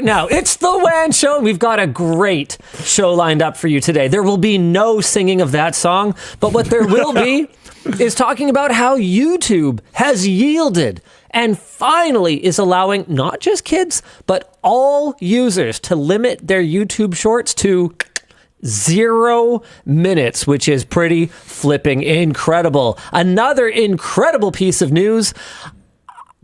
Now, it's the WAN Show, and we've got a great show lined up for you today. There will be no singing of that song, but what there will be is talking about how YouTube has yielded and finally is allowing not just kids, but all users to limit their YouTube shorts to 0 minutes, which is pretty flipping incredible. Another incredible piece of news.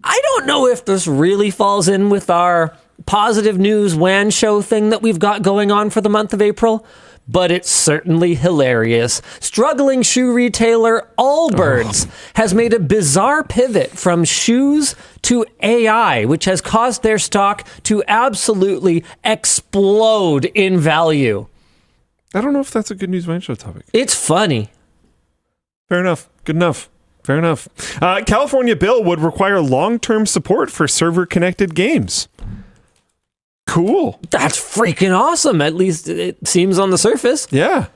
I don't know if this really falls in with our positive news WAN Show thing that we've got going on for the month of April, but it's certainly hilarious. Struggling shoe retailer Allbirds has made a bizarre pivot from shoes to AI, which has caused their stock to absolutely explode in value. I don't know if that's a good news WAN Show topic. It's funny. Fair enough. Good enough. Fair enough. California bill would require long-term support for server-connected games. Cool. That's freaking awesome. At least it seems on the surface. Yeah.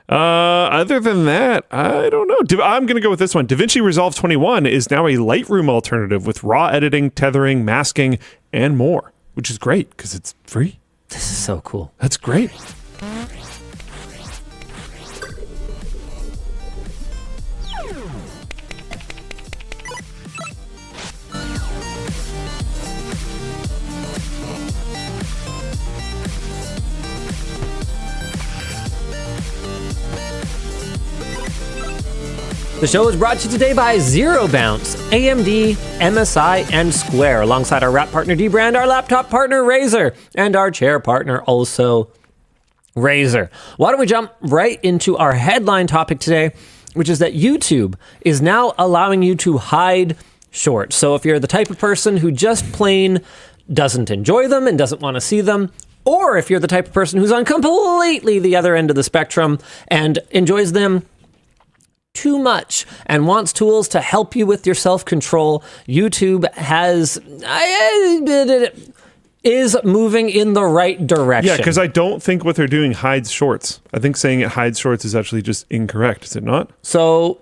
Other than that, I don't know. I'm going to go with this one. DaVinci Resolve 21 is now a Lightroom alternative with raw editing, tethering, masking, and more, which is great because it's free. This is so cool. That's great. The show is brought to you today by Zero Bounce, AMD, MSI, and Square, alongside our wrap partner dbrand, our laptop partner Razer, and our chair partner also Razer. Why don't we jump right into our headline topic today, which is that YouTube is now allowing you to hide shorts. So if you're the type of person who just plain doesn't enjoy them and doesn't want to see them, or if you're the type of person who's on completely the other end of the spectrum and enjoys them too much and wants tools to help you with your self-control, YouTube is moving in the right direction. Yeah, because I don't think what they're doing hides shorts. I think saying it hides shorts is actually just incorrect, is it not? So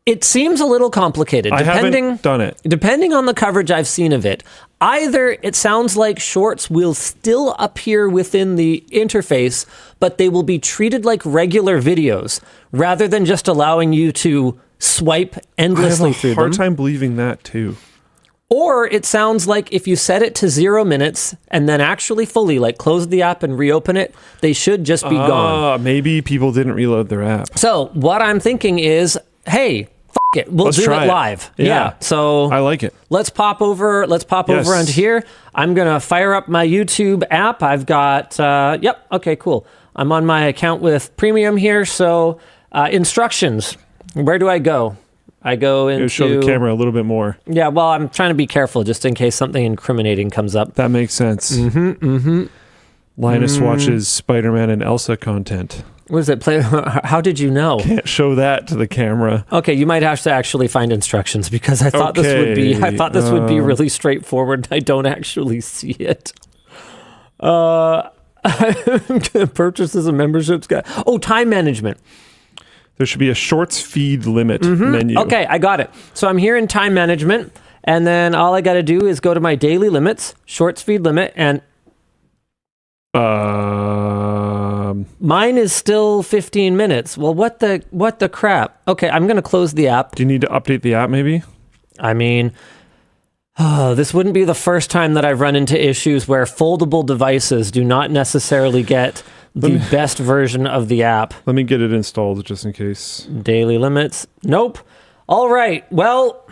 it seems a little complicated. I haven't done it. Depending on the coverage I've seen of it, either it sounds like shorts will still appear within the interface, but they will be treated like regular videos rather than just allowing you to swipe endlessly through them. I have a hard time believing that too. Or it sounds like if you set it to 0 minutes and then actually fully like close the app and reopen it, they should just be gone. Maybe people didn't reload their app. So what I'm thinking is, hey, it. Let's do it live. Yeah. So I like it. Let's pop over onto here. I'm going to fire up my YouTube app. I've got, okay, cool. I'm on my account with Premium here. So instructions, where do I go? I go into... Show the camera a little bit more. Yeah, well, I'm trying to be careful just in case something incriminating comes up. That makes sense. Linus watches Spider-Man and Elsa content. What does it play? How did you know? Can't show that to the camera. Okay, you might have to actually find instructions because I thought this would be really straightforward. I don't actually see it. I'm gonna purchase as a memberships guy. Oh, time management. There should be a shorts feed limit menu. Okay, I got it. So I'm here in time management, and then all I got to do is go to my daily limits, shorts feed limit, and mine is still 15 minutes. Well, what the crap? Okay, I'm going to close the app. Do you need to update the app maybe? I mean, this wouldn't be the first time that I've run into issues where foldable devices do not necessarily get the best version of the app. Let me get it installed just in case. Daily limits. Nope. All right. Well,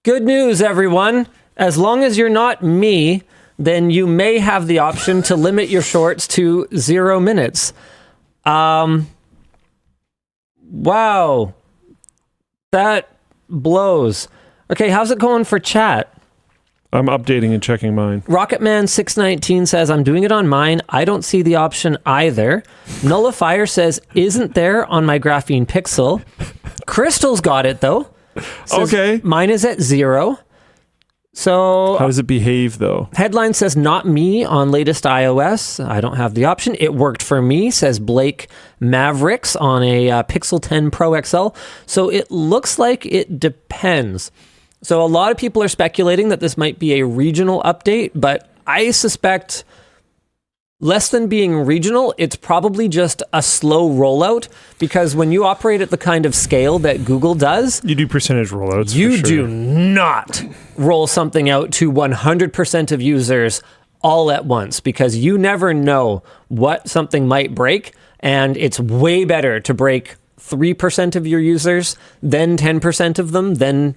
good news, everyone. As long as you're not me, then you may have the option to limit your shorts to 0 minutes. Wow. That blows. Okay, how's it going for chat? I'm updating and checking mine. Rocketman619 says, I'm doing it on mine. I don't see the option either. Nullifier says, isn't there on my Graphene Pixel. Crystal's got it, though. Says, okay. Mine is at 0. So how does it behave, though? Headline says, not me on latest iOS. I don't have the option. It worked for me, says Blake Mavericks on a Pixel 10 Pro XL. So it looks like it depends. So a lot of people are speculating that this might be a regional update, but I suspect less than being regional, it's probably just a slow rollout, because when you operate at the kind of scale that Google does, You do percentage rollouts. you for sure. do not roll something out to 100% of users all at once, because you never know what something might break, and it's way better to break 3% of your users, then 10% of them, then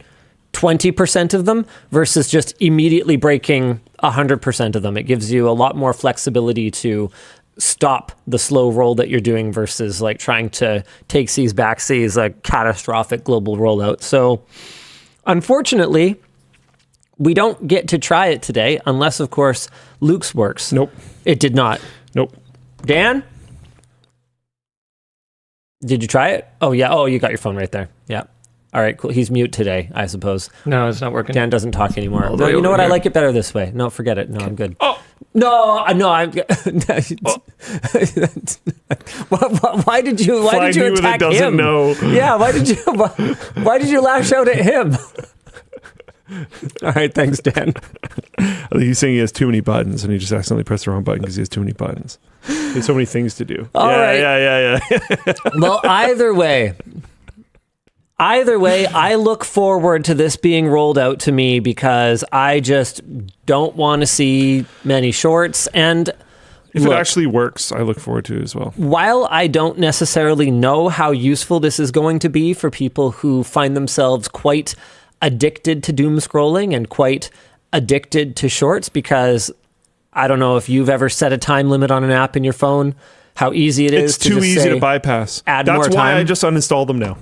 20% of them, versus just immediately breaking 100% of them. It gives you a lot more flexibility to stop the slow roll that you're doing versus like trying to take C's back C's, a catastrophic global rollout. So unfortunately, we don't get to try it today, unless, of course, Luke's works. Nope. It did not. Nope. Dan? Did you try it? Oh, yeah. Oh, you got your phone right there. Yeah. All right, cool. He's mute today, I suppose. No, it's not working. Dan doesn't talk anymore. All the No, way you know over what? I here. like it better this way. No, forget it. No, I'm good. Oh, No, I'm... Why did you Flag me when it attack doesn't him? know. Yeah, why did you lash out at him? All right, thanks, Dan. I think he's saying he has too many buttons, and he just accidentally pressed the wrong button because he has too many buttons. There's so many things to do. All right. Yeah. Well, either way, I look forward to this being rolled out to me, because I just don't want to see many shorts. And If look, it actually works, I look forward to it as well. while I don't necessarily know how useful this is going to be for people who find themselves quite addicted to doom scrolling and quite addicted to shorts, because I don't know if you've ever set a time limit on an app in your phone, how easy it is It's too just easy say, to bypass. add That's more why time. I just uninstalled them now.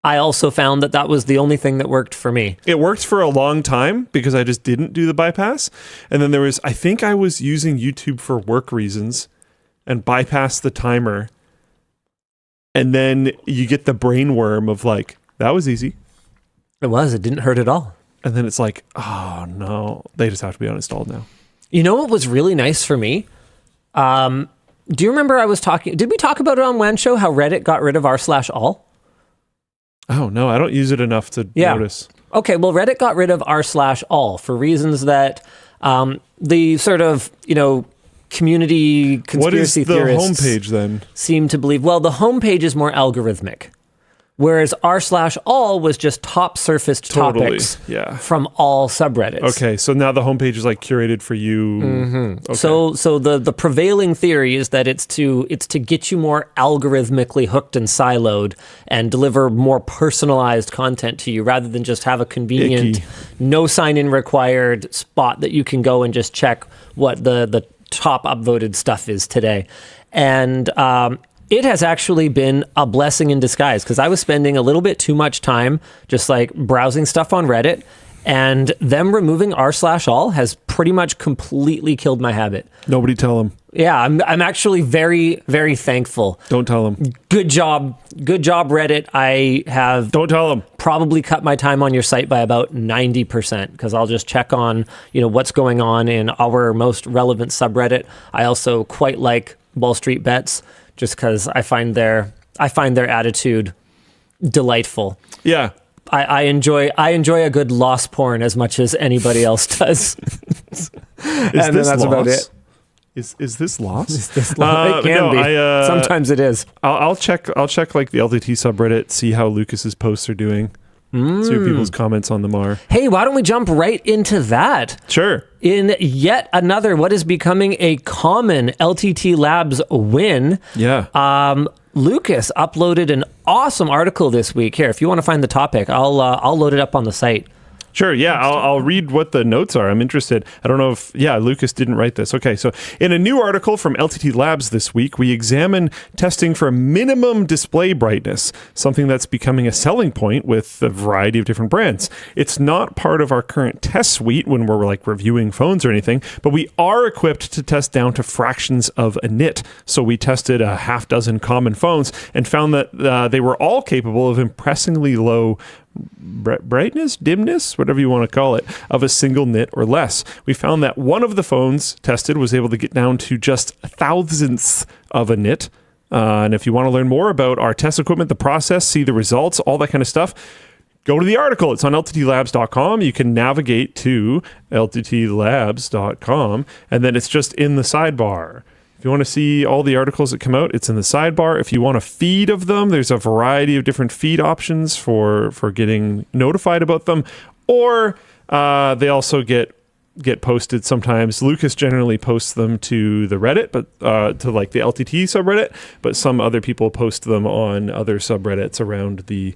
I also found that was the only thing that worked for me. It worked for a long time because I just didn't do the bypass. And then I think I was using YouTube for work reasons and bypassed the timer. And then you get the brain worm of like, that was easy. It didn't hurt at all. And then it's like, oh no, they just have to be uninstalled now. You know what was really nice for me? Do you remember did we talk about it on WAN Show, how Reddit got rid of r/all? Oh no, I don't use it enough to notice. Okay, well, Reddit got rid of r/all for reasons that the sort of, community What is conspiracy the theorists homepage then? seem to believe. Well, the homepage is more algorithmic, whereas r/all was just top surfaced Totally, topics yeah. from all subreddits. Okay, so now the homepage is like curated for you. Okay. So the prevailing theory is that it's to get you more algorithmically hooked and siloed and deliver more personalized content to you, rather than just have a convenient, Icky. no sign-in required spot that you can go and just check what the top upvoted stuff is today. And it has actually been a blessing in disguise, because I was spending a little bit too much time just like browsing stuff on Reddit, and them removing r/all has pretty much completely killed my habit. Nobody tell them. Yeah, I'm actually very, very thankful. Don't tell them. Good job, Reddit. I have Don't tell them. probably cut my time on your site by about 90%, because I'll just check on, what's going on in our most relevant subreddit. I also quite like Wall Street Bets, just because I find their attitude delightful. Yeah. I enjoy a good loss porn as much as anybody else does. Is And this then that's loss? about it. Is this loss? It can be. Sometimes it is. I'll check like the LTT subreddit, see how Lucas's posts are doing. See what people's comments on them are. Hey, why don't we jump right into that? Sure. In yet another, what is becoming a common LTT Labs win, Yeah. Lucas uploaded an awesome article this week. Here, if you want to find the topic, I'll load it up on the site. Sure. Yeah, I'll read what the notes are. I'm interested. I don't know if, Lucas didn't write this. Okay, so in a new article from LTT Labs this week, we examine testing for minimum display brightness, something that's becoming a selling point with a variety of different brands. It's not part of our current test suite when we're like reviewing phones or anything, but we are equipped to test down to fractions of a nit. So we tested a half dozen common phones and found that they were all capable of impressively low brightness, dimness, whatever you want to call it, of a single nit or less. We found that one of the phones tested was able to get down to just thousandths of a nit. And if you want to learn more about our test equipment, the process, see the results, all that kind of stuff, go to the article. It's on lttlabs.com. You can navigate to lttlabs.com, and then it's just in the sidebar. If you want to see all the articles that come out, it's in the sidebar. If you want a feed of them, there's a variety of different feed options for getting notified about them. Or they also get posted sometimes. Lucas generally posts them to the Reddit, but to like the LTT subreddit, but some other people post them on other subreddits around the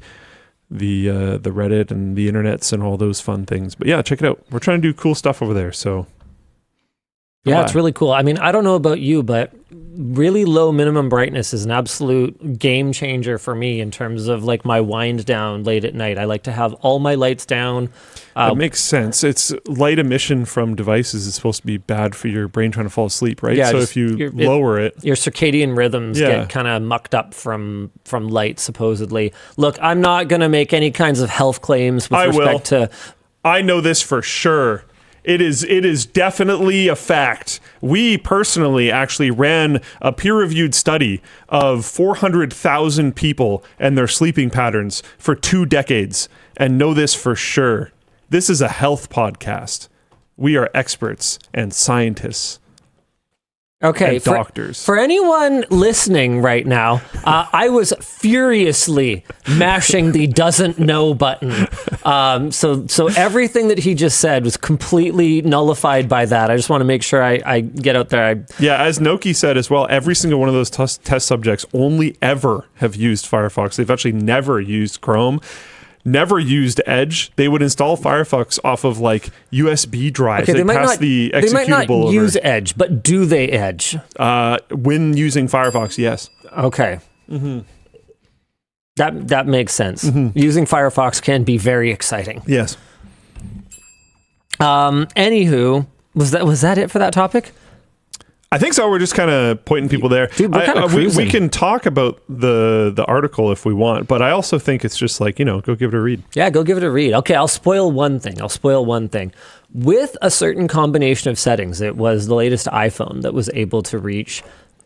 Reddit and the internets and all those fun things. But yeah, check it out. We're trying to do cool stuff over there. So yeah, it's really cool. I mean, I don't know about you, but really low minimum brightness is an absolute game changer for me in terms of like my wind down late at night. I like to have all my lights down. It makes sense. It's light emission from devices is supposed to be bad for your brain trying to fall asleep, right? Yeah, so if you lower it, your circadian rhythms get kind of mucked up from light, supposedly. Look, I'm not going to make any kinds of health claims with respect to... I know this for sure. It is definitely a fact. We personally actually ran a peer-reviewed study of 400,000 people and their sleeping patterns for 2 decades and know this for sure. This is a health podcast. We are experts and scientists. Okay, and doctors. For anyone listening right now, I was furiously mashing the doesn't know button. So everything that he just said was completely nullified by that. I just want to make sure I get out there. Yeah, as Noki said as well, every single one of those test subjects only ever have used Firefox. They've actually never used Chrome. Never used Edge. They would install Firefox off of like USB drives. Okay, they might not executable use Edge, but do they Edge? When using Firefox, yes. Okay. Mm-hmm. That makes sense. Mm-hmm. Using Firefox can be very exciting. Yes. Anywho, was that it for that topic? I think so. We're just kind of pointing people there. Dude, we're kind of we can talk about the article if we want, but I also think it's just like, go give it a read. Yeah, go give it a read. Okay, I'll spoil one thing. With a certain combination of settings, it was the latest iPhone that was able to reach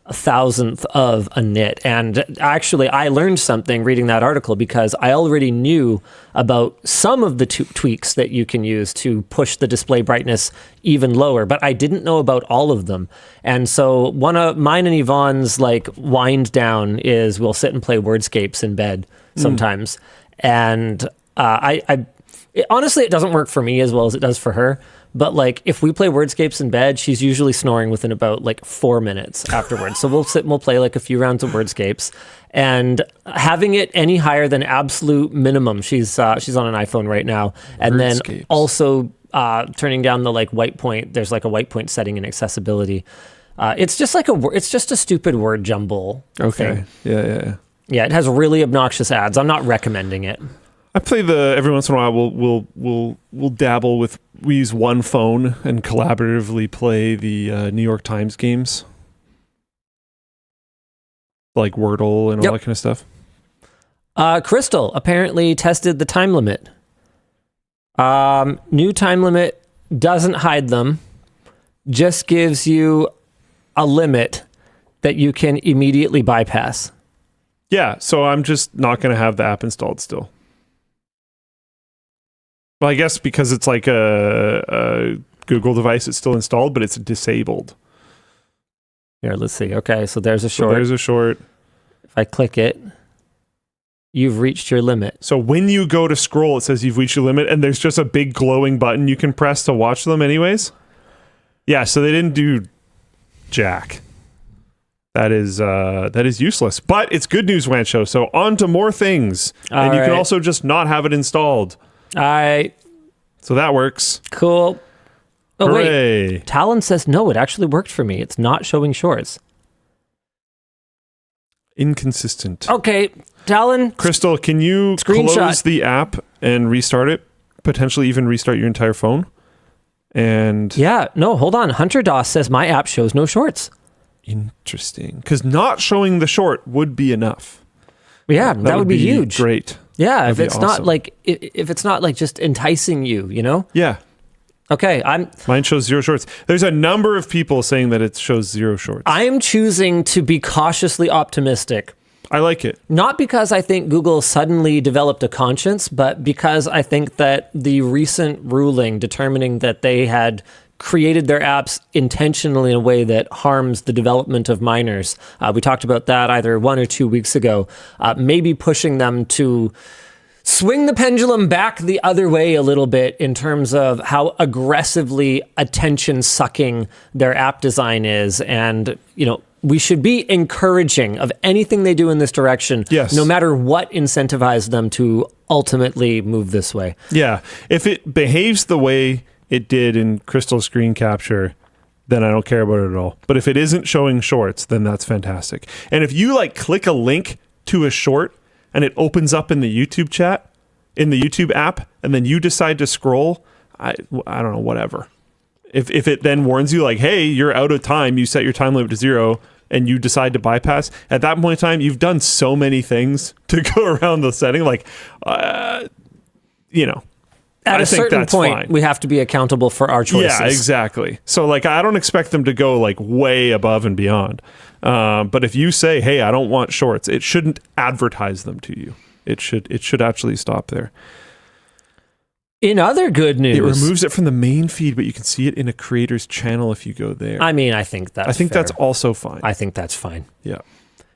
1,000th of a nit. And actually, I learned something reading that article because I already knew about some of the tweaks that you can use to push the display brightness even lower, but I didn't know about all of them. And so one of mine and Yvonne's like wind down is we'll sit and play wordscapes in bed sometimes. And honestly, it doesn't work for me as well as it does for her. But like if we play wordscapes in bed, she's usually snoring within about like 4 minutes afterwards. So we'll sit and we'll play like a few rounds of wordscapes, and having it any higher than absolute minimum. She's on an iPhone right now, and then also turning down the like white point. There's like a white point setting in accessibility. It's just a stupid word jumble. Okay. Thing. Yeah. It has really obnoxious ads. I'm not recommending it. I play every once in a while. We'll dabble with. We use one phone and collaboratively play the New York Times games, like Wordle and all that kind of stuff. Crystal apparently tested the time limit. New time limit doesn't hide them, just gives you a limit that you can immediately bypass. Yeah, so I'm just not going to have the app installed still. Well, I guess because it's like a Google device, it's still installed, but it's disabled. Here, let's see. Okay, so there's a short. If I click it, you've reached your limit. So when you go to scroll, it says you've reached your limit, and there's just a big glowing button you can press to watch them anyways? Yeah, so they didn't do jack. That is useless. But it's good news, WAN Show. So on to more things. And you can also just not have it installed. All right. So that works. Cool. Oh, hooray. Wait. Talon says, no, it actually worked for me. It's not showing shorts. Inconsistent. Okay, Talon. Crystal, can you close the app and restart it? Potentially even restart your entire phone? And yeah, no, hold on. Hunter Doss says my app shows no shorts. Interesting. Because not showing the short would be enough. Yeah, that would be huge. Great. Yeah, if it's not like just enticing you, Yeah. Okay, mine shows 0 shorts. There's a number of people saying that it shows 0 shorts. I am choosing to be cautiously optimistic. I like it. Not because I think Google suddenly developed a conscience, but because I think that the recent ruling determining that they had created their apps intentionally in a way that harms the development of minors. We talked about that either 1 or 2 weeks ago, maybe pushing them to swing the pendulum back the other way a little bit in terms of how aggressively attention-sucking their app design is. And, we should be encouraging of anything they do in this direction, yes, no matter what incentivizes them to ultimately move this way. Yeah. If it behaves the way it did in Crystal Screen Capture, then I don't care about it at all. But if it isn't showing shorts, then that's fantastic. And if you click a link to a short and it opens up in the YouTube chat, in the YouTube app, and then you decide to scroll, I don't know, whatever. If it then warns you hey, you're out of time, you set your time limit to 0, and you decide to bypass, at that point in time, you've done so many things to go around the setting. At a certain point, fine. We have to be accountable for our choices. Yeah, exactly. So I don't expect them to go way above and beyond. But if you say, hey, I don't want shorts, it shouldn't advertise them to you. It should actually stop there. In other good news, it removes it from the main feed, but you can see it in a creator's channel if you go there. I think that's fair. That's also fine. I think that's fine. Yeah.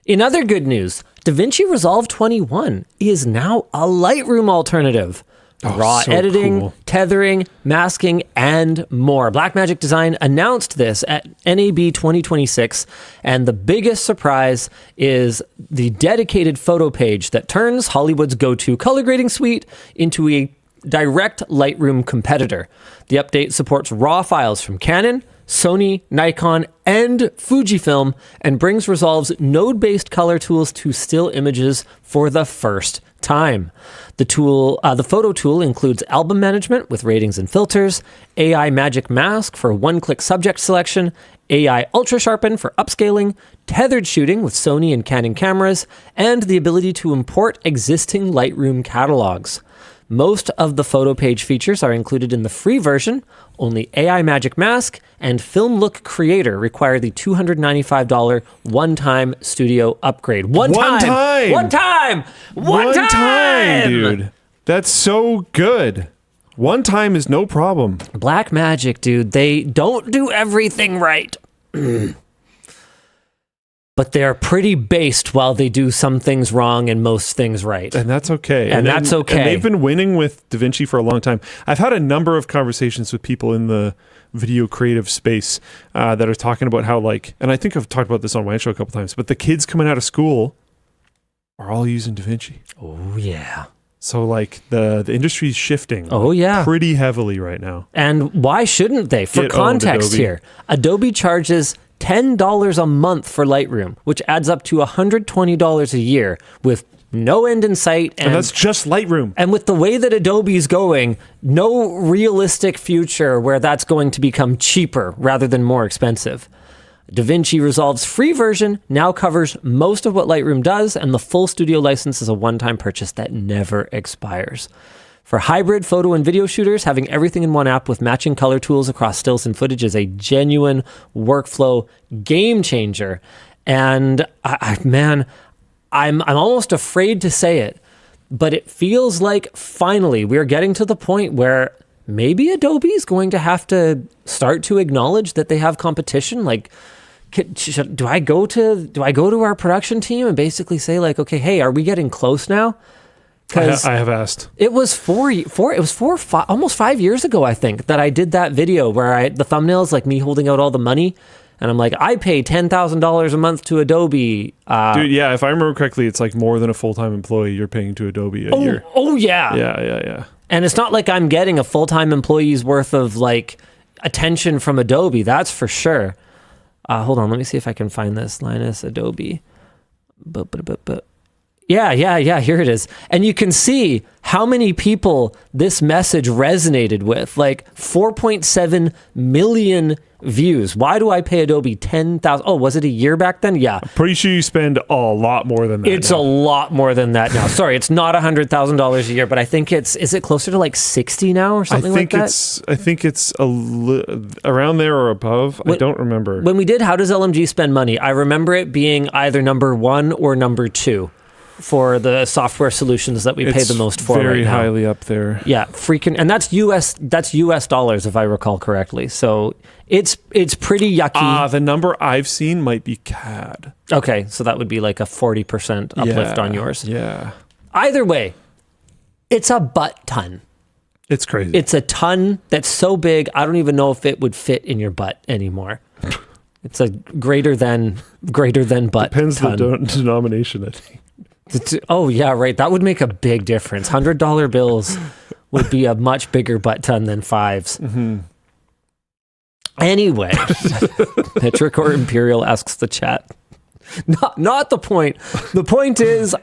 In other good news, DaVinci Resolve 21 is now a Lightroom alternative. Raw editing, cool. Tethering, masking, and more. Blackmagic Design announced this at NAB 2026, and the biggest surprise is the dedicated photo page that turns Hollywood's go-to color grading suite into a direct Lightroom competitor. The update supports RAW files from Canon, Sony, Nikon, and Fujifilm, and brings Resolve's node-based color tools to still images for the first time. The photo tool includes album management with ratings and filters, AI Magic Mask for one-click subject selection, AI Ultra Sharpen for upscaling, tethered shooting with Sony and Canon cameras, and the ability to import existing Lightroom catalogs. Most of the photo page features are included in the free version. Only AI Magic Mask and Film Look Creator require the $295 one-time studio upgrade. One time, dude. That's so good. One time is no problem. Blackmagic, dude. They don't do everything right. But they're pretty based while they do some things wrong and most things right. And that's okay. And that's okay. And they've been winning with DaVinci for a long time. I've had a number of conversations with people in the video creative space that are talking about how and I think I've talked about this on WAN Show a couple times, but the kids coming out of school are all using DaVinci. Oh, yeah. So the industry's shifting. Oh, yeah. Pretty heavily right now. And why shouldn't they? For context here, Adobe charges $10 a month for Lightroom, which adds up to $120 a year with no end in sight. And that's just Lightroom. And with the way that Adobe's going, no realistic future where that's going to become cheaper rather than more expensive. DaVinci Resolve's free version now covers most of what Lightroom does, and the full studio license is a one-time purchase that never expires. For hybrid photo and video shooters, having everything in one app with matching color tools across stills and footage is a genuine workflow game changer. And I'm almost afraid to say it, but it feels like finally we're getting to the point where maybe Adobe is going to have to start to acknowledge that they have competition. Do I go to our production team and basically say okay, hey, are we getting close now? I have asked. It was almost 5 years ago, I think, that I did that video where the thumbnail is me holding out all the money, and I'm I pay $10,000 a month to Adobe. Dude, yeah, if I remember correctly, it's more than a full-time employee you're paying to Adobe a year. Oh, yeah. Yeah. And it's not I'm getting a full-time employee's worth of attention from Adobe, that's for sure. Hold on, let me see if I can find this. Linus Adobe. Yeah. Here it is. And you can see how many people this message resonated with. Like 4.7 million views. Why do I pay Adobe 10,000? Oh, was it a year back then? Yeah. I'm pretty sure you spend a lot more than that. It's a lot more than that now. Sorry, it's not $100,000 a year, but I think is it closer to like 60 now or something like that? I think it's around there or above. I don't remember. When we did How Does LMG Spend Money, I remember it being either number 1 or number 2. For the software solutions that we pay the most for right now. Very highly up there. Yeah, freaking, and that's US dollars if I recall correctly. So it's pretty yucky. The number I've seen might be CAD. Okay, so that would be like a 40% uplift on yours. Yeah. Either way, it's a butt ton. It's crazy. It's a ton that's so big, I don't even know if it would fit in your butt anymore. It's a greater than butt. Depends ton. the denomination, I think. Oh, yeah, right. That would make a big difference. $100 bills would be a much bigger butt ton than fives. Mm-hmm. Anyway, Metric or Imperial asks the chat. Not the point. The point is,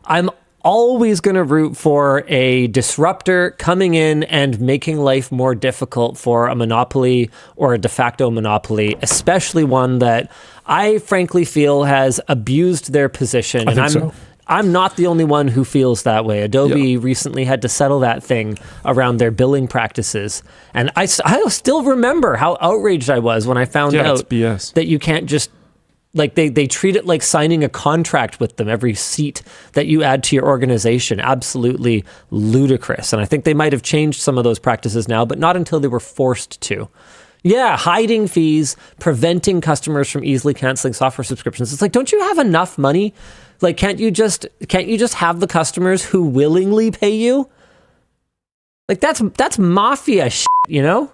I'm always going to root for a disruptor coming in and making life more difficult for a monopoly or a de facto monopoly, especially one that I frankly feel has abused their position. I'm not the only one who feels that way. Adobe recently had to settle that thing around their billing practices. And I still remember how outraged I was when I found out that you can't just, like, they treat it like signing a contract with them, every seat that you add to your organization. Absolutely ludicrous. And I think they might have changed some of those practices now, but not until they were forced to. Yeah, hiding fees, preventing customers from easily canceling software subscriptions. It's like, don't you have enough money? Like, can't you just have the customers who willingly pay you? Like, that's mafia shit, you know?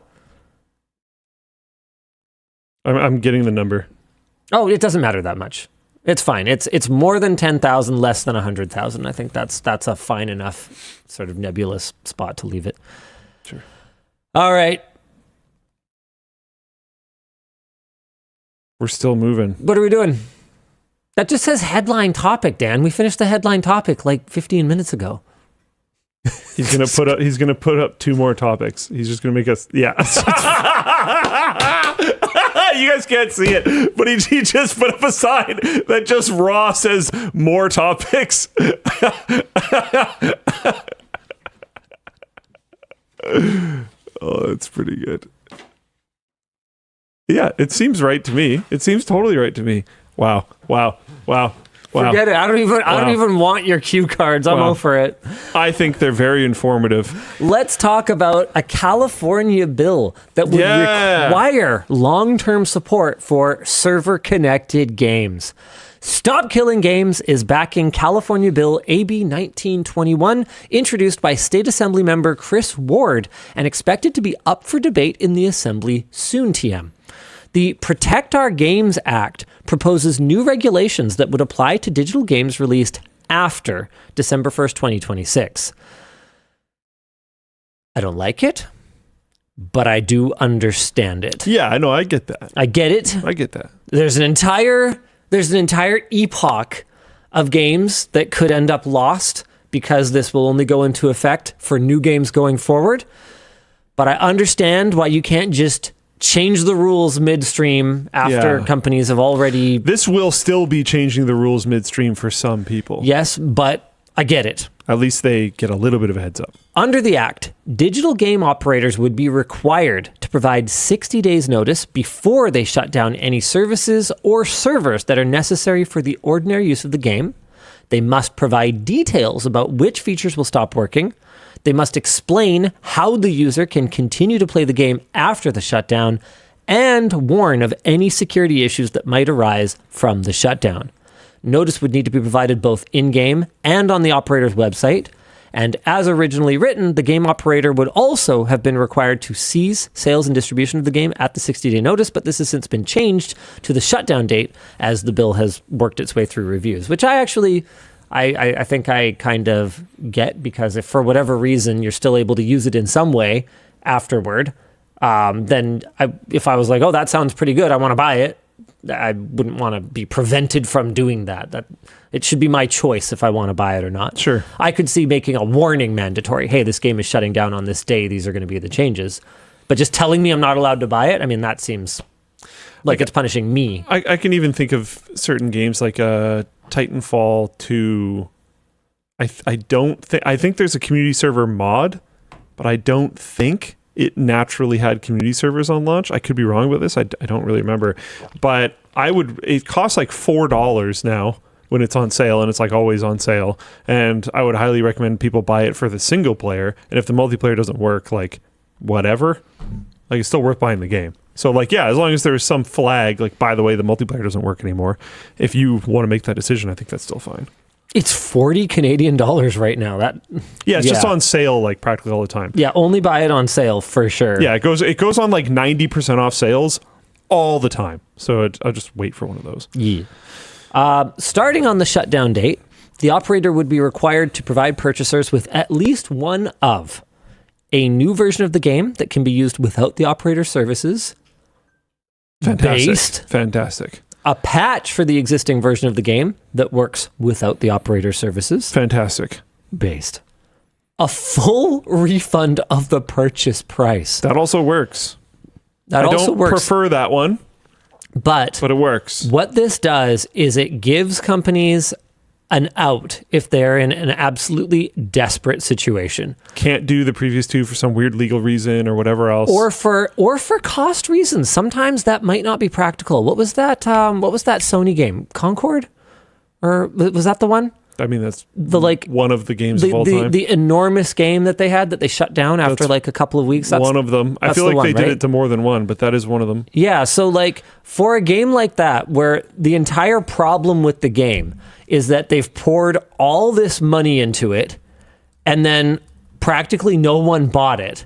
I'm getting the number. Oh, it doesn't matter that much. It's fine. It's more than 10,000, less than 100,000. I think that's a fine enough sort of nebulous spot to leave it. Sure. All right. We're still moving. What are we doing? That just says headline topic, Dan. We finished the headline topic like 15 minutes ago. He's gonna put up 2 more topics. He's just gonna make us You guys can't see it, but he just put up a sign that just raw says more topics. Oh, that's pretty good. Yeah, it seems right to me. It seems totally right to me. Wow. Forget it. I don't even want your cue cards. I'm over it. I think they're very informative. Let's talk about a California bill that would require long-term support for server-connected games. Stop Killing Games is backing California Bill AB 1921, introduced by State Assembly member Chris Ward and expected to be up for debate in the Assembly soon, TM. The Protect Our Games Act proposes new regulations that would apply to digital games released after December 1st, 2026. I don't like it, but I do understand it. Yeah, I know. I get that. I get it. I get that. There's an entire epoch of games that could end up lost because this will only go into effect for new games going forward. But I understand why you can't just change the rules midstream after companies have already... This will still be changing the rules midstream for some people. Yes, but I get it. At least they get a little bit of a heads up. Under the Act, digital game operators would be required to provide 60 days notice before they shut down any services or servers that are necessary for the ordinary use of the game. They must provide details about which features will stop working. They must explain how the user can continue to play the game after the shutdown and warn of any security issues that might arise from the shutdown. Notice would need to be provided both in-game and on the operator's website. And as originally written, the game operator would also have been required to cease sales and distribution of the game at the 60-day notice, but this has since been changed to the shutdown date as the bill has worked its way through reviews, which I think I kind of get, because if for whatever reason you're still able to use it in some way afterward, then if I was like, oh, that sounds pretty good, I want to buy it, I wouldn't want to be prevented from doing that. That it should be my choice if I want to buy it or not. Sure. I could see making a warning mandatory. Hey, this game is shutting down on this day. These are going to be the changes. But just telling me I'm not allowed to buy it, I mean, that seems like it's punishing me. I can even think of certain games like Titanfall 2. I think there's a community server mod, but I don't think it naturally had community servers on launch. I could be wrong about this. I don't really remember. But it costs like $4 now when it's on sale, and it's like always on sale. And I would highly recommend people buy it for the single player. And if the multiplayer doesn't work, like whatever, like it's still worth buying the game. So like, yeah, as long as there's some flag, like, by the way, the multiplayer doesn't work anymore. If you want to make that decision, I think that's still fine. It's 40 Canadian dollars right now. It's just on sale like practically all the time. Yeah, only buy it on sale for sure. Yeah, it goes on like 90% off sales all the time. So I'll just wait for one of those. Yeah. Starting on the shutdown date, the operator would be required to provide purchasers with at least one of a new version of the game that can be used without the operator services. Fantastic. A patch for the existing version of the game that works without the operator services. Fantastic. Based. A full refund of the purchase price. That also works. I don't prefer that one, but it works. What this does is it gives companies an out if they're in an absolutely desperate situation. Can't do the previous two for some weird legal reason or whatever else. Or for cost reasons. Sometimes that might not be practical. What was that Sony game? Concord? Or was that the one? I mean, that's one of the games of all time. The enormous game that they had that they shut down after like a couple of weeks. That's one of them. I feel like they did it to more than one, but that is one of them. Yeah, so like for a game like that where the entire problem with the game is that they've poured all this money into it and then practically no one bought it,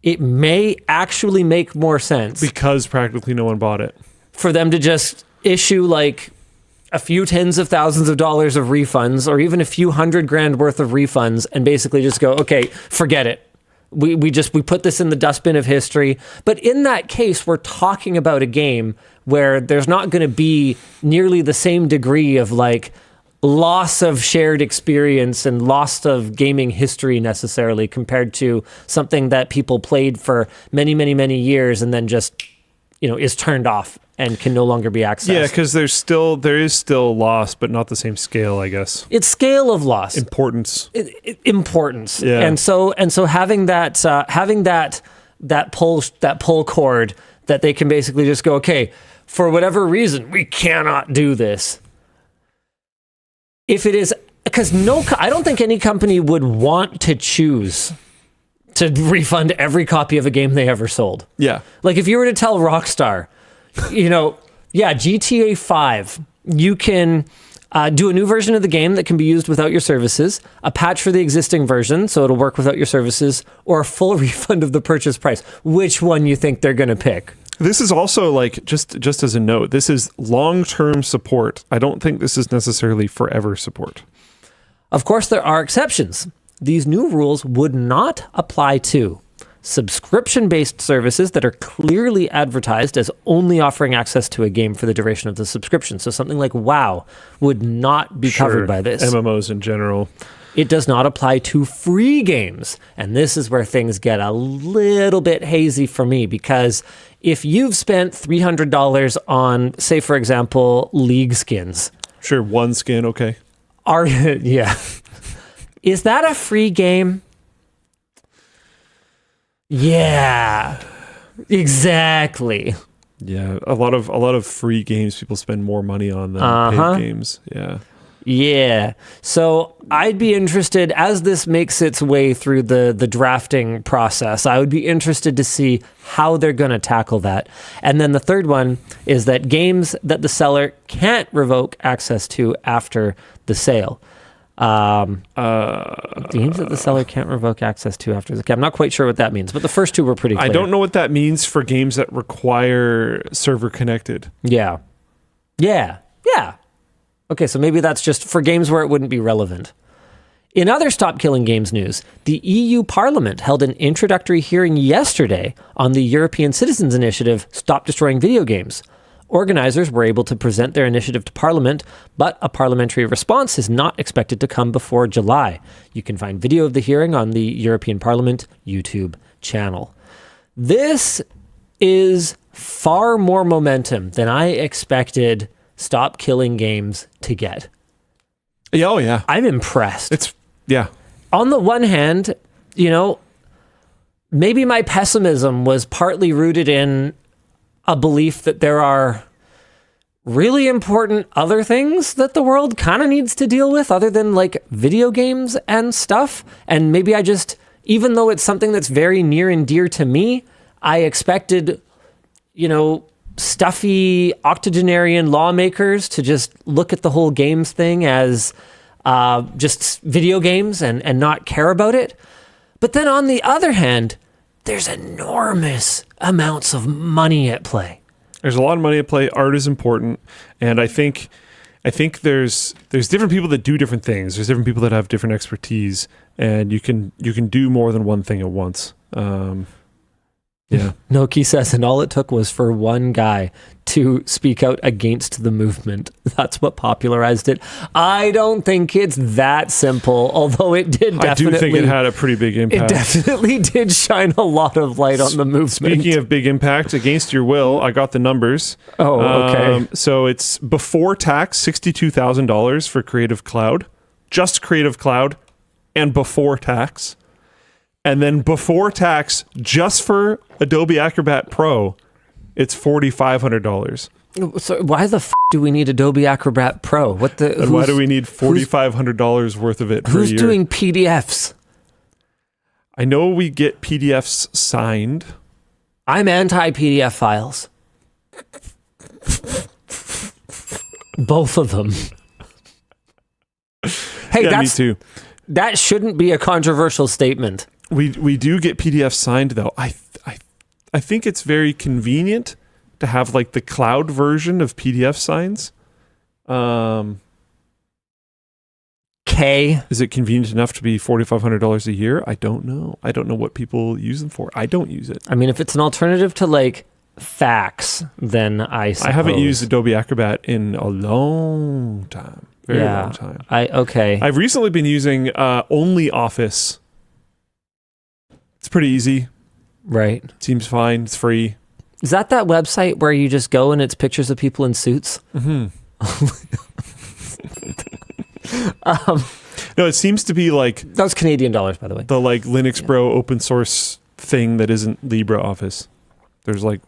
it may actually make more sense. Because practically no one bought it. For them to just issue like a few tens of thousands of dollars of refunds or even a few $100,000 worth of refunds and basically just go, okay, forget it. We put this in the dustbin of history. But in that case, we're talking about a game where there's not going to be nearly the same degree of like loss of shared experience and loss of gaming history necessarily compared to something that people played for many, many, many years and then just, is turned off and can no longer be accessed. Yeah, because there is still loss, but not the same scale, I guess. It's scale of loss. Importance. Importance. Yeah. And so having that pull cord that they can basically just go, okay, for whatever reason, we cannot do this. If it is, because I don't think any company would want to choose to refund every copy of a game they ever sold. Yeah. Like if you were to tell Rockstar, GTA 5, you can do a new version of the game that can be used without your services, a patch for the existing version so it'll work without your services, or a full refund of the purchase price. Which one you think they're going to pick? This is also like, just as a note, this is long-term support. I don't think this is necessarily forever support. Of course, there are exceptions. These new rules would not apply to subscription-based services that are clearly advertised as only offering access to a game for the duration of the subscription. So something like WoW would not be covered by this. MMOs in general. It does not apply to free games. And this is where things get a little bit hazy for me, because if you've spent $300 on, say, for example, League skins. Sure, one skin, okay. Yeah. Is that a free game? Yeah, exactly. Yeah, a lot of free games people spend more money on than paid games. Yeah. So I'd be interested, as this makes its way through the drafting process, I would be interested to see how they're going to tackle that. And then the third one is that games that the seller can't revoke access to after the sale. Games that the seller can't revoke access to after the... I'm not quite sure what that means, but the first two were pretty clear. I don't know what that means for games that require server connected. Yeah. Okay, so maybe that's just for games where it wouldn't be relevant. In other Stop Killing Games news, the EU Parliament held an introductory hearing yesterday on the European Citizens Initiative Stop Destroying Video Games. Organizers were able to present their initiative to Parliament, but a parliamentary response is not expected to come before July. You can find video of the hearing on the European Parliament YouTube channel. This is far more momentum than I expected Stop Killing Games to get. Yeah, oh yeah. I'm impressed. Yeah. On the one hand, you know, maybe my pessimism was partly rooted in a belief that there are really important other things that the world kind of needs to deal with other than like video games and stuff. And maybe I just, even though it's something that's very near and dear to me, I expected, you know, stuffy octogenarian lawmakers to just look at the whole games thing as just video games and not care about it. But then on the other hand, there's enormous amounts of money at play. There's a lot of money at play. Art is important, and I think there's different people that do different things. There's different people that have different expertise, and you can do more than one thing at once. Yeah. Noki says, and all it took was for one guy to speak out against the movement. That's what popularized it. I don't think it's that simple, although it did definitely... I do think it had a pretty big impact. It definitely did shine a lot of light on the movement. Speaking of big impact, against your will, I got the numbers. Oh, okay. So it's before tax, $62,000 for Creative Cloud. Just Creative Cloud, and before tax. And then before tax, just for Adobe Acrobat Pro, it's $4,500. So why the do we need Adobe Acrobat Pro? And why do we need $4,500 worth of it per year? Who's doing PDFs? I know we get PDFs signed. I'm anti-PDF files. Both of them. Hey, yeah, me too. That shouldn't be a controversial statement. We do get PDFs signed though. I think it's very convenient to have like the cloud version of PDF signs. Okay. Is it convenient enough to be $4,500 a year? I don't know. I don't know what people use them for. I don't use it. I mean, if it's an alternative to like fax, then I suppose. I haven't used Adobe Acrobat in a long time. Very long time. Okay. I've recently been using OnlyOffice. It's pretty easy. Right. Seems fine. It's free. Is that website where you just go and it's pictures of people in suits? Mm-hmm. No, it seems to be like... That was Canadian dollars, by the way. The like Linux Bro open source thing that isn't LibreOffice. There's like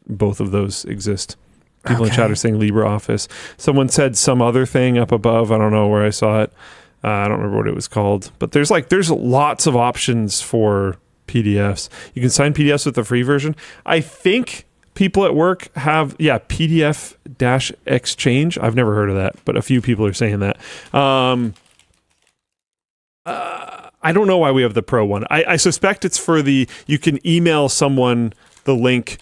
both of those exist. People in chat are saying LibreOffice. Someone said some other thing up above. I don't know where I saw it. I don't remember what it was called. But there's lots of options for PDFs. You can sign PDFs with the free version. I think people at work have, PDF-Exchange. I've never heard of that, but a few people are saying that. I don't know why we have the Pro one. I suspect it's for you can email someone the link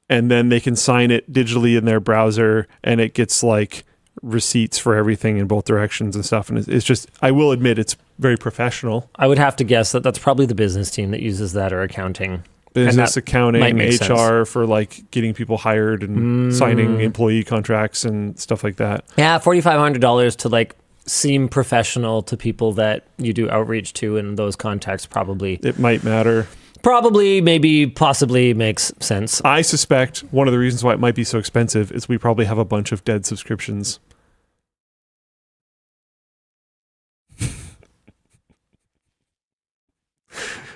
and then they can sign it digitally in their browser and it gets like receipts for everything in both directions and stuff. And it's just, I will admit, it's very professional. I would have to guess that that's probably the business team that uses that, or accounting. Business, accounting, HR sense. for like getting people hired and signing employee contracts and stuff like that. Yeah, $4,500 to like seem professional to people that you do outreach to in those contexts probably. It might matter. Probably, maybe, possibly makes sense. I suspect one of the reasons why it might be so expensive is we probably have a bunch of dead subscriptions.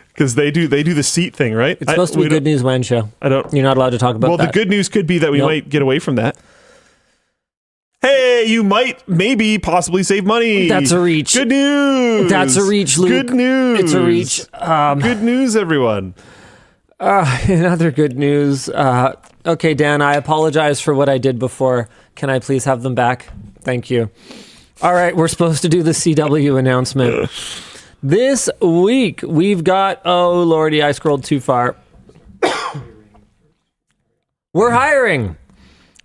Because they do the seat thing, right? It's supposed to be Good News WAN Show. You're not allowed to talk about that. Well, the good news could be that we might get away from that. Hey, you might maybe possibly save money. That's a reach. Good news. That's a reach, Luke. Good news. It's a reach. Good news, everyone. In other good news, okay, Dan, I apologize for what I did before. Can I please have them back? Thank you. All right, we're supposed to do the CW announcement. This week, we've got... Oh, Lordy, I scrolled too far. We're hiring.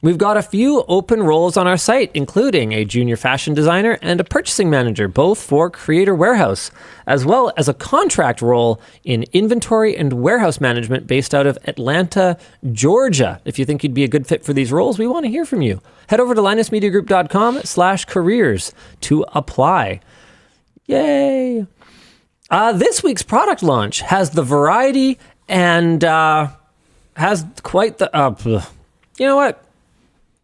We've got a few open roles on our site, including a junior fashion designer and a purchasing manager, both for Creator Warehouse, as well as a contract role in inventory and warehouse management based out of Atlanta, Georgia. If you think you'd be a good fit for these roles, we want to hear from you. Head over to linusmediagroup.com/careers to apply. Yay! This week's product launch has the variety and has quite the... you know what?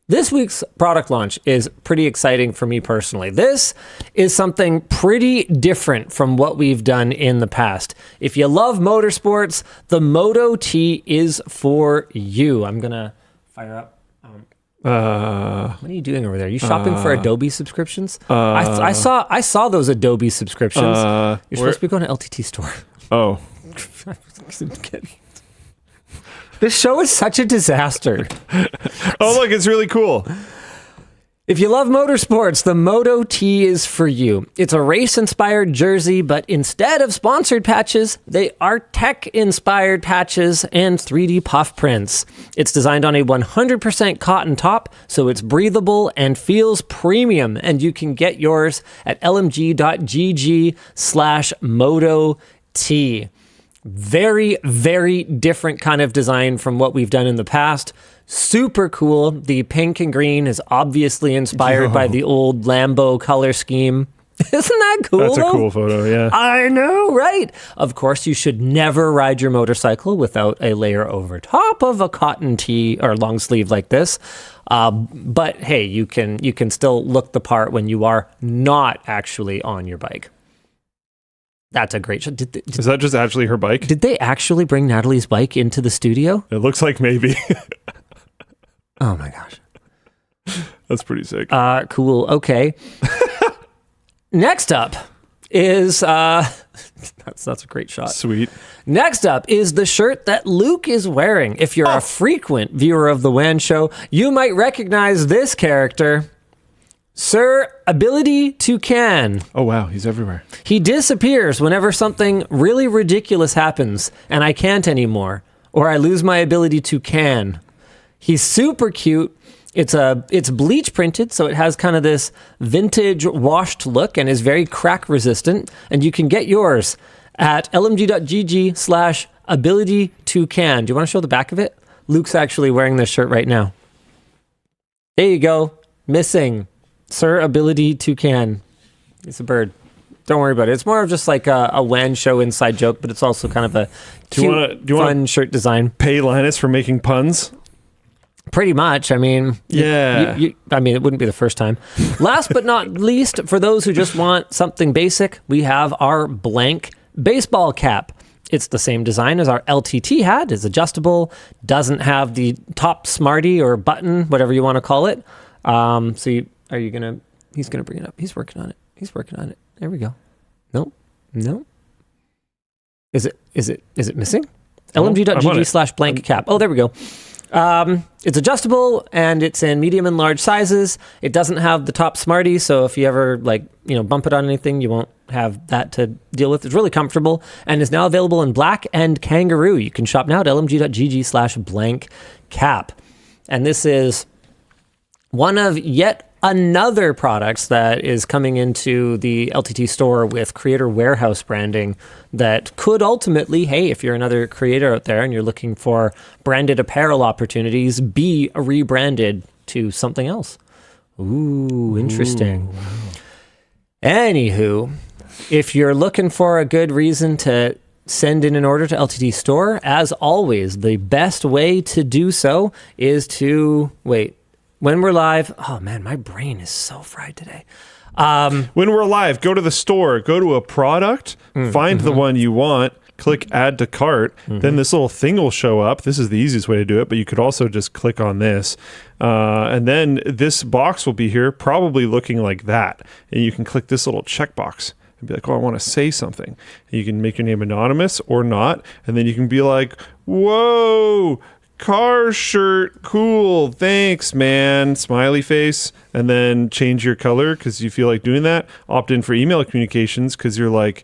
This week's product launch is pretty exciting for me personally. This is something pretty different from what we've done in the past. If you love motorsports, the Moto Tee is for you. I'm going to fire up. What are you doing over there? Are you shopping for Adobe subscriptions? I saw those Adobe subscriptions. You're supposed to be going to LTTStore. Oh. This show is such a disaster. Oh, look, it's really cool. If you love motorsports, the Moto Tee is for you. It's a race-inspired jersey, but instead of sponsored patches, they are tech-inspired patches and 3D puff prints. It's designed on a 100% cotton top, so it's breathable and feels premium, and you can get yours at lmg.gg/Moto Tee. Very, very different kind of design from what we've done in the past. Super cool. The pink and green is obviously inspired by the old Lambo color scheme. Isn't that cool? That's a cool photo, yeah. I know, right? Of course, you should never ride your motorcycle without a layer over top of a cotton tee or long sleeve like this. But hey, you can still look the part when you are not actually on your bike. That's a great shot. Is that just actually her bike? Did they actually bring Natalie's bike into the studio? It looks like maybe. Oh my gosh. That's pretty sick. Cool. Okay. Next up is that's a great shot. Sweet. Next up is the shirt that Luke is wearing. If you're a frequent viewer of the WAN Show, you might recognize this character. Sir Ability Toucan. Oh, wow. He's everywhere. He disappears whenever something really ridiculous happens and I can't anymore, or I lose my ability to can. He's super cute. It's bleach printed, so it has kind of this vintage washed look and is very crack resistant. And you can get yours at lmg.gg/Ability Toucan. Do you want to show the back of it? Luke's actually wearing this shirt right now. There you go. Missing. Sir Ability Toucan. It's a bird. Don't worry about it. It's more of just like a WAN Show inside joke, but it's also kind of a cute, fun shirt design. Pay Linus for making puns? Pretty much. I mean, yeah. I mean, it wouldn't be the first time. Last but not least, for those who just want something basic, we have our blank baseball cap. It's the same design as our LTT hat. It's adjustable, doesn't have the top smarty or button, whatever you want to call it. He's gonna bring it up. He's working on it. There we go. No. Is it missing? lmg.gg/blank cap. Oh, there we go. It's adjustable and it's in medium and large sizes. It doesn't have the top smarty, so if you ever bump it on anything, you won't have that to deal with. It's really comfortable and is now available in black and kangaroo. You can shop now at lmg.gg/blank cap. And this is one of yet another products that is coming into the LTT store with Creator Warehouse branding that could ultimately, hey, if you're another creator out there and you're looking for branded apparel opportunities, be rebranded to something else. Ooh, interesting. Ooh, wow. Anywho, if you're looking for a good reason to send in an order to LTT Store, as always, the best way to do so is to when we're live. Oh man, my brain is so fried today. When we're live, go to the store, go to a product, find the one you want, click add to cart, then this little thing will show up. This is the easiest way to do it, but you could also just click on this. And then this box will be here, probably looking like that. And you can click this little checkbox and be like, oh, I want to say something. And you can make your name anonymous or not. And then you can be like, whoa, car shirt, cool, thanks, man, smiley face, and then change your color because you feel like doing that. Opt in for email communications because you're like,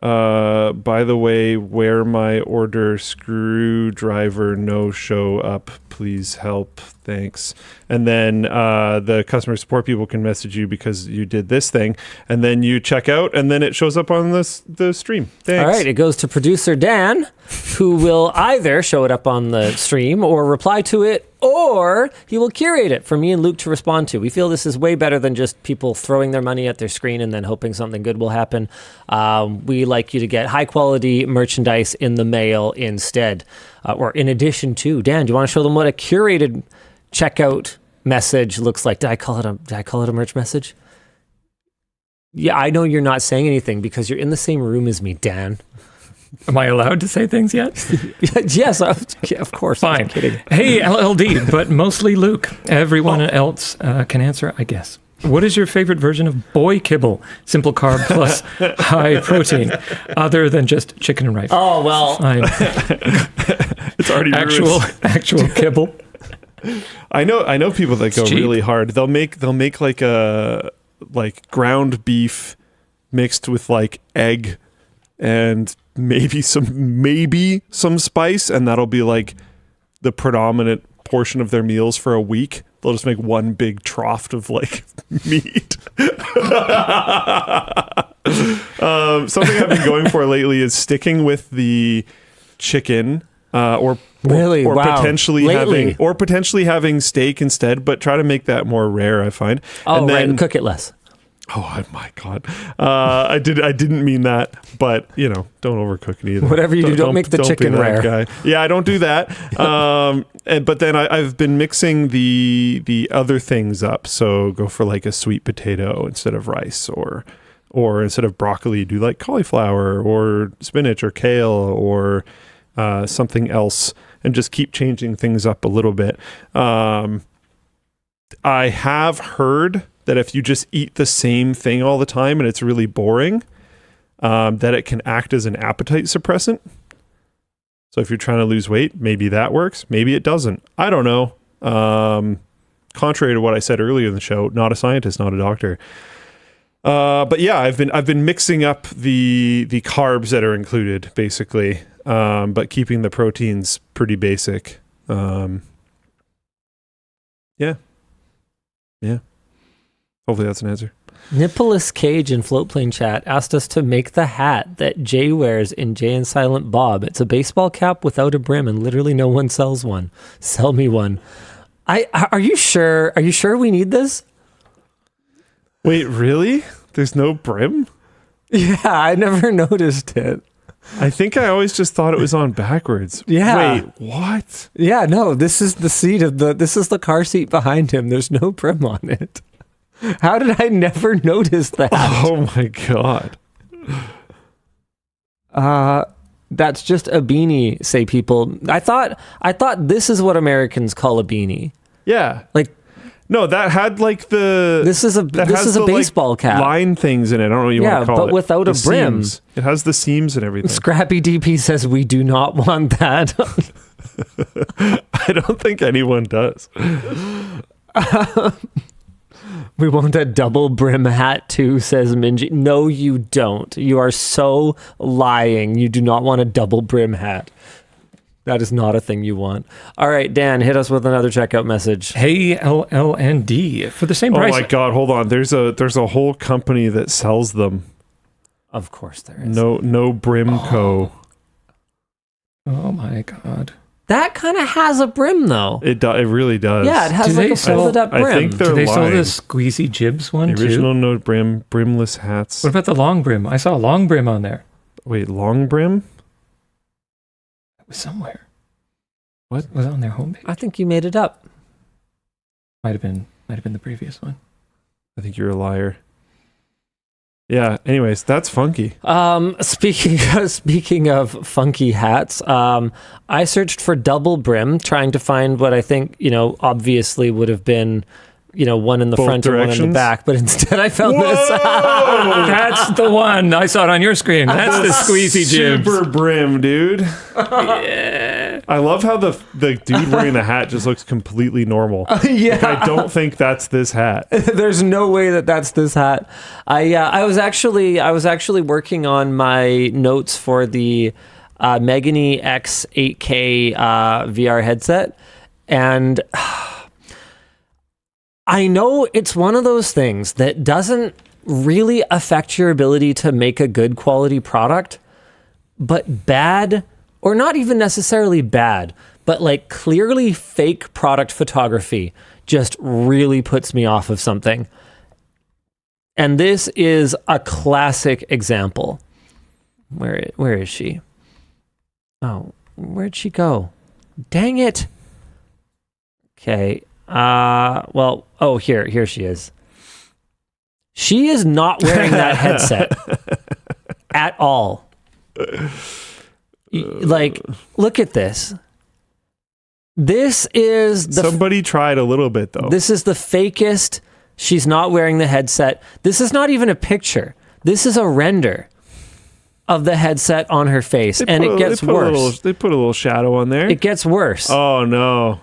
By the way, where my order screwdriver no show up, please help, thanks. And then the customer support people can message you because you did this thing, and then you check out, and then it shows up on the stream. Thanks. All right, it goes to producer Dan, who will either show it up on the stream or reply to it, or he will curate it for me and Luke to respond to. We feel this is way better than just people throwing their money at their screen and then hoping something good will happen. We like you to get high quality merchandise in the mail instead, or in addition to. Dan, do you want to show them what a curated checkout message looks like? Did I call it a merch message? Yeah, I know you're not saying anything because you're in the same room as me, Dan. Am I allowed to say things yet? Yes, of course. Fine. I'm kidding. Hey, LLD, but mostly Luke. Everyone else can answer, I guess. What is your favorite version of boy kibble? Simple carb plus high protein, other than just chicken and rice. Oh, well. Fine. It's already Actual kibble. I know people that go cheap. really hard. They'll make like ground beef mixed with like egg and maybe some spice, and that'll be like the predominant portion of their meals for a week. They'll just make one big trough of like meat. Something I've been going for lately is sticking with the chicken, or potentially having steak instead, but try to make that more rare, I find. Oh, and then, right. Cook it less. Oh my God! I didn't mean that, but don't overcook it either. Whatever you do, don't make the chicken rare. Guy. Yeah, I don't do that. But then I've been mixing the other things up. So go for like a sweet potato instead of rice, or instead of broccoli, do like cauliflower or spinach or kale or something else, and just keep changing things up a little bit. I have heard that if you just eat the same thing all the time and it's really boring, that it can act as an appetite suppressant. So if you're trying to lose weight, maybe that works. Maybe it doesn't. I don't know. Contrary to what I said earlier in the show, not a scientist, not a doctor. But yeah, I've been mixing up the carbs that are included, basically, but keeping the proteins pretty basic. Yeah. Hopefully that's an answer. Nicholas Cage in Floatplane chat asked us to make the hat that Jay wears in Jay and Silent Bob. It's a baseball cap without a brim, and literally no one sells one. Sell me one. Are you sure? Are you sure we need this? Wait, really? There's no brim? Yeah, I never noticed it. I think I always just thought it was on backwards. Yeah. Wait, what? Yeah, no, this is this is the car seat behind him. There's no brim on it. How did I never notice that? Oh my God. That's just a beanie, say people. I thought this is what Americans call a beanie. Yeah. Like, no, that had like this is a baseball cap. Line things in it. I don't know what you want to call it. Yeah, but without a brim. Seams. It has the seams and everything. Scrappy DP says we do not want that. I don't think anyone does. We want a double brim hat too, says Minji. No, you don't. You are so lying. You do not want a double brim hat. That is not a thing you want. All right, Dan, hit us with another checkout message. Hey, LLND, for the same price. Oh my God, hold on. There's a whole company that sells them. Of course there is. NoBrim Co. Oh my God. That kind of has a brim, though. It really does. Yeah, it has like a folded up brim. I think Do they sell lying. the squeezy jibs one The original too? NoBrim brimless hats. What about the long brim? I saw a long brim on there. Wait, long brim? It was somewhere. What? Was it on their homepage? I think you made it up. Might have been the previous one. I think you're a liar. Yeah, anyways, that's funky. Speaking of funky hats, I searched for double brim, trying to find what I think, obviously would have been, one in the Both front directions? and one in the back, but instead I found this. That's the one. I saw it on your screen. That's the squeezy jibs. Super brim, dude. Yeah. I love how the dude wearing the hat just looks completely normal. Yeah. Like, I don't think that's this hat. There's no way that that's this hat. I was actually working on my notes for the Megane X 8K VR headset, and I know it's one of those things that doesn't really affect your ability to make a good quality product, but bad, or not even necessarily bad, but like clearly fake product photography just really puts me off of something. And this is a classic example. Where is she? Oh, where'd she go? Dang it. Okay. Well, oh, here she is. She is not wearing that headset at all. Like, look at this. This is the... Somebody tried a little bit, though. This is the fakest. She's not wearing the headset. This is not even a picture. This is a render of the headset on her face, and it gets worse. They put a little shadow on there. It gets worse. Oh, no.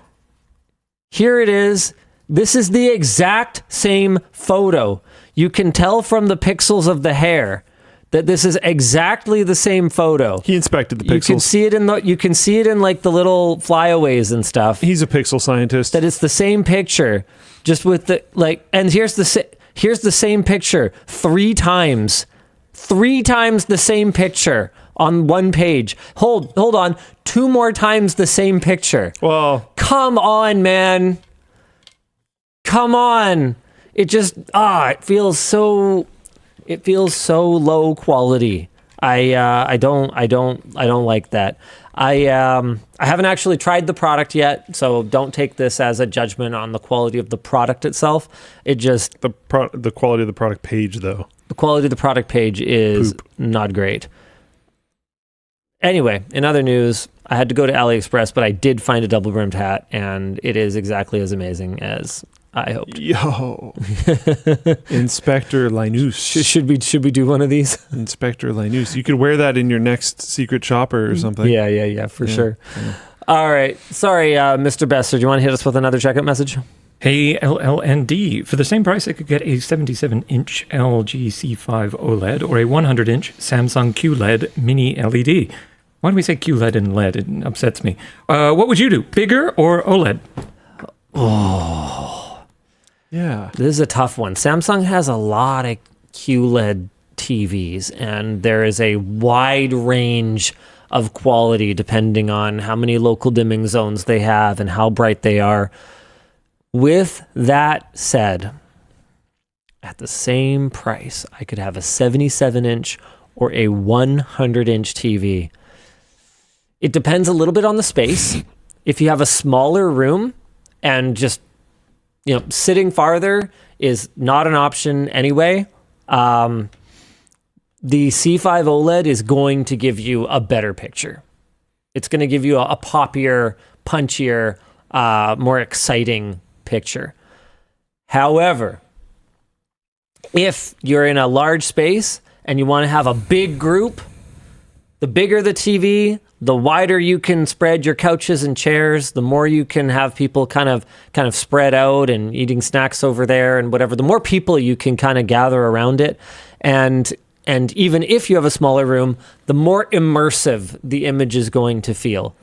Here it is. This is the exact same photo. You can tell from the pixels of the hair that this is exactly the same photo. He inspected the pixels. You can see it in like the little flyaways and stuff. He's a pixel scientist. That it's the same picture, just with the like. And here's the same picture 3 times. 3 times the same picture on one page. Hold on. 2 more times the same picture. Well, come on, man. Come on. It just it feels so low quality. I don't like that. I haven't actually tried the product yet, so don't take this as a judgment on the quality of the product itself. It just the quality of the product page, though. The quality of the product page is not great. Anyway, in other news, I had to go to AliExpress, but I did find a double-brimmed hat, and it is exactly as amazing as I hoped. Yo, Inspector Linus. Should we do one of these? Inspector Linus. You could wear that in your next secret shopper or something. Yeah, for sure. Yeah. All right. Sorry, Mr. Besser. Do you want to hit us with another checkout message? Hey, LLND. For the same price, I could get a 77-inch LG C5 OLED or a 100-inch Samsung QLED Mini LED. Why do we say QLED and LED? It upsets me. What would you do? Bigger or OLED? Oh. Yeah. This is a tough one. Samsung has a lot of QLED TVs, and there is a wide range of quality depending on how many local dimming zones they have and how bright they are. With that said, at the same price, I could have a 77-inch or a 100-inch TV. It depends a little bit on the space. If you have a smaller room and just, sitting farther is not an option anyway, the C5 OLED is going to give you a better picture. It's going to give you a poppier, punchier, more exciting picture. However, if you're in a large space and you want to have a big group, the bigger the TV, the wider you can spread your couches and chairs, the more you can have people kind of spread out and eating snacks over there and whatever, the more people you can kind of gather around it. And even if you have a smaller room, the more immersive the image is going to feel.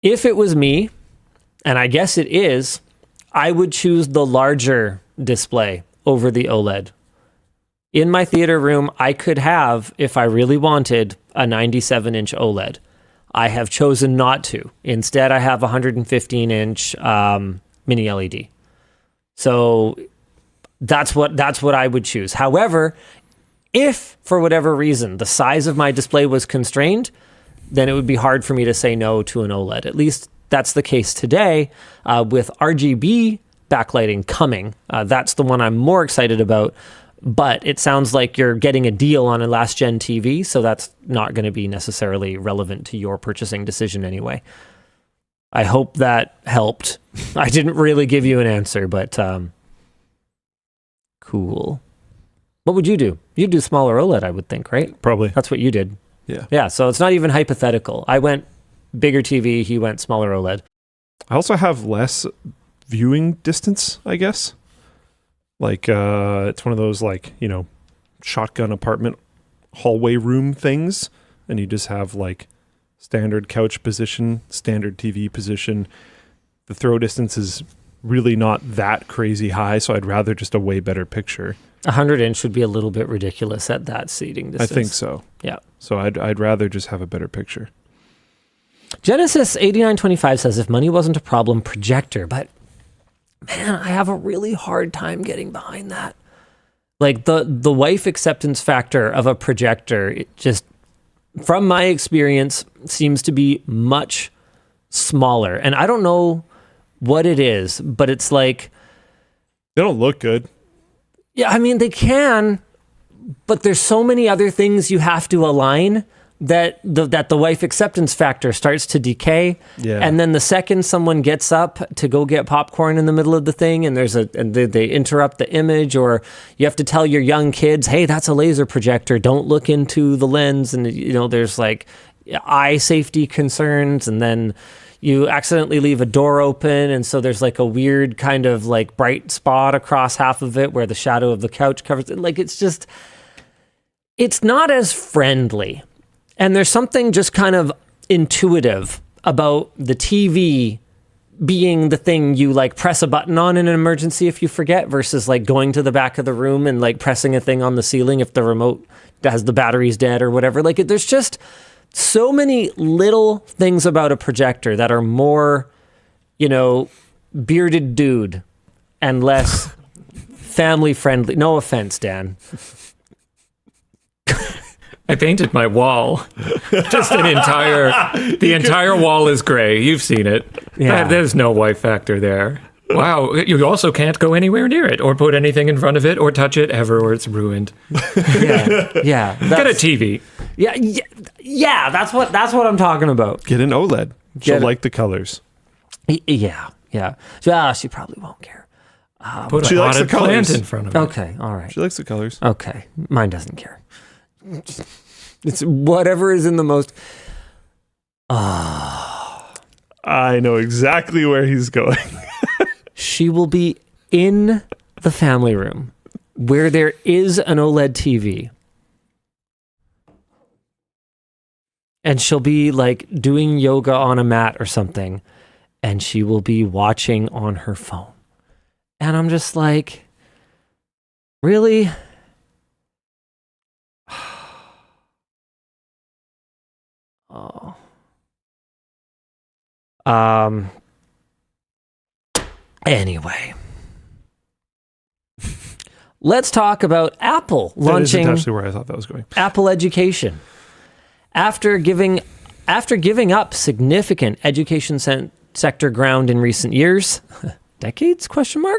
If it was me, and I guess it is, I would choose the larger display over the OLED. In my theater room, I could have, if I really wanted, a 97-inch OLED. I have chosen not to. Instead, I have a 115-inch mini LED. So that's what I would choose. However, if for whatever reason the size of my display was constrained, then it would be hard for me to say no to an OLED. At least that's the case today with RGB backlighting coming. That's the one I'm more excited about. But it sounds like you're getting a deal on a last-gen TV, so that's not going to be necessarily relevant to your purchasing decision anyway. I hope that helped. I didn't really give you an answer, but cool. What would you do? You'd do smaller OLED, I would think, right? Probably. That's what you did. Yeah. Yeah, so it's not even hypothetical. I went bigger TV, he went smaller OLED. I also have less viewing distance, I guess. Like, it's one of those, like, you know, shotgun apartment hallway room things. And you just have, like, standard couch position, standard TV position. The throw distance is really not that crazy high, so I'd rather just a way better picture. 100-inch would be a little bit ridiculous at that seating distance. I think so. Yeah. So I'd rather just have a better picture. Genesis 8925 says, if money wasn't a problem, projector. But man, I have a really hard time getting behind that. Like the wife acceptance factor of a projector, it just, from my experience, seems to be much smaller. And I don't know what it is, but it's like, They don't look good. yeah, I mean, they can, but there's so many other things you have to align that the wife acceptance factor starts to decay. Yeah. And then the second someone gets up to go get popcorn in the middle of the thing and they interrupt the image, or you have to tell your young kids, hey, that's a laser projector, don't look into the lens. And, you know, there's like eye safety concerns, and then you accidentally leave a door open, and so there's like a weird kind of like bright spot across half of it where the shadow of the couch covers it. Like, it's just, it's not as friendly. And there's something just kind of intuitive about the TV being the thing you like press a button on in an emergency if you forget, versus like going to the back of the room and like pressing a thing on the ceiling if the remote has the batteries dead or whatever. Like, there's just so many little things about a projector that are more, you know, bearded dude and less family friendly. No offense, Dan. I painted my wall. Just the entire wall is gray. You've seen it. Yeah. There's no white factor there. Wow. You also can't go anywhere near it or put anything in front of it or touch it ever, or it's ruined. Yeah. Get a TV. Yeah. That's what I'm talking about. Get an OLED. She'll like the colors. Yeah. Yeah, she probably won't care. Put she a likes the potted plant colors. in front of it. Okay. All right. She likes the colors. Okay. Mine doesn't care. It's whatever is in the most. I know exactly where he's going. She will be in the family room where there is an OLED TV. And she'll be like doing yoga on a mat or something. And she will be watching on her phone. And I'm just like, really? Oh. Anyway. Let's talk about Apple launching That is actually where I thought that was going. Apple Education. After giving up significant education sector ground in recent years, decades,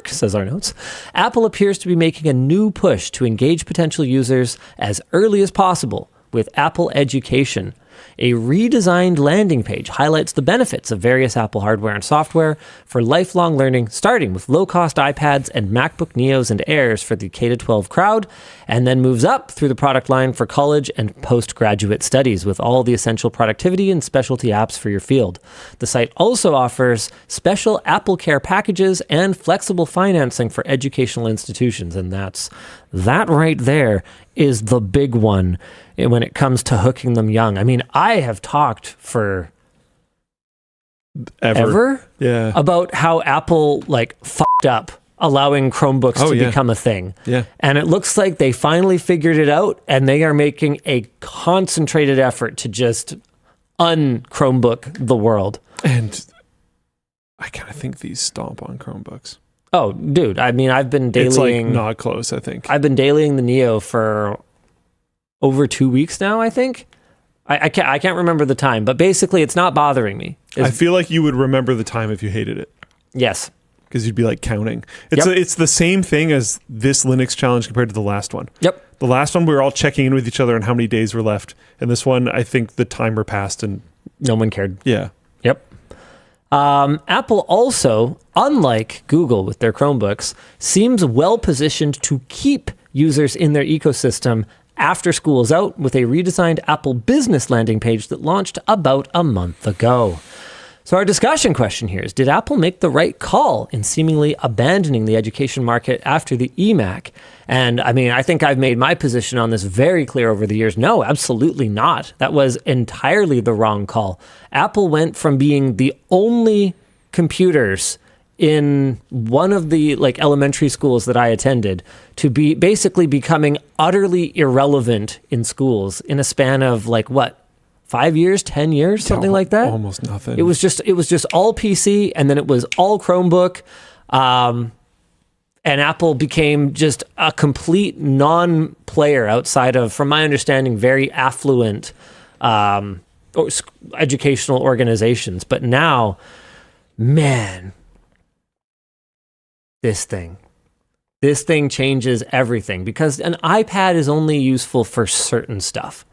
says our notes, Apple appears to be making a new push to engage potential users as early as possible with Apple Education. A redesigned landing page highlights the benefits of various Apple hardware and software for lifelong learning, starting with low-cost iPads and MacBook Neos and Airs for the K-12 crowd, and then moves up through the product line for college and postgraduate studies with all the essential productivity and specialty apps for your field. The site also offers special Apple Care packages and flexible financing for educational institutions, and that right there is the big one when it comes to hooking them young. I mean, I have talked for ever Yeah. about how Apple like fucked up allowing Chromebooks to become a thing. Yeah. And it looks like they finally figured it out, and they are making a concentrated effort to just un-Chromebook the world. And I kind of think these stomp on Chromebooks. Oh, dude, I mean, I've been It's like dailying... not close, I think. I've been dailying the Neo for over 2 weeks now, I think. I can't remember the time, but basically it's not bothering me. I feel like you would remember the time if you hated it. Yes. Because you'd be like counting. It's the same thing as this Linux challenge compared to the last one. Yep. The last one, we were all checking in with each other on how many days were left. And this one, I think the timer passed and... No one cared. Yeah. Yep. Apple also, unlike Google with their Chromebooks, seems well positioned to keep users in their ecosystem after school is out with a redesigned Apple Business landing page that launched about a month ago. So our discussion question here is, did Apple make the right call in seemingly abandoning the education market after the eMac? And I mean, I think I've made my position on this very clear over the years. No, absolutely not. That was entirely the wrong call. Apple went from being the only computers in one of the elementary schools that I attended to be basically becoming utterly irrelevant in schools in a span of 5 years, 10 years, something like that. Almost nothing. It was just all PC, and then it was all Chromebook. And Apple became just a complete non-player outside of, from my understanding, very affluent educational organizations. But now, man, this thing changes everything, because an iPad is only useful for certain stuff.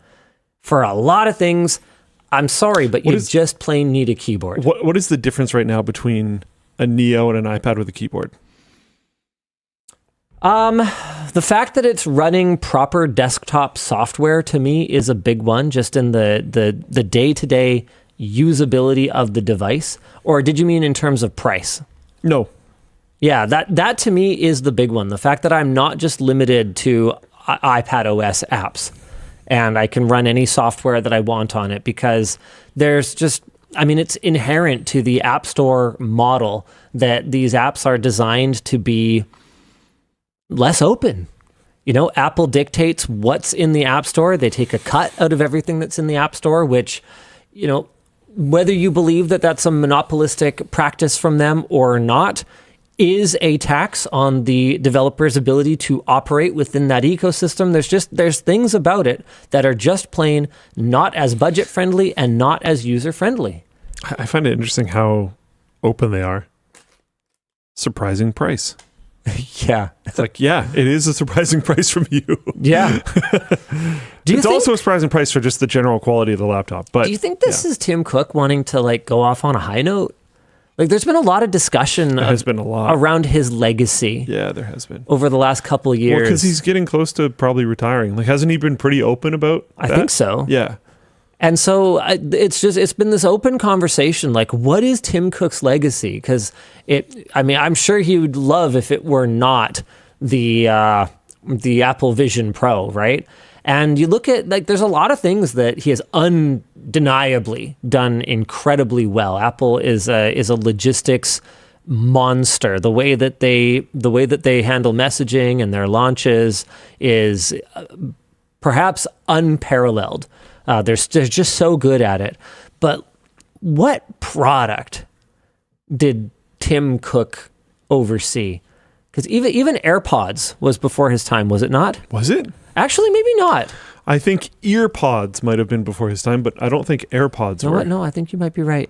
For a lot of things, I'm sorry, but you just plain need a keyboard. What is the difference right now between a Neo and an iPad with a keyboard? The fact that it's running proper desktop software to me is a big one, just in the day-to-day usability of the device. Or did you mean in terms of price? No. Yeah, that to me is the big one. The fact that I'm not just limited to iPad OS apps, and I can run any software that I want on it, because there's just, it's inherent to the App Store model that these apps are designed to be less open. Apple dictates what's in the App Store. They take a cut out of everything that's in the App Store, which, whether you believe that that's a monopolistic practice from them or not, is a tax on the developer's ability to operate within that ecosystem. There's things about it that are just plain not as budget friendly and not as user friendly. I find it interesting how open they are. Surprising price. Yeah. It's it is a surprising price from you. Yeah. It's also a surprising price for just the general quality of the laptop. But do you think this is Tim Cook wanting to go off on a high note? There's been a lot of discussion around his legacy. Yeah, there has been. Over the last couple of years. Well, because he's getting close to probably retiring. Hasn't he been pretty open about that? I think so. Yeah. And so it's been this open conversation, what is Tim Cook's legacy? Because I'm sure he would love if it were not the Apple Vision Pro, right? And you look at, there's a lot of things that he has undeniably done incredibly well. Apple is a logistics monster. The way that they handle messaging and their launches is perhaps unparalleled. They're just so good at it. But what product did Tim Cook oversee? Because even AirPods was before his time, was it not? Was it? Actually, maybe not. I think EarPods might have been before his time, but I don't think AirPods were. No, I think you might be right.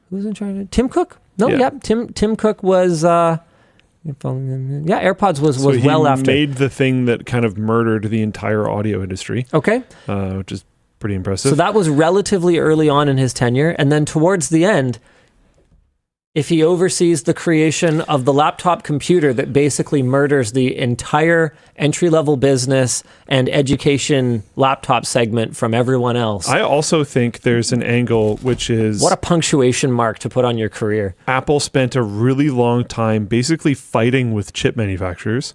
Who was in charge of Tim Cook? No, yeah. Tim Cook was... AirPods was well after. He made the thing that kind of murdered the entire audio industry. Okay. Which is pretty impressive. So that was relatively early on in his tenure. And then towards the end, if he oversees the creation of the laptop computer that basically murders the entire entry-level business and education laptop segment from everyone else. I also think there's an angle which is... What a punctuation mark to put on your career. Apple spent a really long time basically fighting with chip manufacturers.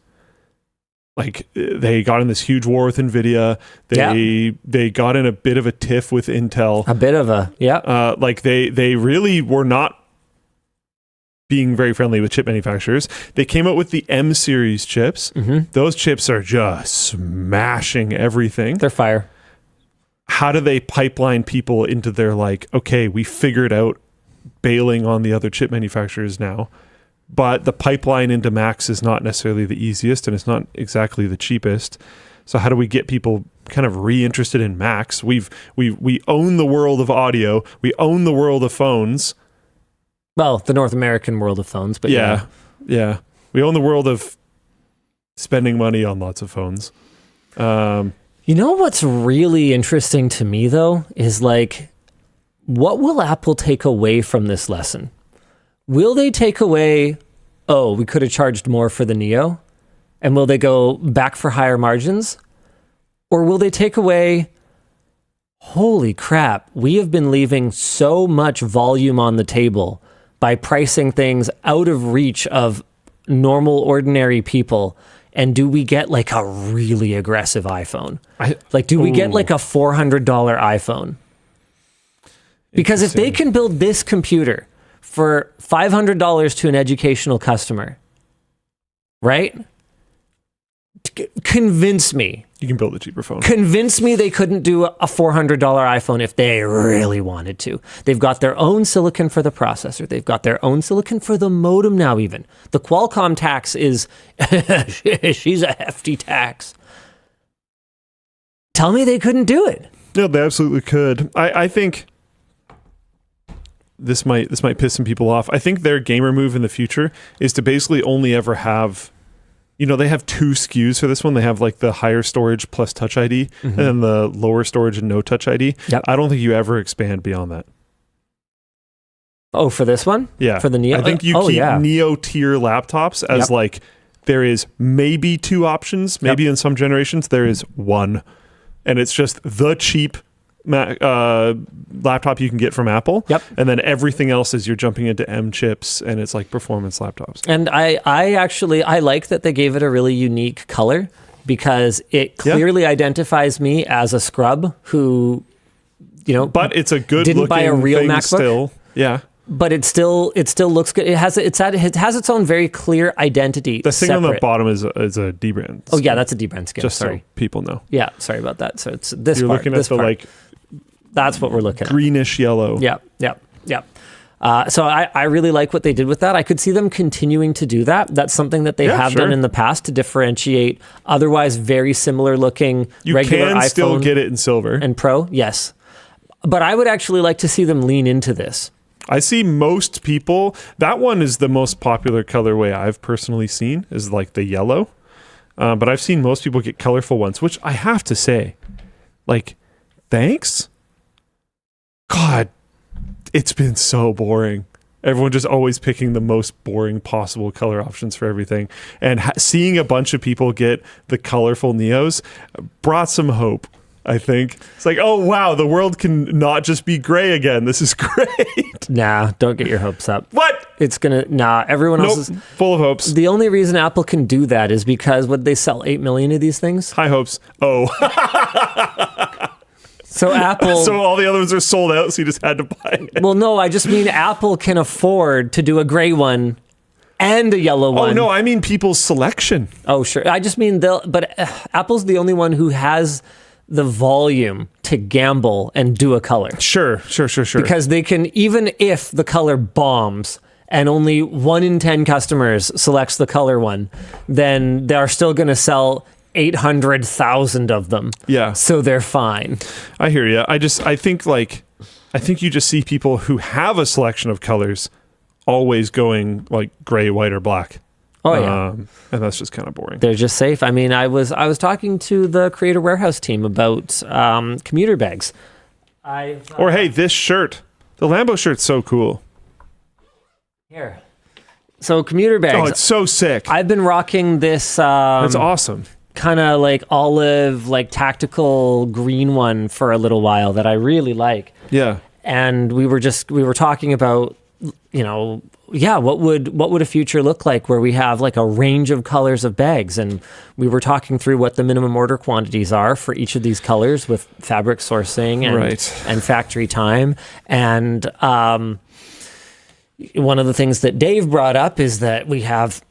They got in this huge war with Nvidia. They got in a bit of a tiff with Intel. A bit of a, yeah. They really were not being very friendly with chip manufacturers. They came out with the M series chips. Mm-hmm. Those chips are just smashing everything. They're fire. How do they pipeline people into their okay, we figured out bailing on the other chip manufacturers now, but the pipeline into Macs is not necessarily the easiest and it's not exactly the cheapest. So how do we get people kind of reinterested in Macs? We own the world of audio. We own the world of phones. Well, the North American world of phones, but yeah. We own the world of spending money on lots of phones. You know what's really interesting to me, though, is what will Apple take away from this lesson? Will they take away, we could have charged more for the Neo? And will they go back for higher margins? Or will they take away, holy crap, we have been leaving so much volume on the table by pricing things out of reach of normal, ordinary people. And do we get like a really aggressive iPhone? Do we get like a $400 iPhone? Because if they can build this computer for $500 to an educational customer, right? Convince me. You can build a cheaper phone. Convince me they couldn't do a $400 iPhone if they really wanted to. They've got their own silicon for the processor. They've got their own silicon for the modem now even. The Qualcomm tax is, she's a hefty tax. Tell me they couldn't do it. No, they absolutely could. I think this might piss some people off. I think their gamer move in the future is to basically only ever have, they have 2 SKUs for this one. They have like the higher storage plus Touch ID and then the lower storage and no Touch ID. Yep. I don't think you ever expand beyond that. Oh, for this one? Yeah. For the Neo? I think you keep Neo tier laptops as like, there is maybe 2 options. Maybe in some generations there is 1. And it's just the cheap laptop you can get from Apple. Yep. And then everything else is you're jumping into M chips and it's like performance laptops. And I like that they gave it a really unique color because it clearly identifies me as a scrub who, but it's a good didn't buy a real thing MacBook. Still. Yeah. But it still looks good. It has its own very clear identity. The thing on the bottom is a dbrand. Oh yeah, that's a dbrand skin. Just sorry, so people know. Yeah, sorry about that. So it's this You're part. looking this at the part. That's what we're looking greenish yellow. Yeah. So I really like what they did with that. I could see them continuing to do that. That's something that they have done in the past to differentiate otherwise very similar looking regular iPhone. You can still get it in silver. And Pro, yes. But I would actually like to see them lean into this. I see most people, that one is the most popular colorway I've personally seen, is like the yellow. But I've seen most people get colorful ones, which I have to say, like, thanks. God, it's been so boring. Everyone just always picking the most boring possible color options for everything. And seeing a bunch of people get the colorful Neos brought some hope. I think it's like, oh wow, the world can not just be gray again. This is great. Nah, don't get your hopes up. What? It's gonna everyone else is full of hopes. The only reason Apple can do that is because would they sell 8 million of these things? High hopes. Oh. So Apple. So all the other ones are sold out, so you just had to buy it. Well, no, I just mean Apple can afford to do a gray one and a yellow one. Oh no, I mean people's selection. Oh sure, I just mean but Apple's the only one who has the volume to gamble and do a color. Sure. Because they can, even if the color bombs and only 1 in 10 customers selects the color one, then they're still going to sell 800,000 of them. Yeah. So they're fine. I hear you. I think you just see people who have a selection of colors always going like gray, white, or black. Oh yeah, and that's just kind of boring. They're just safe. I mean, I was talking to the Creator Warehouse team about commuter bags. Or hey, this shirt, the Lambo shirt's so cool. Here, so commuter bags. Oh, it's so sick. I've been rocking this. That's awesome. Kind of like olive, like tactical green one for a little while that I really like. Yeah, and we were talking about, what would a future look like where we have like a range of colors of bags, and we were talking through what the minimum order quantities are for each of these colors with fabric sourcing and factory time. And one of the things that Dave brought up is that we have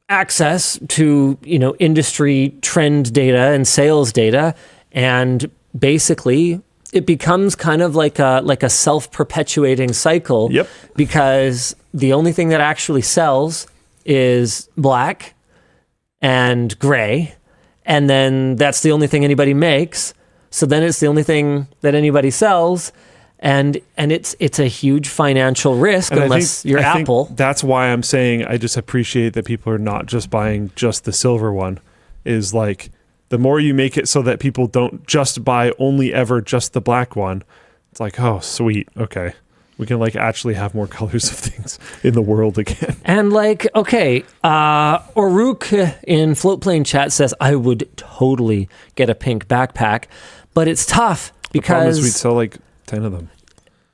access to industry trend data and sales data, and basically it becomes kind of like a self-perpetuating cycle. Yep. Because the only thing that actually sells is black and gray, and then that's the only thing anybody makes. So then it's the only thing that anybody sells, and it's a huge financial risk unless you're Apple. That's why I'm saying I just appreciate that people are not just buying just the silver one. Is like, the more you make it so that people don't just buy only ever just the black one, it's like, oh, sweet. Okay. We can like actually have more colors of things in the world again. And like, okay, Oruk in Floatplane chat says, I would totally get a pink backpack, but it's tough The problem is we'd because sell like 10 of them.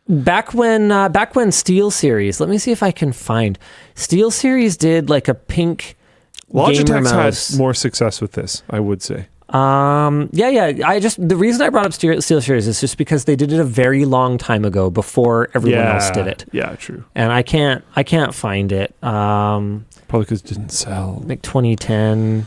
back when SteelSeries, let me see if I can find, SteelSeries did like a pink gamer Logitech's mouse. had more success with this, I would say. The reason I brought up SteelSeries is just because they did it a very long time ago before everyone else did it. Yeah, true. And I can't find it. Probably because it didn't sell. Like 2010.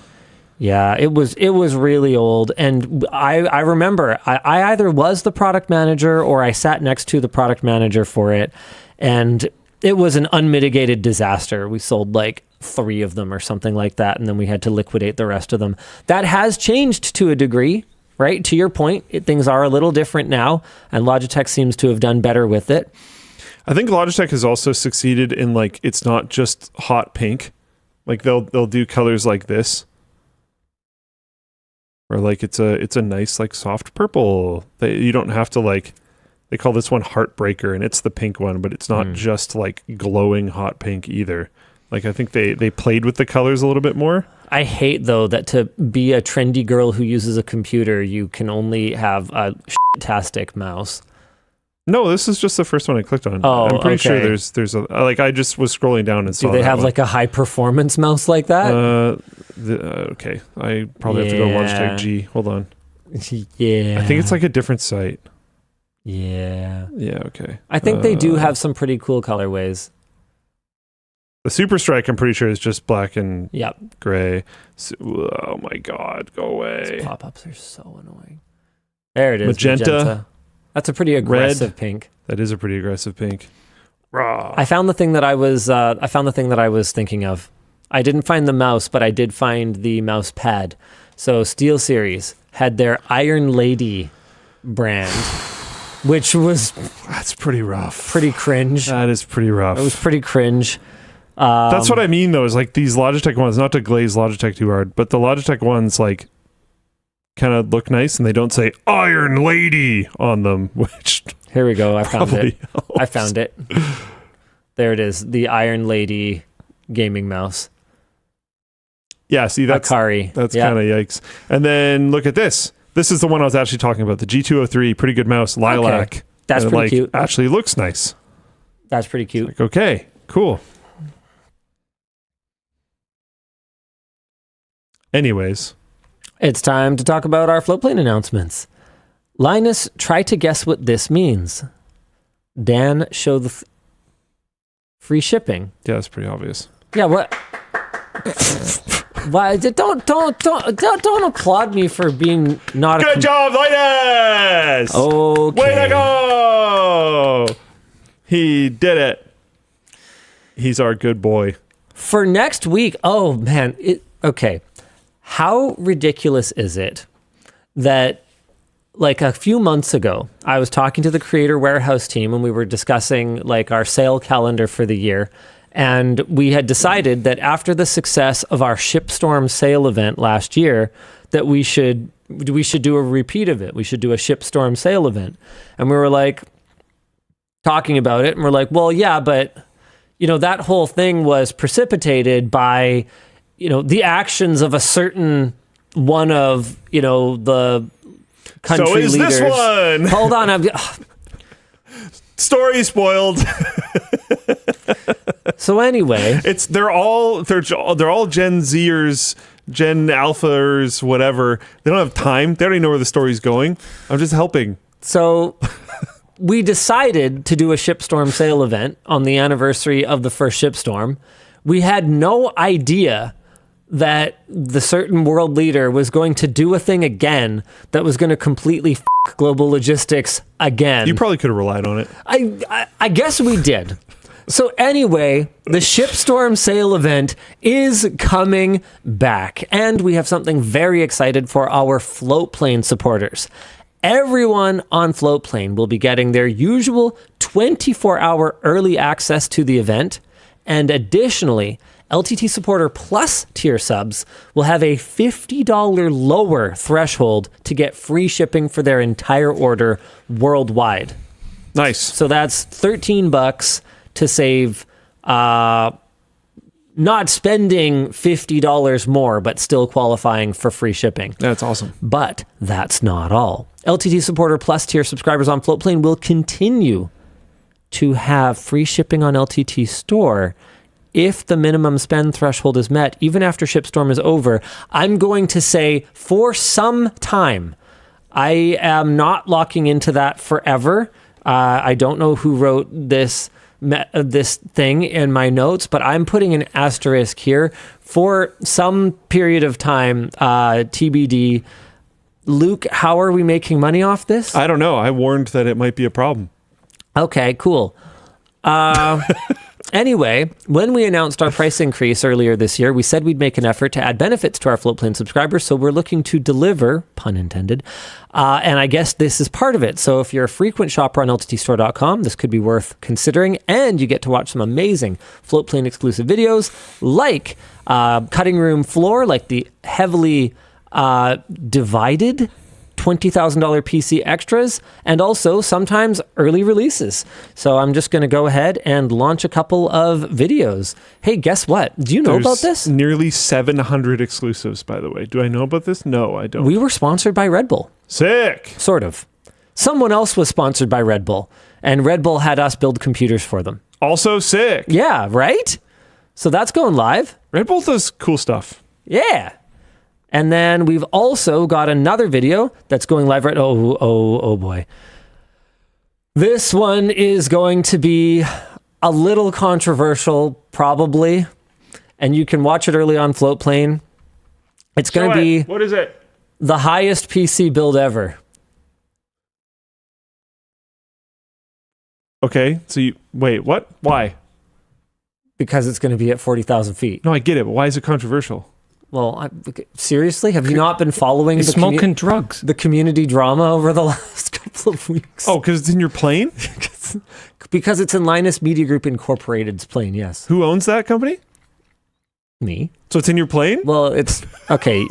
Yeah, it was really old. And I remember I either was the product manager or I sat next to the product manager for it. And it was an unmitigated disaster. We sold like 3 of them or something like that, and then we had to liquidate the rest of them. That has changed to a degree, right? To your point, things are a little different now, and Logitech seems to have done better with it. I think Logitech has also succeeded in like it's not just hot pink. Like they'll do colors like this. Or like it's a nice like soft purple. You don't have to like, they call this one Heartbreaker, and it's the pink one, but it's not just like glowing hot pink either. Like I think they played with the colors a little bit more. I hate though that to be a trendy girl who uses a computer, you can only have a tastic mouse. No, this is just the first one I clicked on. Oh, I'm pretty sure okay. there's a, like I just was scrolling down and saw. Do they that have one. like a high performance mouse like that? Okay, I probably have to go to Logitech G. Hold on. Yeah. I think it's like a different site. Yeah. Yeah, okay. I think they do have some pretty cool colorways. The Super Strike, I'm pretty sure, is just black and Yep. gray. So, oh my god, go away. These pop-ups are so annoying. There it is. Magenta. That's a pretty aggressive pink. That is a pretty aggressive pink. Raw. I found the thing that I was thinking of. I didn't find the mouse, but I did find the mouse pad. So SteelSeries had their Iron Lady brand, which was That's pretty rough. pretty cringe. That is pretty rough. It was pretty cringe. That's what I mean, though, is like these Logitech ones, not to glaze Logitech too hard, but the Logitech ones, like, kind of look nice, and they don't say Iron Lady on them, which Here we go. I found it. helps. I found it. There it is. The Iron Lady gaming mouse. Yeah, see, that's Akari. kind Yeah. of yikes. And then look at this. This is the one I was actually talking about, the G203, pretty good mouse, lilac. Okay. That's and pretty like, cute. Actually looks nice. That's pretty cute. Like, okay, cool. Anyways, It's time to talk about our Floatplane announcements. Linus, try to guess what this means. Dan, show the free shipping. yeah, that's pretty obvious. Yeah, what? Why? Don't applaud me for being not Good job, Linus! Okay. Way to go! He did it. He's our good boy. For next week, oh man, okay. How ridiculous is it that like a few months ago, I was talking to the Creator Warehouse team and we were discussing like our sale calendar for the year. And we had decided that after the success of our Shipstorm sale event last year, that we should do a repeat of it. We should do a Shipstorm sale event. And we were like talking about it and we're like, well, yeah, but you know, that whole thing was precipitated by, you know, the actions of a certain one of, you know, the country So is leaders. this one? Hold on. Story spoiled. So anyway, They're all Gen Zers, Gen Alphas, whatever. They don't have time. They already know where the story's going. I'm just helping. so we decided to do a Shipstorm sale event on the anniversary of the first Shipstorm. We had no idea that the certain world leader was going to do a thing again that was going to completely f*** global logistics again. You probably could have relied on it. I guess we did. So anyway, the Shipstorm sale event is coming back, and we have something very excited for our Floatplane supporters. Everyone on Floatplane will be getting their usual 24-hour early access to the event, and additionally, LTT Supporter Plus tier subs will have a $50 lower threshold to get free shipping for their entire order worldwide. Nice. So that's $13 to save, not spending $50 more, but still qualifying for free shipping. That's awesome. But that's not all. LTT Supporter Plus tier subscribers on Floatplane will continue to have free shipping on LTTStore if the minimum spend threshold is met, even after Shipstorm is over. I'm going to say for some time. I am not locking into that forever. I don't know who wrote this thing in my notes, but I'm putting an asterisk here for some period of time, TBD. Luke, how are we making money off this? I don't know. I warned that it might be a problem. Okay, cool. Anyway, when we announced our price increase earlier this year, we said we'd make an effort to add benefits to our Floatplane subscribers, so we're looking to deliver, pun intended, and I guess this is part of it. So if you're a frequent shopper on LTTStore.com, this could be worth considering, and you get to watch some amazing Floatplane exclusive videos, like cutting room floor, like the heavily divided $20,000 PC extras, and also sometimes early releases. So I'm just going to go ahead and launch a couple of videos. Hey, guess what? Do you know about this? Nearly 700 exclusives, by the way. Do I know about this? No, I don't. We were sponsored by Red Bull. Sick. Sort of. Someone else was sponsored by Red Bull, and Red Bull had us build computers for them. Also sick. Yeah, right? So that's going live. Red Bull does cool stuff. Yeah. And then we've also got another video that's going live right. Oh boy. This one is going to be a little controversial, probably. And you can watch it early on Floatplane. It's going to be What is it? the highest PC build ever. Okay. So wait, what? Why? Because it's going to be at 40,000 feet. No, I get it, but why is it controversial? Well, seriously? Have you not been following He's smoking drugs. the community drama over the last couple of weeks? Oh, because it's in your plane? Because it's in Linus Media Group Incorporated's plane, yes. Who owns that company? Me. So it's in your plane? Well, it's... Okay,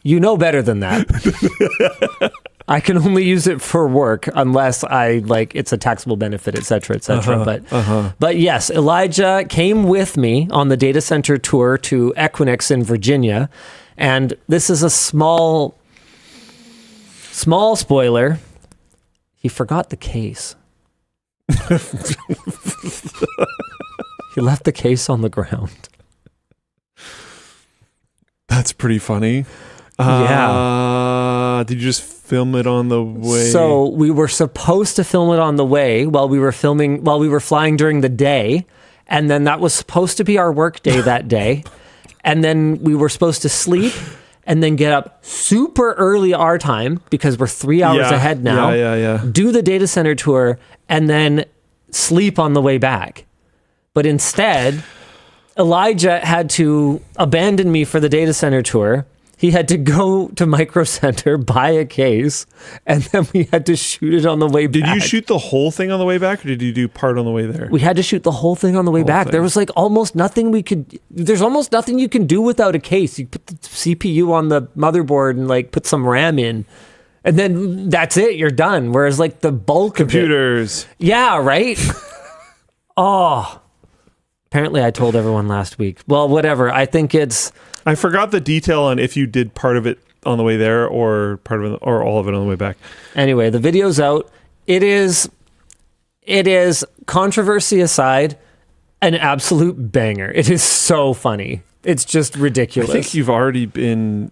you know better than that. I can only use it for work unless it's a taxable benefit, et cetera, et cetera. But yes, Elijah came with me on the data center tour to Equinix in Virginia. And this is a small spoiler. He forgot the case. He left the case on the ground. That's pretty funny. Yeah. Did you just film it on the way? So we were supposed to film it on the way while we were flying during the day. And then that was supposed to be our work day that day. And then we were supposed to sleep and then get up super early our time because we're 3 hours ahead now. Yeah. Do the data center tour and then sleep on the way back. But instead, Elijah had to abandon me for the data center tour. He had to go to Micro Center, buy a case, and then we had to shoot it on the way back. Did you shoot the whole thing on the way back, or did you do part on the way there? We had to shoot the whole thing on the way back. There was almost nothing there's almost nothing you can do without a case. You put the CPU on the motherboard and put some RAM in, and then that's it, you're done. Whereas the bulk Computers. of it. Yeah, right? Oh. Apparently I told everyone last week. Well, whatever. I think I forgot the detail on if you did part of it on the way there or part of it or all of it on the way back. Anyway, the video's out. It is controversy aside, an absolute banger. It is so funny. It's just ridiculous. I think you've already been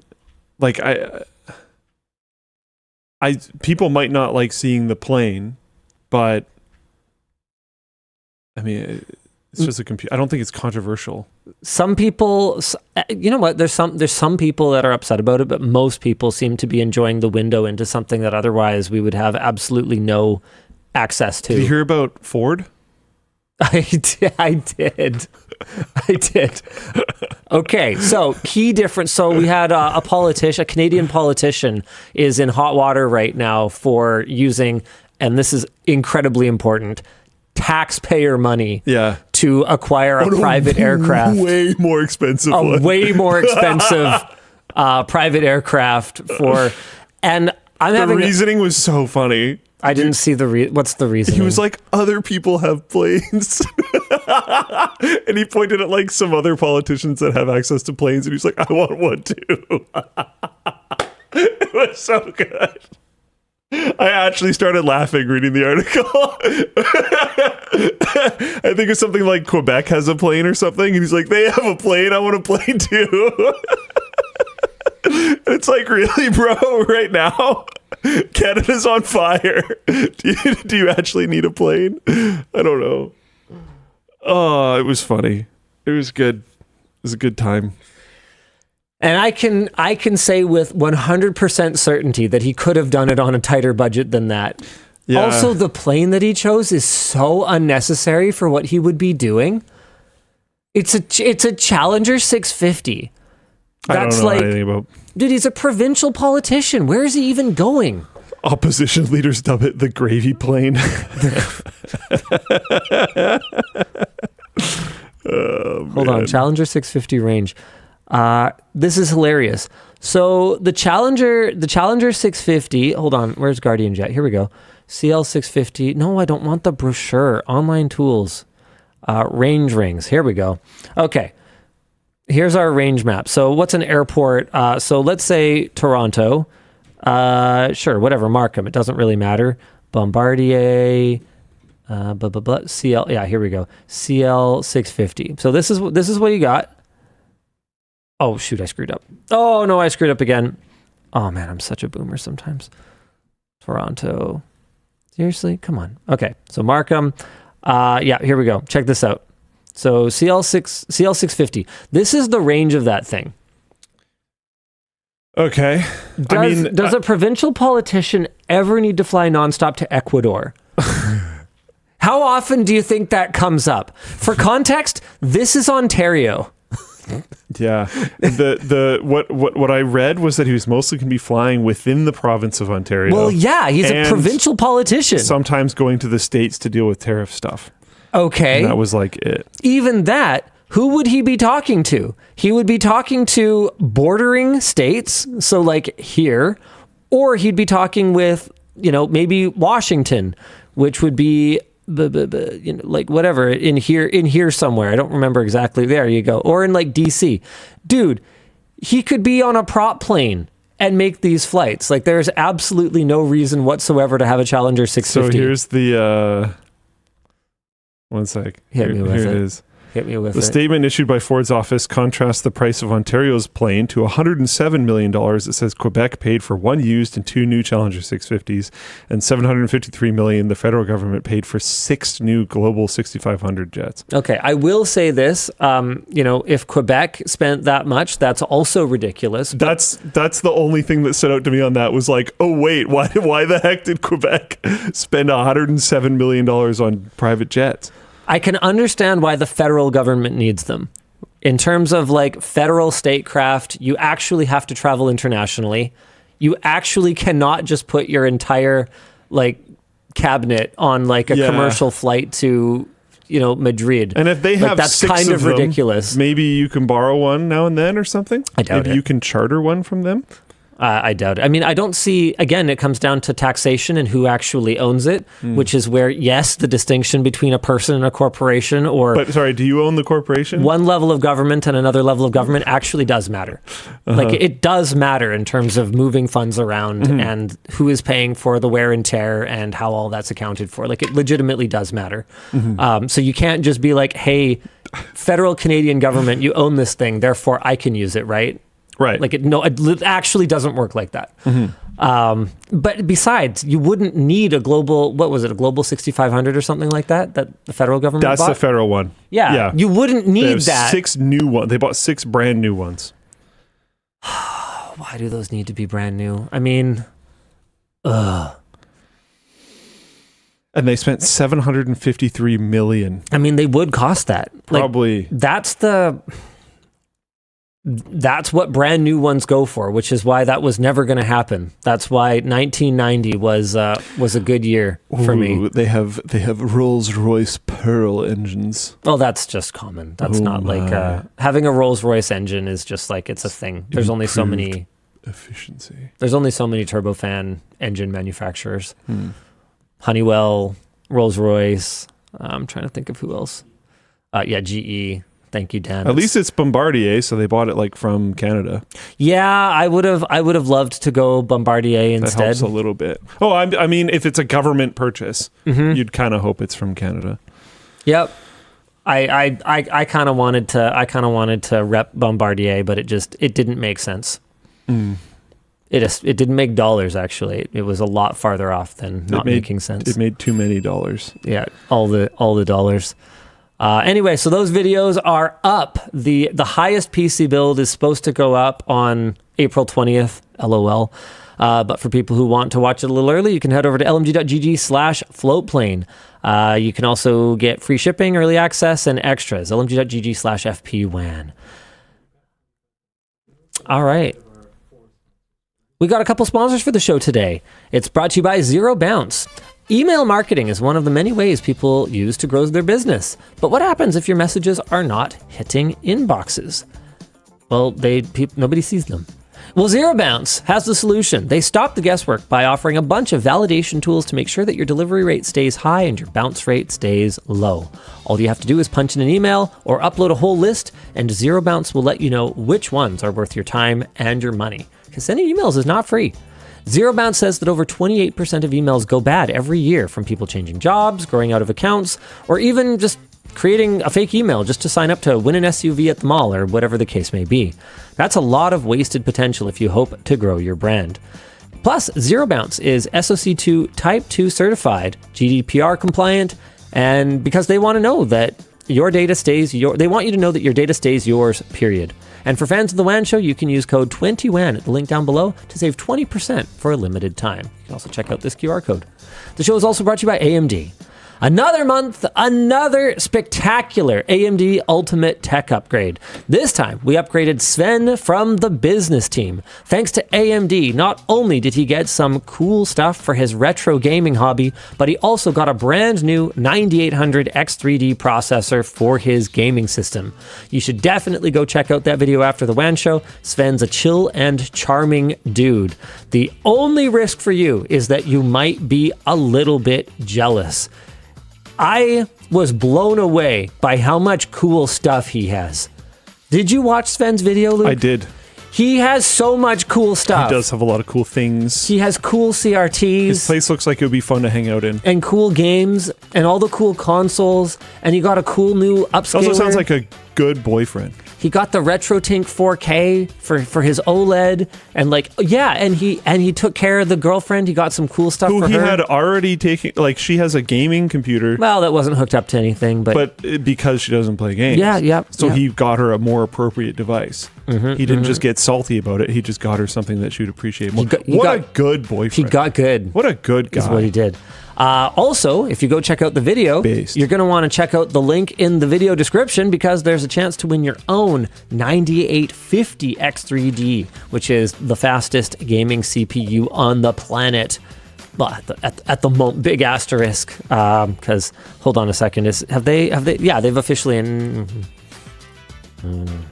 people might not like seeing the plane, but I mean, it's just a computer. I don't think it's controversial. Some people, you know what? There's some people that are upset about it, but most people seem to be enjoying the window into something that otherwise we would have absolutely no access to. Did you hear about Ford? I did. Okay, so key difference. So we had a Canadian politician is in hot water right now for using, and this is incredibly important, taxpayer money to acquire a private aircraft. Way more expensive way more expensive private aircraft for... And the reasoning was so funny. I didn't see what's the reason? He was like, other people have planes. And he pointed at like some other politicians that have access to planes. And he's like, I want one too. It was so good. I actually started laughing reading the article. I think it's something like Quebec has a plane or something. And he's like, they have a plane. I want a plane too. It's like, really, bro, right now? Canada's on fire. Do you actually need a plane? I don't know. Oh, it was funny. It was good. It was a good time. And I can say with 100% certainty that he could have done it on a tighter budget than that. Yeah. Also, the plane that he chose is so unnecessary for what he would be doing. It's a Challenger 650. That's, I don't know anything about. Dude, he's a provincial politician. Where is he even going? Opposition leaders dub it the gravy plane. Hold on, Challenger 650 range. This is hilarious. So the Challenger 650. Hold on, where's Guardian Jet? Here we go. CL 650. No, I don't want the brochure. Online tools. Range rings. Here we go. Okay. Here's our range map. So what's an airport? So let's say Toronto. Sure, whatever. Markham. It doesn't really matter. Bombardier. CL. Yeah, here we go. CL 650. So this is what you got. Oh shoot, I screwed up. Oh no, I screwed up again. Oh man, I'm such a boomer sometimes. Toronto. Seriously? Come on. Okay, so Markham. Yeah, here we go. Check this out. So CL 650. This is the range of that thing. Okay. Does a provincial politician ever need to fly nonstop to Ecuador? How often do you think that comes up? For context, this is Ontario. Yeah. What I read was that he was mostly going to be flying within the province of Ontario. Well, yeah, he's a provincial politician. Sometimes going to the States to deal with tariff stuff. Okay. And that was like it. Even that, who would he be talking to? He would be talking to bordering states, so like here, or he'd be talking with, maybe Washington, which would be like whatever in here somewhere. I don't remember exactly. There you go. Or in like DC. Dude, he could be on a prop plane and make these flights. Like there's absolutely no reason whatsoever to have a Challenger 650. So here's the one sec. Hit me with it. Here it it is. Hit me with the statement issued by Ford's office contrasts the price of Ontario's plane to $107 million. It says Quebec paid for one used and two new Challenger 650s, and $753 million the federal government paid for 6 new Global 6500 jets. Okay, I will say this. If Quebec spent that much, that's also ridiculous. That's the only thing that stood out to me on that was like, oh wait, why the heck did Quebec spend $107 million on private jets? I can understand why the federal government needs them. In terms of like federal statecraft, you actually have to travel internationally. You actually cannot just put your entire like cabinet on like a commercial flight to, Madrid. And if they have that's 6 kind of them, ridiculous. Maybe you can borrow one now and then or something. I doubt Maybe you can charter one from them. I doubt it. I mean, I don't see, again, it comes down to taxation and who actually owns it, which is where, yes, the distinction between a person and a corporation But sorry, do you own the corporation? One level of government and another level of government actually does matter. Like, it does matter in terms of moving funds around and who is paying for the wear and tear and how all that's accounted for. Like, it legitimately does matter. So you can't just be like, hey, federal Canadian government, you own this thing, therefore I can use it, right? Right. Like, it actually doesn't work like that. But besides, you wouldn't need a global, what was it, a global 6500 or something like that the federal government That's bought? the federal one. Yeah. You wouldn't need that. 6 new ones. They bought 6 brand new ones. Why do those need to be brand new? I mean, And they spent $753 million. I mean, they would cost that. Probably. Like, that's what brand new ones go for, which is why that was never going to happen. That's why 1990 was a good year for me. They have Rolls-Royce Pearl engines. Oh, that's just common. That's not like having a Rolls-Royce engine is just like it's a thing. There's only so many efficiency. There's only so many turbofan engine manufacturers. Honeywell, Rolls-Royce. I'm trying to think of who else. GE. Thank you, Dan. At least it's Bombardier, so they bought it like from Canada. Yeah, I would have loved to go Bombardier instead. That helps a little bit. Oh, I mean, if it's a government purchase, you'd kind of hope it's from Canada. Yep. I kind of wanted to rep Bombardier, but it didn't make sense. It didn't make dollars, actually. It was a lot farther off than making sense. It made too many dollars. Yeah, all the dollars. Anyway, so those videos are up. The highest PC build is supposed to go up on April 20th, LOL. But for people who want to watch it a little early, you can head over to lmg.gg/floatplane. You can also get free shipping, early access, and extras. lmg.gg/fpwan. All right. We got a couple sponsors for the show today. It's brought to you by Zero Bounce. Email marketing is one of the many ways people use to grow their business. But what happens if your messages are not hitting inboxes? Well, nobody sees them. Well, Zero Bounce has the solution. They stop the guesswork by offering a bunch of validation tools to make sure that your delivery rate stays high and your bounce rate stays low. All you have to do is punch in an email or upload a whole list, and Zero Bounce will let you know which ones are worth your time and your money. Because sending emails is not free. Zero Bounce says that over 28% of emails go bad every year from people changing jobs, growing out of accounts, or even just creating a fake email just to sign up to win an SUV at the mall or whatever the case may be. That's a lot of wasted potential if you hope to grow your brand. Plus, Zero Bounce is SOC2 Type 2 certified, GDPR compliant, and because they want to know that your data stays they want you to know that your data stays yours, period. And for fans of the WAN Show, you can use code 20WAN at the link down below to save 20% for a limited time. You can also check out this QR code. The show is also brought to you by AMD. Another month, another spectacular AMD Ultimate Tech upgrade. This time, we upgraded Sven from the business team. Thanks to AMD, not only did he get some cool stuff for his retro gaming hobby, but he also got a brand new 9800 X3D processor for his gaming system. You should definitely go check out that video after the WAN Show. Sven's a chill and charming dude. The only risk for you is that you might be a little bit jealous. I was blown away by how much cool stuff he has. Did you watch Sven's video, Luke? I did. He has so much cool stuff. He does have a lot of cool things. He has cool CRTs. His place looks like it would be fun to hang out in. And cool games, and all the cool consoles, and he got a cool new upscaler. Also sounds like a good boyfriend. He got the RetroTink 4K for his OLED, and and he took care of the girlfriend. He got some cool stuff for her. Who he had already taken, she has a gaming computer. Well, that wasn't hooked up to anything, but because she doesn't play games. So he got her a more appropriate device. He didn't just get salty about it. He just got her something that she would appreciate more. What a good boyfriend. He got good. What a good guy. Is what he did. Also, if you go check out the video, you're going to want to check out the link in the video description because there's a chance to win your own 9850 X3D, which is the fastest gaming CPU on the planet. Well, at the moment, big asterisk, because hold on a second, have they? Yeah, they've officially.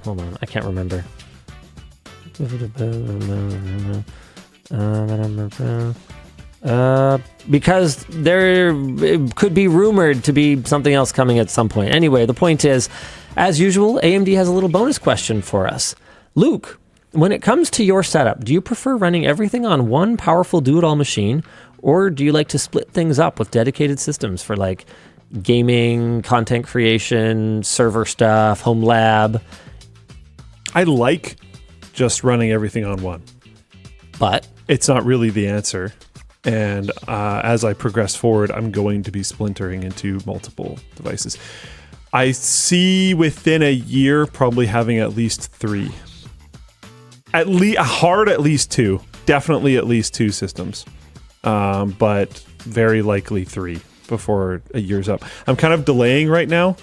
Hold on, I can't remember. Because there could be rumored to be something else coming at some point. Anyway, the point is, as usual, AMD has a little bonus question for us. Luke, when it comes to your setup, do you prefer running everything on one powerful do-it-all machine, or do you like to split things up with dedicated systems for gaming, content creation, server stuff, home lab? I like just running everything on one. But it's not really the answer. And as I progress forward, I'm going to be splintering into multiple devices. I see within a year probably having at least three. At least two. Definitely at least two systems. But very likely three before a year's up. I'm kind of delaying right now.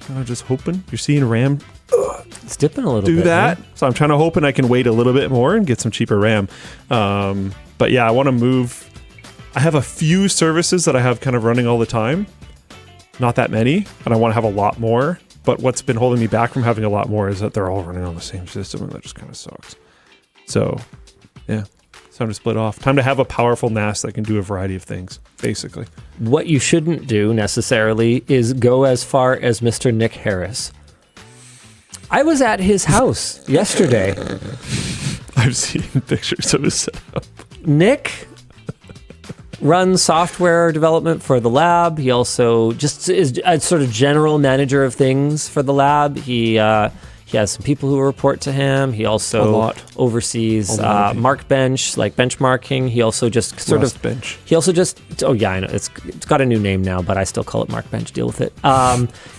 I'm just hoping. You're seeing RAM it's dipping a little bit. Do that. Right? So I'm trying to hoping I can wait a little bit more and get some cheaper RAM. But yeah, I want to move. I have a few services that I have kind of running all the time. Not that many, and I want to have a lot more. But what's been holding me back from having a lot more is that they're all running on the same system, and that just kind of sucks. So, yeah. It's time to split off. Time to have a powerful NAS that can do a variety of things, basically. What you shouldn't do necessarily is go as far as Mr. Nick Harris. I was at his house yesterday. I've seen pictures of his setup. Nick runs software development for the lab. He also just is a sort of general manager of things for the lab. He has some people who report to him. He also oversees Markbench, like benchmarking. He also just sort of bench. He also just I know it's got a new name now, but I still call it Markbench. Deal with it.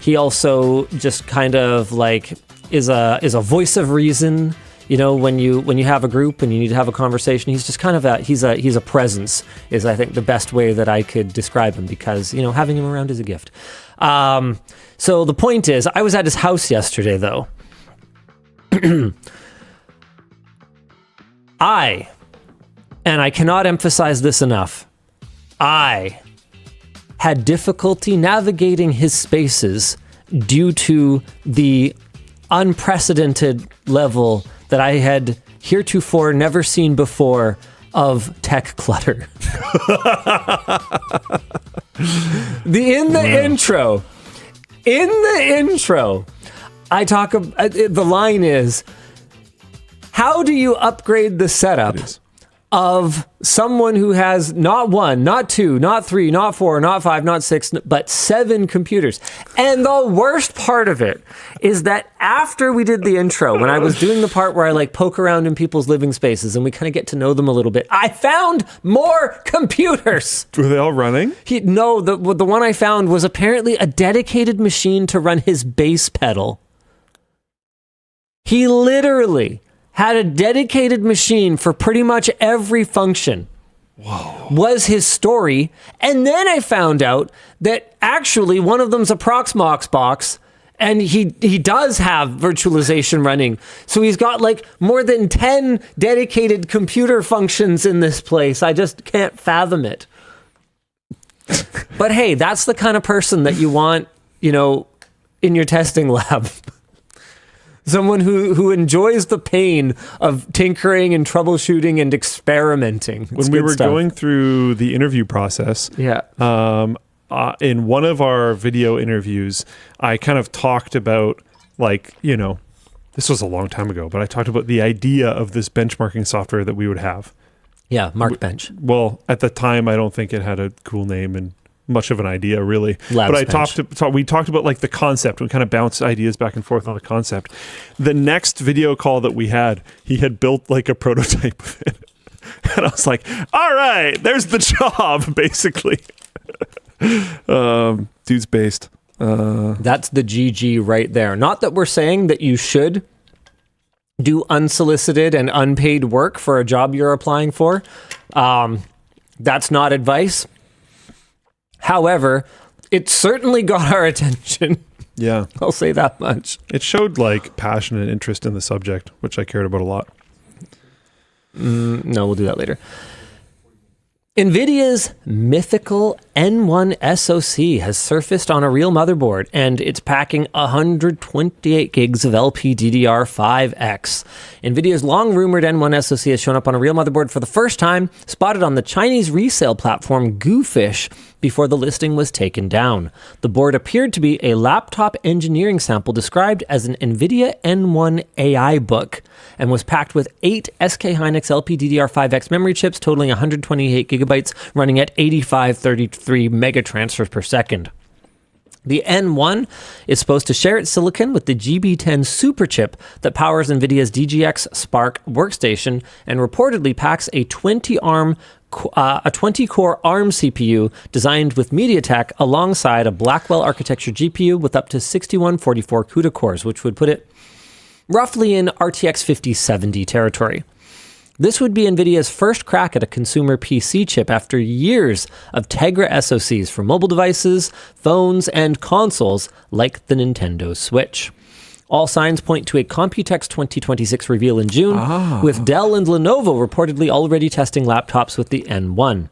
He also just kind of like is a voice of reason. You know, when you have a group and you need to have a conversation, he's just kind of he's a presence is, I think, the best way that I could describe him, because, you know, having him around is a gift. So the point is, I was at his house yesterday, though. I cannot emphasize this enough, I had difficulty navigating his spaces due to the unprecedented level that I had heretofore never seen before of tech clutter. In the intro, I talk about, the line is, how do you upgrade the setup of someone who has not one, not two, not three, not four, not five, not six, but 7 computers? And the worst part of it is that after we did the intro, when I was doing the part where I like poke around in people's living spaces and we kind of get to know them a little bit, I found more computers. Were they all running? The one I found was apparently a dedicated machine to run his bass pedal. He literally had a dedicated machine for pretty much every function. Whoa. Was his story. And then I found out that actually one of them's a Proxmox box, and he does have virtualization running. So he's got like more than 10 dedicated computer functions in this place. I just can't fathom it. But hey, that's the kind of person that you want, you know, in your testing lab. Someone who enjoys the pain of tinkering and troubleshooting and experimenting. When we were going through the interview process, in one of our video interviews, I kind of talked about, like, you know, this was a long time ago, but I talked about the idea of this benchmarking software that we would have. Yeah, Markbench. Well, at the time, I don't think it had a cool name and much of an idea, really. Labs but we talked about like the concept. We kind of bounced ideas back and forth on the concept. The next video call that we had, he had built like a prototype of it. And I was like, all right, there's the job, basically. Dude's based. That's the GG right there. Not that we're saying that you should do unsolicited and unpaid work for a job you're applying for. That's not advice. However, it certainly got our attention. Yeah. I'll say that much. It showed like passion and interest in the subject, which I cared about a lot. No, we'll do that later. Nvidia's mythical N1 SoC has surfaced on a real motherboard, and it's packing 128 gigs of LPDDR5X. Nvidia's long-rumored N1 SoC has shown up on a real motherboard for the first time, spotted on the Chinese resale platform Goofish before the listing was taken down. The board appeared to be a laptop engineering sample described as an Nvidia N1 AI book, and was packed with 8 SK Hynix LPDDR5X memory chips totaling 128 gigabytes, running at 8533 megatransfers per second. The N1 is supposed to share its silicon with the GB10 superchip that powers NVIDIA's DGX Spark workstation, and reportedly packs a 20-core ARM CPU designed with MediaTek alongside a Blackwell architecture GPU with up to 6144 CUDA cores, which would put it roughly in RTX 5070 territory. This would be NVIDIA's first crack at a consumer PC chip after years of Tegra SoCs for mobile devices, phones, and consoles like the Nintendo Switch. All signs point to a Computex 2026 reveal in June, with Dell and Lenovo reportedly already testing laptops with the N1.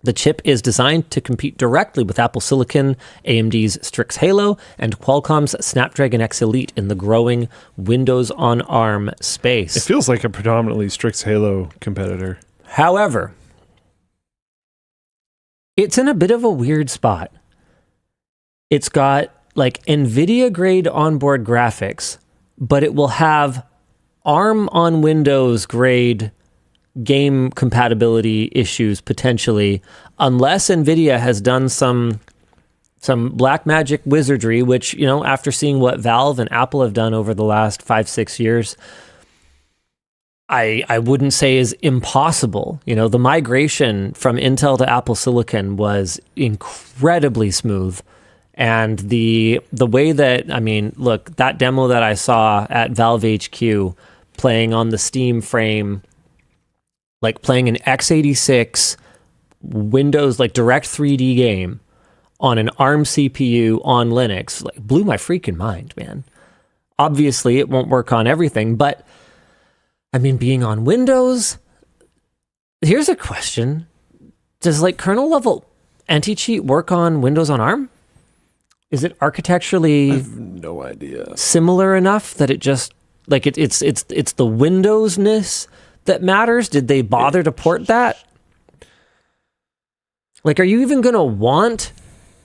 The chip is designed to compete directly with Apple Silicon, AMD's Strix Halo, and Qualcomm's Snapdragon X Elite in the growing Windows on ARM space. It feels like a predominantly Strix Halo competitor. However, it's in a bit of a weird spot. It's got like NVIDIA grade onboard graphics, but it will have ARM on Windows grade game compatibility issues potentially, unless NVIDIA has done some black magic wizardry, which, you know, after seeing what Valve and Apple have done over the last 5-6 years, I wouldn't say is impossible. You know, the migration from Intel to Apple Silicon was incredibly smooth. And the way that, I mean, look, that demo that I saw at Valve HQ playing on the Steam frame, like playing an x86 Windows, like direct 3D game on an ARM CPU on Linux, like blew my freaking mind, man. Obviously, it won't work on everything, but I mean, being on Windows, here's a question. Does like kernel level anti-cheat work on Windows on ARM? Is it architecturally I have no idea. Similar enough that it just like it's the Windows-ness that matters? Did they bother to port that? Like, are you even going to want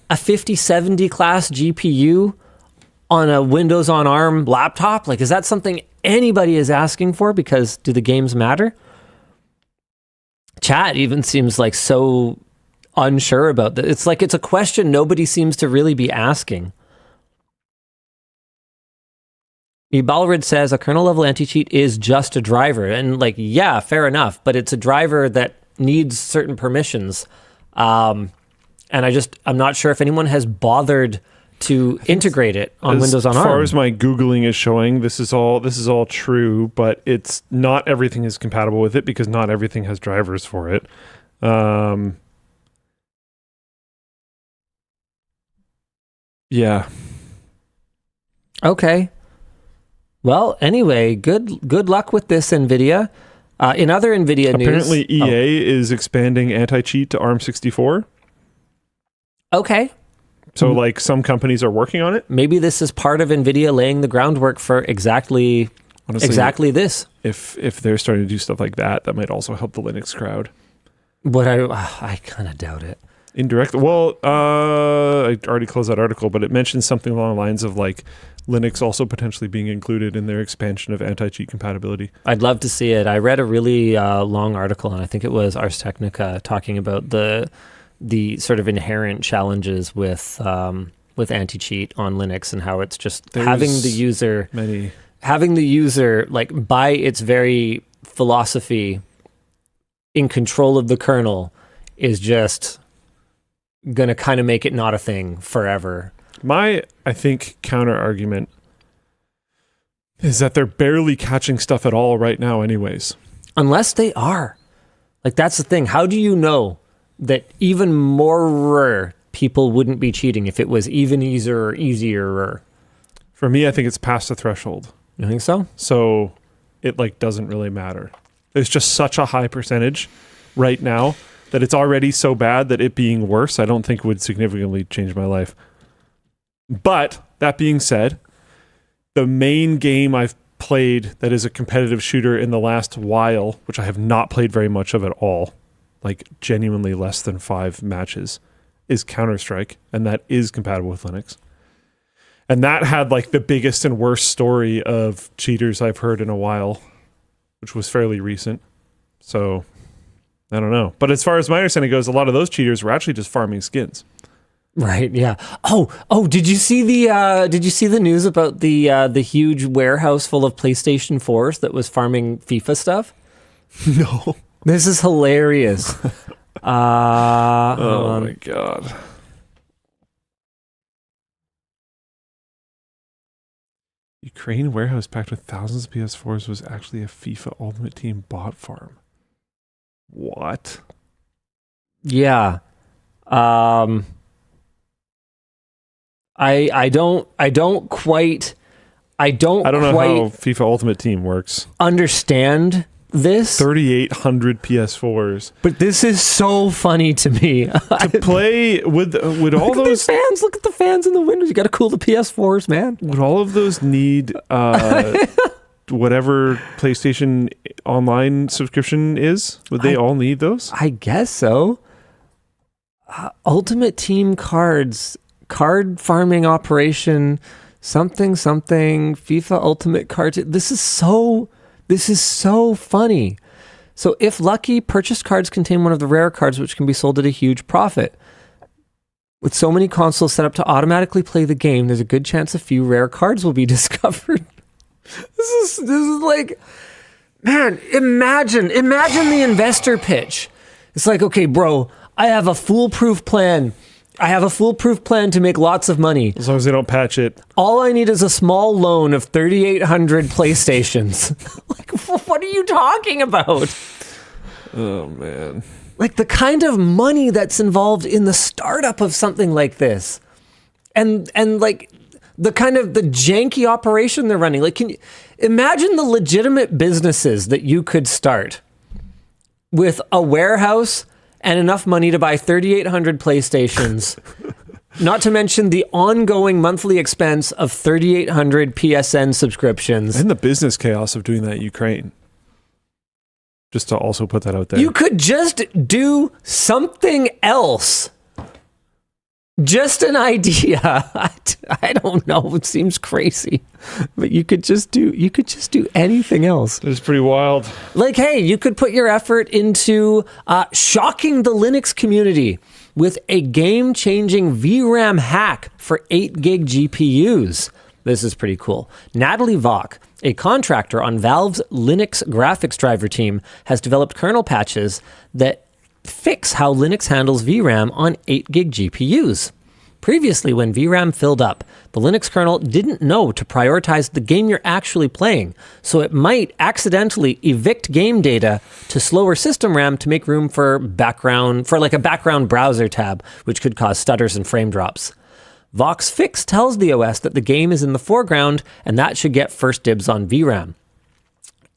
a 5070 class GPU on a Windows on ARM laptop? Like, is that something anybody is asking for? Because do the games matter? Chat even seems like so unsure about that. It's like it's a question nobody seems to really be asking. Balrid says a kernel level anti-cheat is just a driver. And like, yeah, fair enough, but it's a driver that needs certain permissions. And I'm not sure if anyone has bothered to integrate it on Windows on ARM. As far as my Googling is showing, this is all true, but it's not everything is compatible with it because not everything has drivers for it. Yeah. Okay. Well, anyway, good luck with this, NVIDIA. In other NVIDIA news... Apparently EA is expanding anti-cheat to ARM64. Okay. So, like, some companies are working on it. Maybe this is part of NVIDIA laying the groundwork for exactly this. If they're starting to do stuff like that, that might also help the Linux crowd. But I kind of doubt it. Indirect. Well, I already closed that article, but it mentions something along the lines of, like, Linux also potentially being included in their expansion of anti-cheat compatibility. I'd love to see it. I read a really long article, and I think it was Ars Technica, talking about the sort of inherent challenges with anti-cheat on Linux and how it's just having the user like by its very philosophy in control of the kernel is just going to kind of make it not a thing forever. My, I think, counter argument is that they're barely catching stuff at all right now anyways. Unless they are. Like, that's the thing. How do you know that even more people wouldn't be cheating if it was even easier? For me, I think it's past the threshold. You think so? So it like doesn't really matter. There's just such a high percentage right now that it's already so bad that it being worse, I don't think would significantly change my life. But that being said, the main game I've played that is a competitive shooter in the last while, which I have not played very much of at all, like genuinely less than 5 matches, is Counter-Strike, and that is compatible with Linux. And that had like the biggest and worst story of cheaters I've heard in a while, which was fairly recent. So I don't know. But as far as my understanding goes, a lot of those cheaters were actually just farming skins. Right. Yeah. Oh! Did you see the news about the huge warehouse full of PlayStation 4s that was farming FIFA stuff? No. This is hilarious. Oh my god. Ukraine warehouse packed with thousands of PS4s was actually a FIFA Ultimate Team bot farm. What? Yeah. I don't quite I don't know how FIFA Ultimate Team works. Understand this 3,800 PS4s, but this is so funny to me. To play with all those fans. Look at the fans in the windows. You got to cool the PS4s, man. Would all of those need whatever PlayStation online subscription is? Would they all need those? I guess so. Ultimate Team cards, card farming operation, something, FIFA Ultimate cards. This is so funny. So if lucky, purchased cards contain one of the rare cards which can be sold at a huge profit. With so many consoles set up to automatically play the game, there's a good chance a few rare cards will be discovered. This is like, man, imagine the investor pitch. It's like, okay, bro, I have a foolproof plan. To make lots of money. As long as they don't patch it. All I need is a small loan of 3,800 PlayStations. Like, what are you talking about? Oh, man. Like the kind of money that's involved in the startup of something like this. And like the kind of the janky operation they're running. Like, can you imagine the legitimate businesses that you could start with a warehouse and enough money to buy 3,800 PlayStations, not to mention the ongoing monthly expense of 3,800 PSN subscriptions. And the business chaos of doing that in Ukraine. Just to also put that out there. You could just do something else. Just an idea. I don't know. It seems crazy, but you could just do anything else. It's pretty wild. Like, hey, you could put your effort into shocking the Linux community with a game-changing VRAM hack for 8 gig GPUs. This is pretty cool. Natalie Vaughn, a contractor on Valve's Linux graphics driver team, has developed kernel patches that fix how Linux handles VRAM on 8 gig GPUs. Previously, when VRAM filled up, the Linux kernel didn't know to prioritize the game you're actually playing, so it might accidentally evict game data to slower system RAM to make room for a background browser tab, which could cause stutters and frame drops. Vox Fix tells the OS that the game is in the foreground and that should get first dibs on VRAM.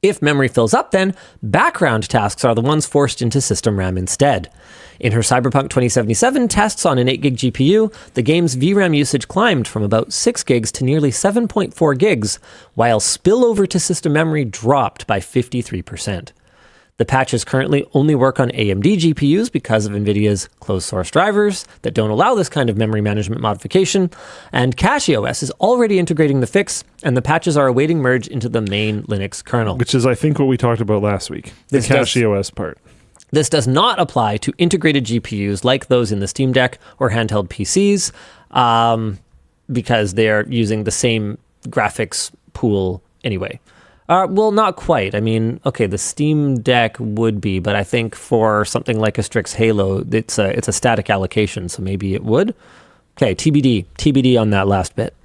If memory fills up, then background tasks are the ones forced into system RAM instead. In her Cyberpunk 2077 tests on an 8 gig GPU, the game's VRAM usage climbed from about 6 gigs to nearly 7.4 gigs, while spillover to system memory dropped by 53%. The patches currently only work on AMD GPUs because of Nvidia's closed source drivers that don't allow this kind of memory management modification, and CachyOS is already integrating the fix, and the patches are awaiting merge into the main Linux kernel. Which is, I think, what we talked about last week, the CachyOS part. This does not apply to integrated GPUs like those in the Steam Deck or handheld PCs, because they're using the same graphics pool anyway. Well, not quite. I mean, okay, the Steam Deck would be, but I think for something like a Strix Halo, it's a static allocation, so maybe it would. Okay, TBD on that last bit.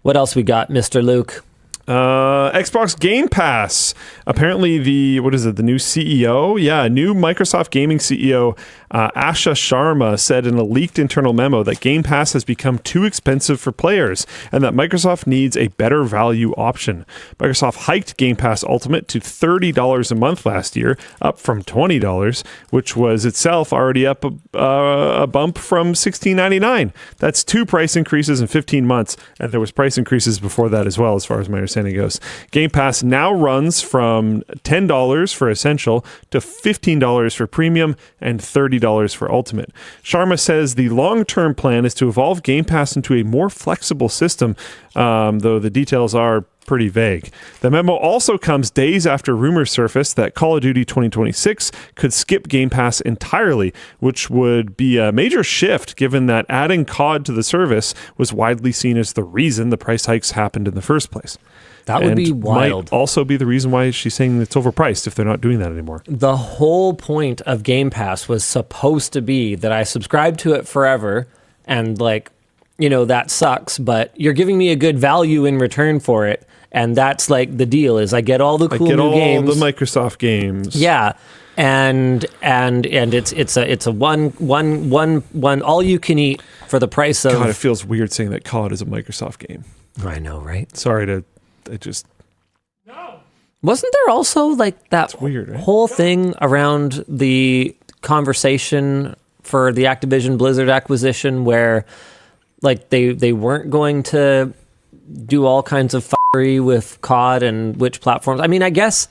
What else we got, Mr. Luke? Xbox Game Pass. Apparently the new CEO? Yeah, new Microsoft gaming CEO, Asha Sharma, said in a leaked internal memo that Game Pass has become too expensive for players and that Microsoft needs a better value option. Microsoft hiked Game Pass Ultimate to $30 a month last year, up from $20, which was itself already up a bump from $16.99. That's 2 price increases in 15 months, and there was price increases before that as well, as far as my understanding goes. Game Pass now runs from $10 for Essential to $15 for Premium and $30 for Ultimate. Sharma says the long-term plan is to evolve Game Pass into a more flexible system, though the details are pretty vague. The memo also comes days after rumors surfaced that Call of Duty 2026 could skip Game Pass entirely, which would be a major shift given that adding COD to the service was widely seen as the reason the price hikes happened in the first place. That would be wild. Might also be the reason why she's saying it's overpriced if they're not doing that anymore. The whole point of Game Pass was supposed to be that I subscribe to it forever and that sucks, but you're giving me a good value in return for it. And that's like the deal is I get all the cool new games. I get all the Microsoft games. Yeah. And it's a one all you can eat for the price of. God, it feels weird saying that COD is a Microsoft game. I know, right? Sorry to No. Wasn't there also like that weird, right? whole thing around the conversation for the Activision Blizzard acquisition where like they weren't going to do all kinds of fuckery with COD and which platforms. I mean, I guess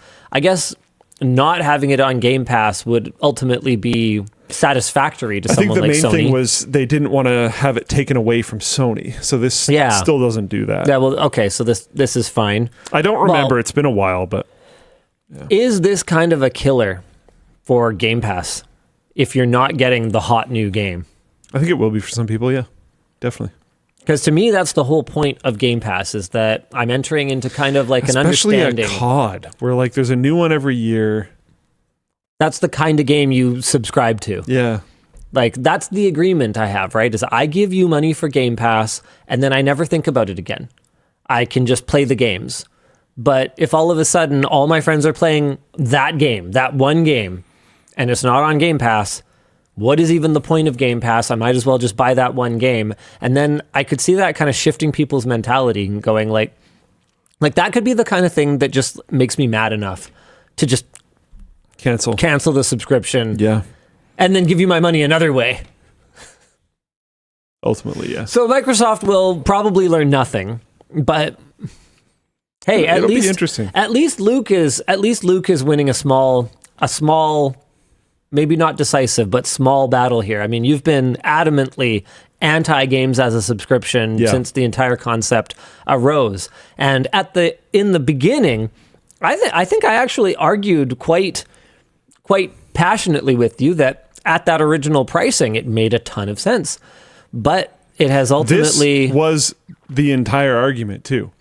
not having it on Game Pass would ultimately be satisfactory to someone like Sony. I think the main thing was they didn't want to have it taken away from Sony. So this still doesn't do that. Yeah, well, okay, so this is fine. I don't remember. It's been a while, but... Yeah. Is this kind of a killer for Game Pass if you're not getting the hot new game? I think it will be for some people, yeah. Definitely. Because to me, that's the whole point of Game Pass, is that I'm entering into kind of like an understanding. Especially a COD, where like there's a new one every year. That's the kind of game you subscribe to. Yeah. Like, that's the agreement I have, right? Is I give you money for Game Pass, and then I never think about it again. I can just play the games. But if all of a sudden all my friends are playing that game, that one game, and it's not on Game Pass, what is even the point of Game Pass? I might as well just buy that one game. And then I could see that kind of shifting people's mentality and going like that could be the kind of thing that just makes me mad enough to just cancel the subscription. Yeah. And then give you my money another way. Ultimately, yeah. So Microsoft will probably learn nothing, but hey, it'll be interesting. At least Luke is winning a small, maybe not decisive, but small battle here. I mean, you've been adamantly anti-games as a subscription since the entire concept arose. And in the beginning, I think I actually argued quite passionately with you that at that original pricing, it made a ton of sense. But it has ultimately... This was the entire argument, too.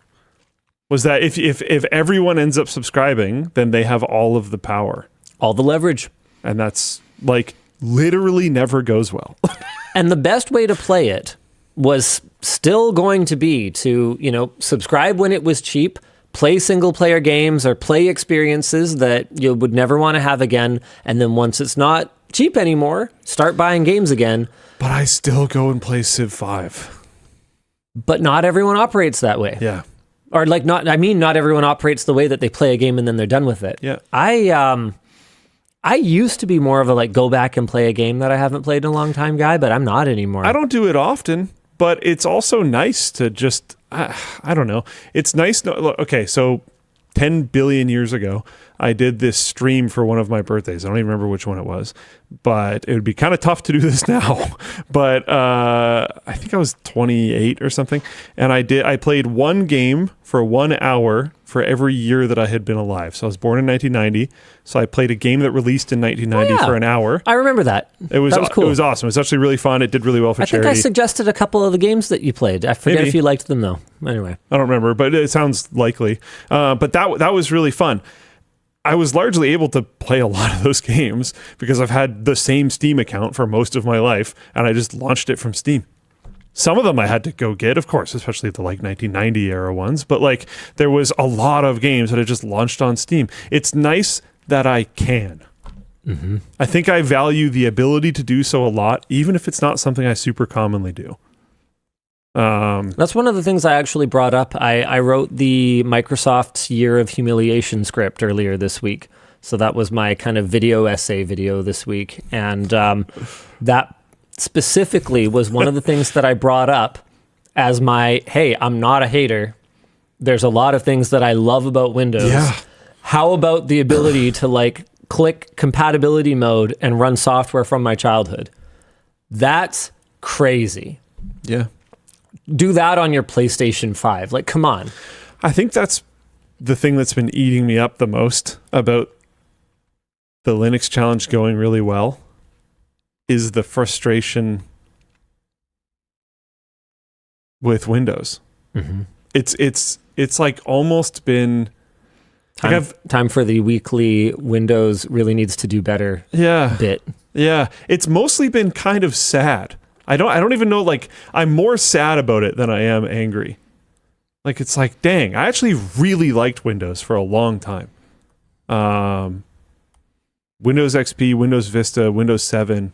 Was that if everyone ends up subscribing, then they have all of the power. All the leverage. And that's, like, literally never goes well. And the best way to play it was still going to be to, subscribe when it was cheap, play single-player games or play experiences that you would never want to have again, and then once it's not cheap anymore, start buying games again. But I still go and play Civ 5. But not everyone operates that way. Yeah. Or not everyone operates the way that they play a game and then they're done with it. Yeah. I used to be more of a go back and play a game that I haven't played in a long time guy, but I'm not anymore. I don't do it often, but it's also nice to just, I don't know. It's nice. Okay, so 10 billion years ago, I did this stream for one of my birthdays. I don't even remember which one it was, but it would be kind of tough to do this now. But I think I was 28 or something, and I played one game for 1 hour for every year that I had been alive. So I was born in 1990, so I played a game that released in 1990 for an hour. I remember that. That was cool. It was awesome. It was actually really fun. It did really well for charity. I think I suggested a couple of the games that you played. I forget if you liked them, though. Anyway. I don't remember, but it sounds likely. But that was really fun. I was largely able to play a lot of those games because I've had the same Steam account for most of my life, and I just launched it from Steam. Some of them I had to go get, of course, especially the 1990 era ones, but there was a lot of games that I just launched on Steam. It's nice that I can. Mm-hmm. I think I value the ability to do so a lot, even if it's not something I super commonly do. That's one of the things I actually brought up. I wrote the Microsoft Year of Humiliation script earlier this week. So that was my kind of essay video this week. And that specifically was one of the things that I brought up as my, hey, I'm not a hater. There's a lot of things that I love about Windows. Yeah. How about the ability to click compatibility mode and run software from my childhood? That's crazy. Yeah. Do that on your PlayStation 5. Come on. I think that's the thing that's been eating me up the most about the Linux challenge going really well is the frustration with Windows. Mm-hmm. It's almost been time for the weekly Windows really needs to do better bit. Yeah. It's mostly been kind of sad. I don't even know, I'm more sad about it than I am angry. It's dang, I actually really liked Windows for a long time. Windows XP, Windows Vista, Windows 7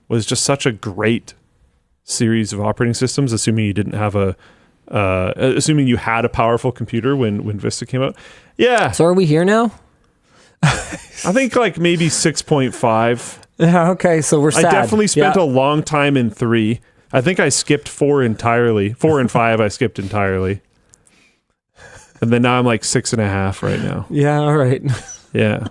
was just such a great series of operating systems, assuming you didn't have assuming you had a powerful computer when Vista came out. Yeah. So are we here now? I think maybe 6.5. Yeah, okay, so we're sad. I definitely spent a long time in 3. I think I skipped 4 entirely. 4 and 5 I skipped entirely. And then now I'm like 6.5 right now. Yeah, all right. Yeah.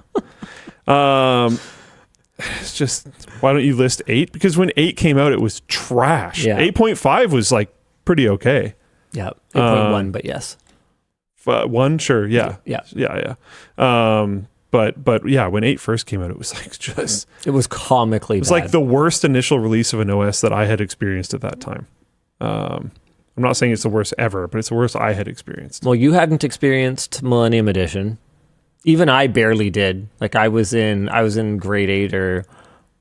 It's just, why don't you list 8? Because when 8 came out, it was trash. Yeah. 8.5 was like pretty okay. Yeah, 8.1, but yes. 1, sure, yeah. Yeah. But yeah, when 8 first came out, it was like just... It was comically bad. It was like the worst initial release of an OS that I had experienced at that time. I'm not saying it's the worst ever, but it's the worst I had experienced. Well, you hadn't experienced Millennium Edition. Even I barely did. Like I was in grade 8 or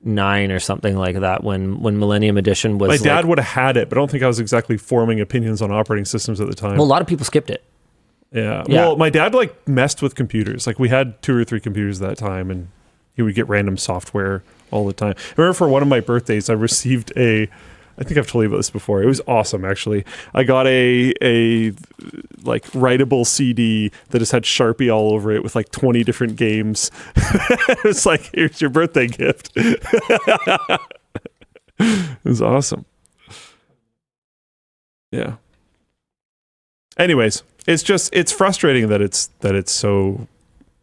9 or something like that when Millennium Edition was. My dad would have had it, but I don't think I was exactly forming opinions on operating systems at the time. Well, a lot of people skipped it. Yeah. Well, my dad like messed with computers. Like we had 2 or 3 computers at that time, and he would get random software all the time. I remember for one of my birthdays, I received I think I've told you about this before. It was awesome, actually. I got a like writable CD that just had Sharpie all over it with like 20 different games. It was like, here's your birthday gift. It was awesome. Yeah. Anyways, it's frustrating that it's so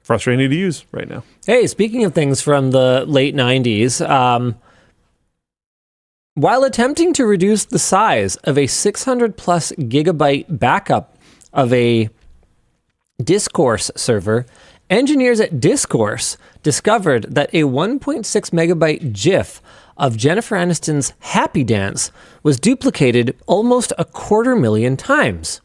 frustrating to use right now. Hey, speaking of things from the late 90s, while attempting to reduce the size of a 600 plus gigabyte backup of a Discourse server, engineers at Discourse discovered that a 1.6 megabyte GIF of Jennifer Aniston's Happy Dance was duplicated almost 250,000 times.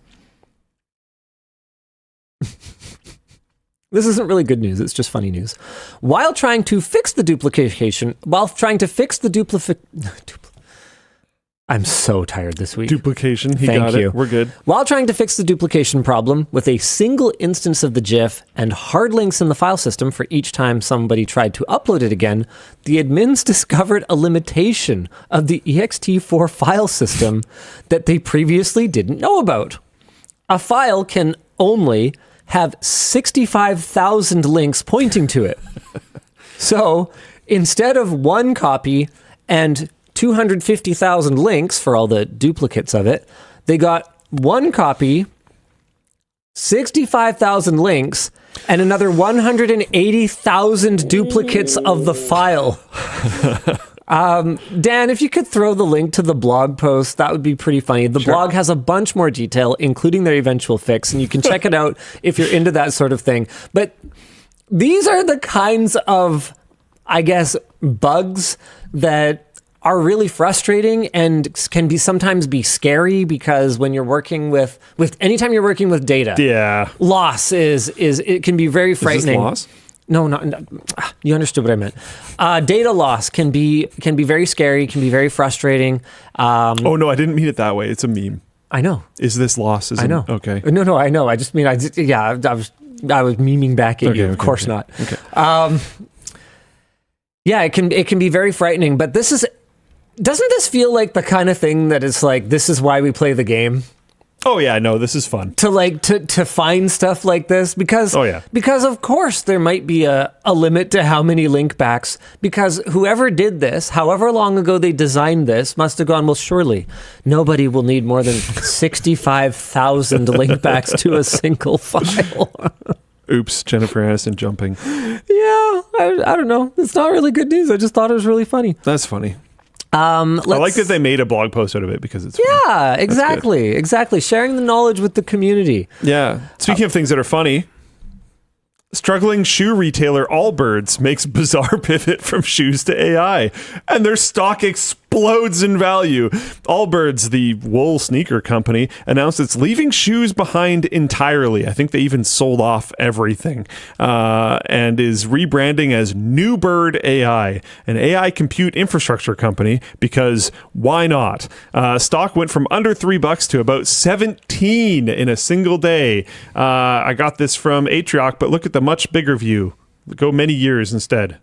This isn't really good news, it's just funny news. While trying to fix the I'm so tired this week. Duplication. He Thank got you. it. We're good. While trying to fix the duplication problem with a single instance of the GIF and hard links in the file system for each time somebody tried to upload it again, the admins discovered a limitation of the ext4 file system that they previously didn't know about. A file can only have 65,000 links pointing to it. So instead of one copy and 250,000 links for all the duplicates of it, they got one copy, 65,000 links, and another 180,000 duplicates of the file. Dan, if you could throw the link to the blog post, that would be pretty funny. The blog has a bunch more detail, including their eventual fix, and you can check it out if you're into that sort of thing. But these are the kinds of, I guess, bugs that are really frustrating and can be sometimes be scary, because when you're working with anytime you're working with data, loss is it can be very frightening. Is this loss? No, you understood what I meant. Data loss can be very scary, can be very frustrating. Oh no, I didn't mean it that way. It's a meme. I know. Is this loss? I know. Okay. No, I know. I just mean I was memeing back at you. Of course not. Okay. Yeah, it can be very frightening, but doesn't this feel like the kind of thing that is like, this is why we play the game? Oh yeah, no, this is fun. To find stuff like this, because of course there might be a limit to how many link backs, because whoever did this, however long ago they designed this, must have gone, well, surely nobody will need more than 65,000 link backs to a single file. Oops, Jennifer Aniston jumping. Yeah, I don't know. It's not really good news. I just thought it was really funny. That's funny. I like that they made a blog post out of it because it's funny. Yeah, exactly. Sharing the knowledge with the community. Yeah. Speaking of things that are funny, struggling shoe retailer Allbirds makes bizarre pivot from shoes to AI, and their stock explodes in value. Allbirds, the wool sneaker company, announced it's leaving shoes behind entirely. I think they even sold off everything, and is rebranding as Newbird AI, an AI compute infrastructure company, because why not? Stock went from under $3 to about 17 in a single day. I got this from Atrioc, but look at the much bigger view. Go many years instead.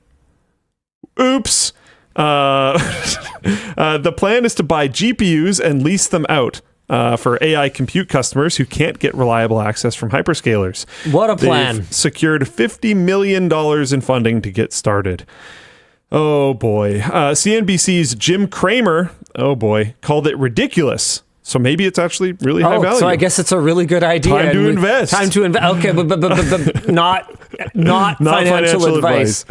Oops. The plan is to buy GPUs and lease them out for AI compute customers who can't get reliable access from hyperscalers. What a plan. They've secured $50 million in funding to get started. Oh boy. CNBC's Jim Cramer, oh boy, called it ridiculous So maybe it's actually really high value. So I guess it's a really good idea. Time to invest. Time to invest. Okay, but not financial advice.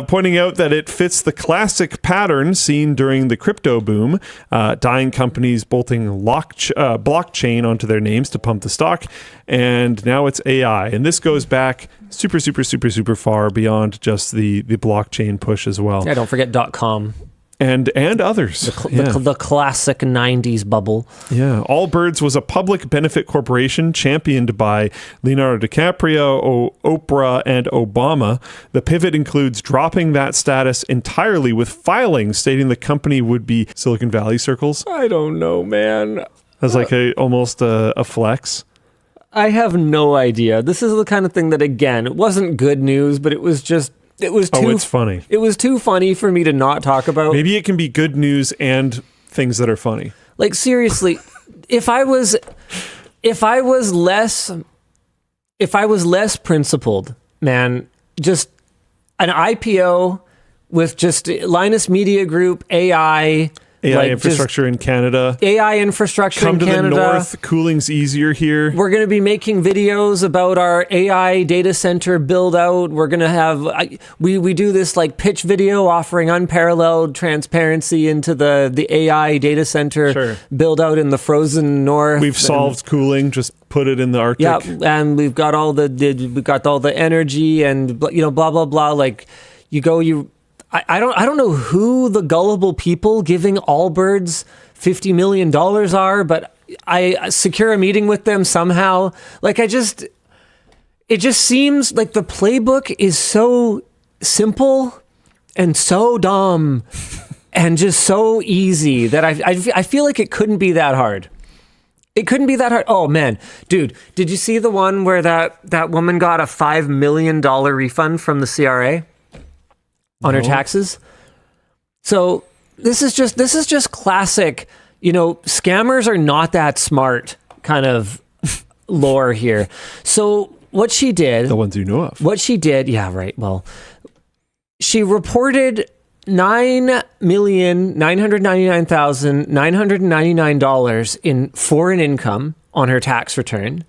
Pointing out that it fits the classic pattern seen during the crypto boom, dying companies bolting blockchain onto their names to pump the stock, and now it's AI. And this goes back super far beyond just the blockchain push as well. Yeah, don't forget .com. And others. The classic 90s bubble. Yeah. Allbirds was a public benefit corporation championed by Leonardo DiCaprio, Oprah, and Obama. The pivot includes dropping that status entirely with filing stating the company would be Silicon Valley circles. I don't know, man. As like almost a flex. I have no idea. This is the kind of thing that, again, it wasn't good news, but it was just... it's funny. It was too funny for me to not talk about. Maybe it can be good news and things that are funny. Like, seriously, if I was less principled, man, just an IPO with just Linus Media Group, AI infrastructure in Canada. AI infrastructure in Canada. Come to the north. Cooling's easier here. We're going to be making videos about our AI data center build out. We're going to have... We do this like pitch video offering unparalleled transparency into the AI data center build out in the frozen north. We've solved cooling. Just put it in the Arctic. Yeah, and we've got all the energy and blah blah blah. Like I don't know who the gullible people giving Allbirds $50 million are, but I secure a meeting with them somehow. Like it just seems like the playbook is so simple and so dumb and just so easy that I feel like it couldn't be that hard. It couldn't be that hard. Oh man, dude, did you see the one where that woman got a $5 million refund from the CRA? On her taxes. So this is just classic, scammers are not that smart kind of lore here. So what she did, the ones you know of. What she did, yeah, right. Well, she reported $9,999,999 in foreign income on her tax return.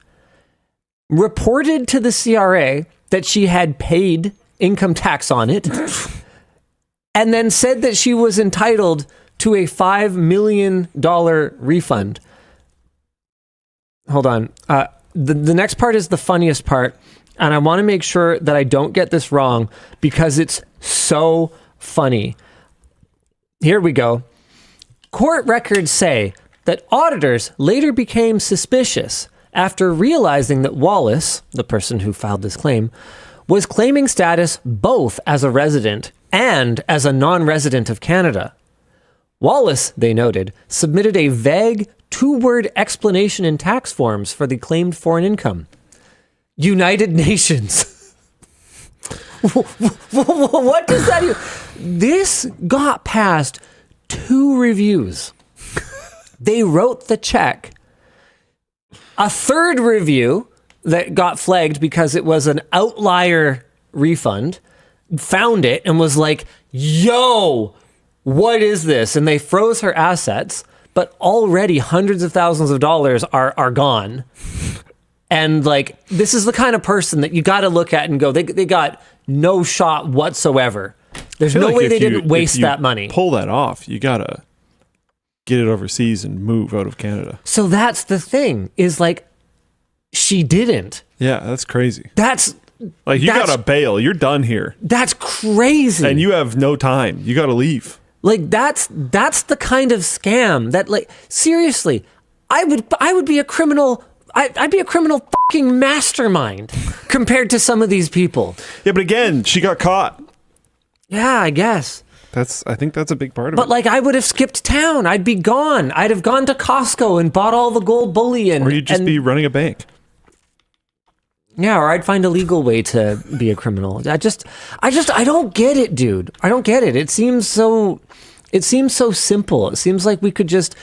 Reported to the CRA that she had paid income tax on it. And then said that she was entitled to a $5 million refund. Hold on. The next part is the funniest part. And I want to make sure that I don't get this wrong because it's so funny. Here we go. Court records say that auditors later became suspicious after realizing that Wallace, the person who filed this claim, was claiming status both as a resident and as a non-resident of Canada. Wallace, they noted, submitted a vague two-word explanation in tax forms for the claimed foreign income. United Nations. What does that do? This got past 2 reviews. They wrote the check. A 3rd review that got flagged because it was an outlier refund found it and was like, yo, what is this? And they froze her assets, but already hundreds of thousands of dollars are gone. And like, this is the kind of person that you got to look at and go, they got no shot whatsoever. There's no way they didn't waste that money. Pull that off. You got to get it overseas and move out of Canada. So that's the thing, is like, she didn't. Yeah, that's crazy. That's like, you got to bail. You're done here. That's crazy. And you have no time. You got to leave. Like, that's the kind of scam that, like, seriously, I would be a criminal. I'd be a criminal fucking mastermind compared to some of these people. Yeah, but again, she got caught. Yeah, I guess. I think that's a big part of it. But like, I would have skipped town. I'd be gone. I'd have gone to Costco and bought all the gold bullion. Or you'd just be running a bank. Yeah, or I'd find a legal way to be a criminal. I don't get it, dude. I don't get it. It seems so simple. It seems like we could just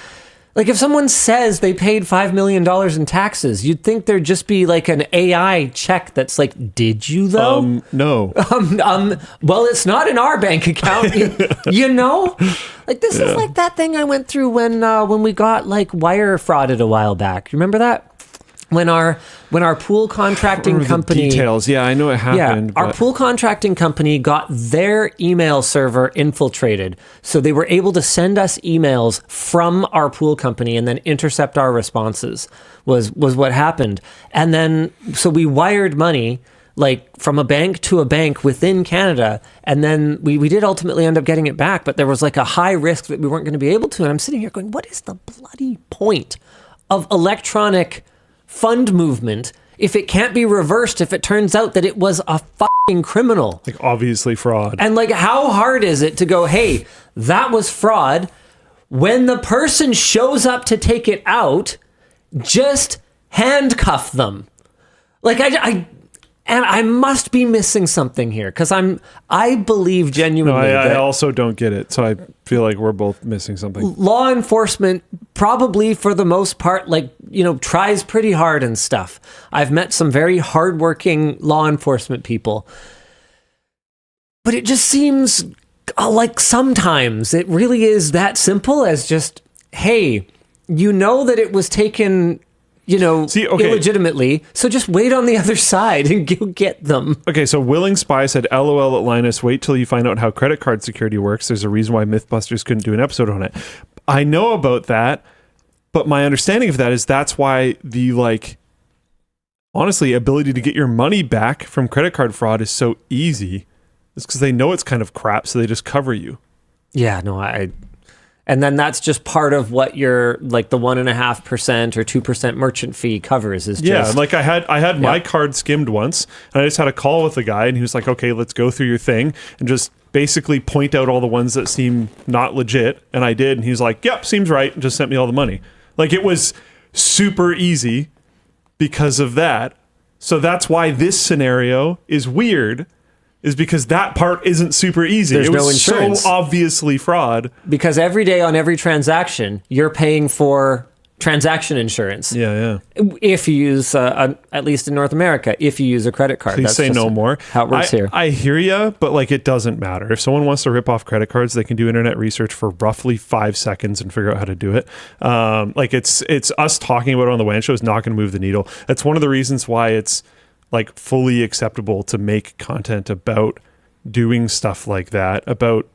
Like if someone says they paid $5 million in taxes, you'd think there'd just be like an AI check that's like, did you though? No. Well, it's not in our bank account, you know? Like this is like that thing I went through when we got like wire frauded a while back. You remember that? When our pool contracting company... details. Yeah, I know it happened. Yeah, our pool contracting company got their email server infiltrated. So they were able to send us emails from our pool company and then intercept our responses was what happened. And then, so we wired money like from a bank to a bank within Canada. And then we did ultimately end up getting it back, but there was like a high risk that we weren't going to be able to. And I'm sitting here going, what is the bloody point of electronic fund movement if it can't be reversed, if it turns out that it was a fucking criminal? Like obviously fraud. And like how hard is it to go, hey, that was fraud, when the person shows up to take it out, just handcuff them. Like I must be missing something here, because I believe genuinely I also don't get it, so I feel like we're both missing something. Law enforcement probably for the most part, like, you know, tries pretty hard and stuff. I've met some very hardworking law enforcement people, but it just seems like sometimes it really is that simple as just, hey, you know that it was taken, you know, illegitimately, so just wait on the other side and go get them. Okay, so Willing Spy said, LOL at Linus, wait till you find out how credit card security works. There's a reason why Mythbusters couldn't do an episode on it. I know about that, but my understanding of that is that's why the, like, honestly, ability to get your money back from credit card fraud is so easy. It's because they know it's kind of crap, so they just cover you. Yeah, no, and then that's just part of what your, like, the 1.5% or 2% merchant fee covers is just... Yeah, like I had my card skimmed once, and I just had a call with the guy, and he was like, okay, let's go through your thing, and just basically point out all the ones that seem not legit, and I did, and he was like, yep, seems right, and just sent me all the money. Like, it was super easy because of that. So that's why this scenario is weird, is because that part isn't super easy. There's no insurance. So obviously fraud. Because every day on every transaction, you're paying for transaction insurance. Yeah. If you use, at least in North America, if you use a credit card. Please say no more. How it works here. I hear you, but like it doesn't matter. If someone wants to rip off credit cards, they can do internet research for roughly 5 seconds and figure out how to do it. Like it's us talking about it on the WAN Show is not going to move the needle. That's one of the reasons why it's like fully acceptable to make content about doing stuff like that, about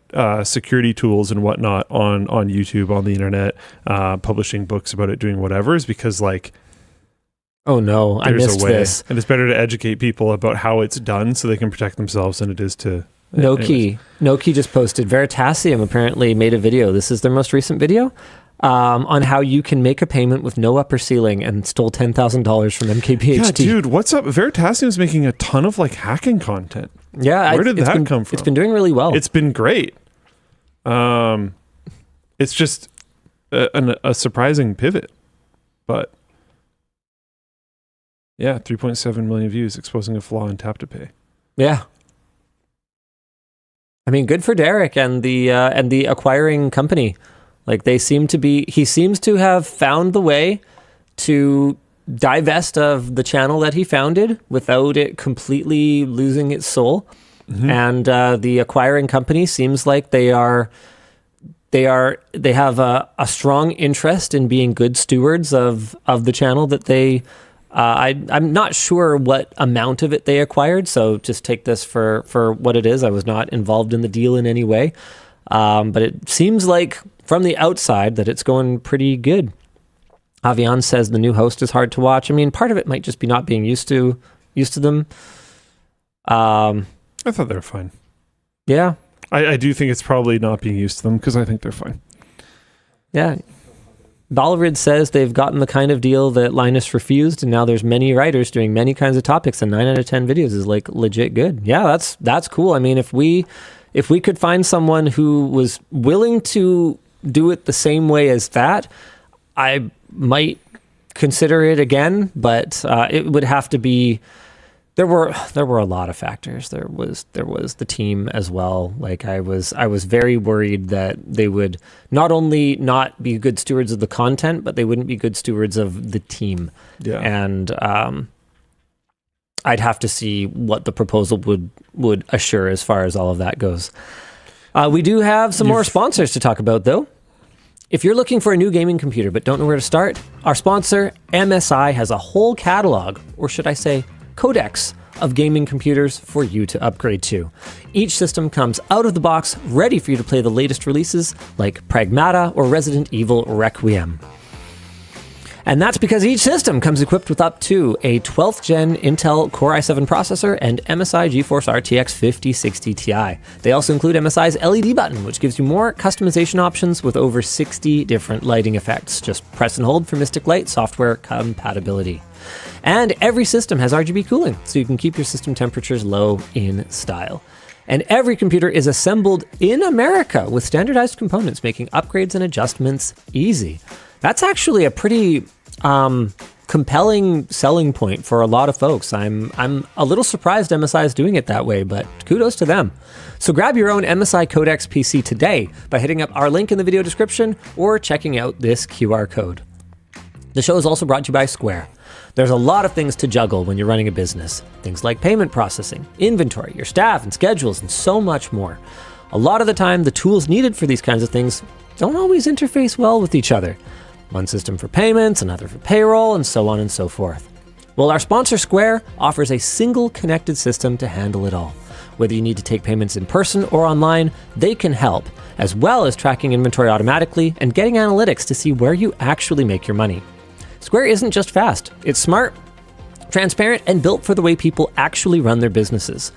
security tools and whatnot on YouTube, on the internet, publishing books about it, doing whatever, is because like, oh no, I missed this. And it's better to educate people about how it's done so they can protect themselves than it is to... Noki just posted, Veritasium apparently made a video. This is their most recent video. On how you can make a payment with no upper ceiling and stole $10,000 from MKBHD. Yeah, dude, what's up? Veritasium's making a ton of like hacking content. Yeah, where did that come from? It's been doing really well. It's been great. It's just a surprising pivot, but yeah, 3.7 million views exposing a flaw in tap to pay. Yeah. I mean, good for Derek and the acquiring company. Like he seems to have found the way to divest of the channel that he founded without it completely losing its soul. Mm-hmm. And the acquiring company seems like they have a strong interest in being good stewards of the channel that they, I'm not sure what amount of it they acquired. So just take this for what it is. I was not involved in the deal in any way. But it seems like from the outside that it's going pretty good. Avian says the new host is hard to watch. I mean, part of it might just be not being used to them. I thought they were fine. Yeah. I do think it's probably not being used to them because I think they're fine. Yeah. Balrid says they've gotten the kind of deal that Linus refused, and now there's many writers doing many kinds of topics, and 9 out of 10 videos is like legit good. Yeah, that's cool. I mean, if we could find someone who was willing to do it the same way as that, I might consider it again, but it would have to be There were a lot of factors. There was the team as well. Like I was very worried that they would not only not be good stewards of the content, but they wouldn't be good stewards of the team. Yeah. And I'd have to see what the proposal would assure as far as all of that goes. We do have some more sponsors to talk about, though. If you're looking for a new gaming computer but don't know where to start, our sponsor, MSI, has a whole catalog, or should I say, codex of gaming computers for you to upgrade to. Each system comes out of the box ready for you to play the latest releases like Pragmata or Resident Evil Requiem. And that's because each system comes equipped with up to a 12th gen Intel Core i7 processor and MSI GeForce RTX 5060 Ti. They also include MSI's LED button, which gives you more customization options with over 60 different lighting effects. Just press and hold for Mystic Light software compatibility. And every system has RGB cooling, so you can keep your system temperatures low in style. And every computer is assembled in America with standardized components, making upgrades and adjustments easy. That's actually a pretty compelling selling point for a lot of folks. I'm a little surprised MSI is doing it that way, but kudos to them. So grab your own MSI Codex PC today by hitting up our link in the video description or checking out this QR code. The show is also brought to you by Square. There's a lot of things to juggle when you're running a business. Things like payment processing, inventory, your staff and schedules, and so much more. A lot of the time, the tools needed for these kinds of things don't always interface well with each other. One system for payments, another for payroll, and so on and so forth. Well, our sponsor Square offers a single connected system to handle it all. Whether you need to take payments in person or online, they can help, as well as tracking inventory automatically and getting analytics to see where you actually make your money. Square isn't just fast, it's smart, transparent, and built for the way people actually run their businesses.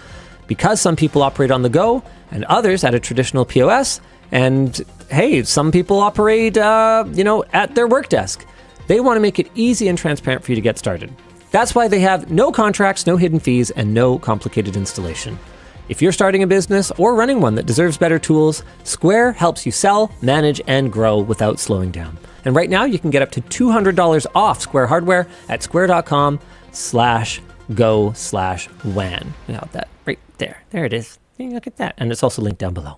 Because some people operate on the go, and others at a traditional POS, and hey, some people operate, at their work desk. They want to make it easy and transparent for you to get started. That's why they have no contracts, no hidden fees, and no complicated installation. If you're starting a business or running one that deserves better tools, Square helps you sell, manage, and grow without slowing down. And right now, you can get up to $200 off Square hardware at square.com/go/WAN. We have that right there. There it is. Look at that. And it's also linked down below.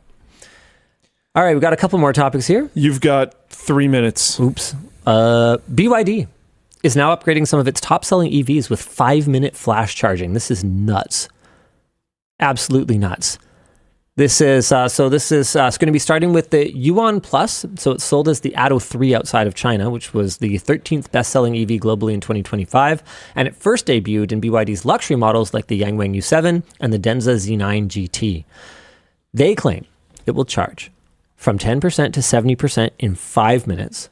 All right, we've got a couple more topics here. You've got 3 minutes. Oops. BYD is now upgrading some of its top-selling EVs with 5-minute flash charging. This is nuts. Absolutely nuts. This is going to be starting with the Yuan Plus. So it's sold as the Atto 3 outside of China, which was the 13th best-selling EV globally in 2025. And it first debuted in BYD's luxury models like the Yangwang U7 and the Denza Z9 GT. They claim it will charge from 10% to 70% in 5 minutes,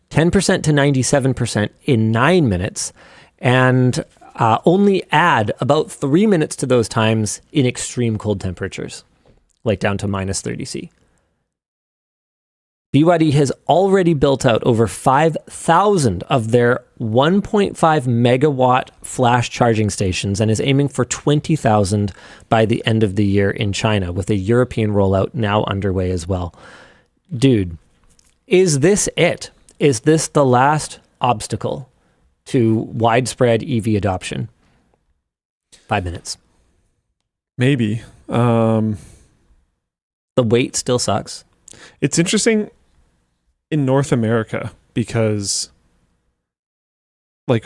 10% to 97% in 9 minutes, and only add about 3 minutes to those times in extreme cold temperatures, like down to minus 30 C. BYD has already built out over 5,000 of their 1.5 megawatt flash charging stations and is aiming for 20,000 by the end of the year in China, with a European rollout now underway as well. Dude, is this it? Is this the last obstacle to widespread EV adoption? 5 minutes. Maybe. The wait still sucks. It's interesting in North America because, so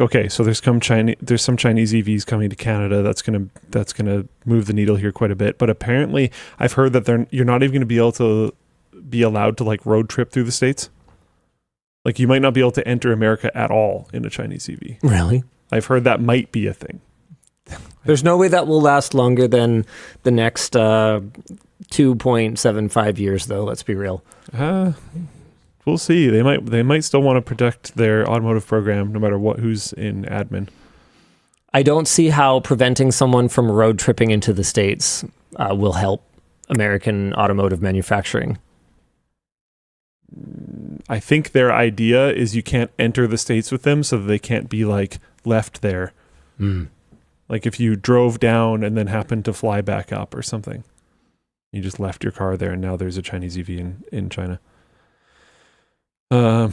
there's some Chinese EVs coming to Canada. That's gonna move the needle here quite a bit. But apparently, I've heard that you're not even going to be allowed to road trip through the States. You might not be able to enter America at all in a Chinese EV. Really? I've heard that might be a thing. There's no way that will last longer than the next 2.75 years, though. Let's be real. We'll see. They might still want to protect their automotive program, no matter who's in admin. I don't see how preventing someone from road tripping into the States will help American automotive manufacturing. I think their idea is you can't enter the States with them, so they can't be left there. If you drove down and then happened to fly back up or something, you just left your car there, and now there's a Chinese EV in China. You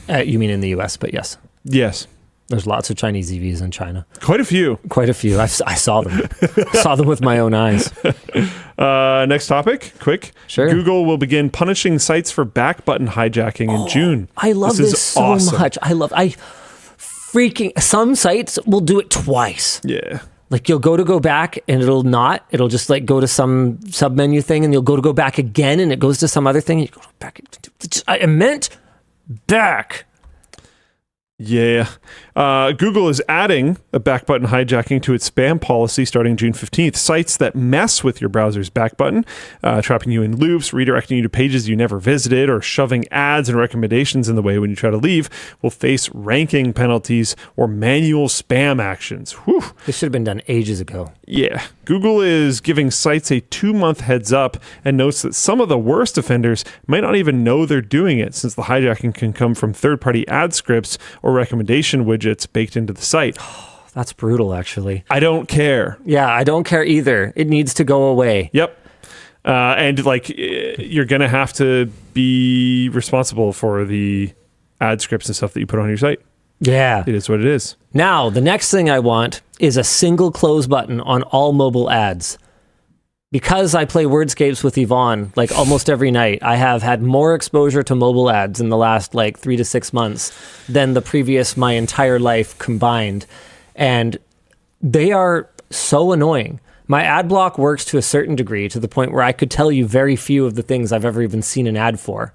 mean in the US, but yes. Yes. There's lots of Chinese EVs in China. Quite a few. Quite a few. I saw them. Saw them with my own eyes. Next topic, quick. Sure. Google will begin punishing sites for back button hijacking in June. I love this so awesome. much. Some sites will do it twice. Yeah. Like you'll go back and it'll just like go to some submenu thing and you'll go back again and it goes to some other thing. And you go back. I meant back. Yeah. Google is adding a back button hijacking to its spam policy starting June 15th. Sites that mess with your browser's back button, trapping you in loops, redirecting you to pages you never visited, or shoving ads and recommendations in the way when you try to leave, will face ranking penalties or manual spam actions. Whew. This should have been done ages ago. Yeah. Google is giving sites a 2-month heads up and notes that some of the worst offenders might not even know they're doing it, since the hijacking can come from third-party ad scripts or recommendation widgets baked into the site. That's brutal, actually. I don't care. Yeah, I don't care either. It needs to go away. Yep. And like, you're going to have to be responsible for the ad scripts and stuff that you put on your site. Yeah. It is what it is. Now, the next thing I want is a single close button on all mobile ads. Because I play Wordscapes with Yvonne like almost every night, I have had more exposure to mobile ads in the last like 3 to 6 months than the previous my entire life combined. And they are so annoying. My ad block works to a certain degree, to the point where I could tell you very few of the things I've ever even seen an ad for.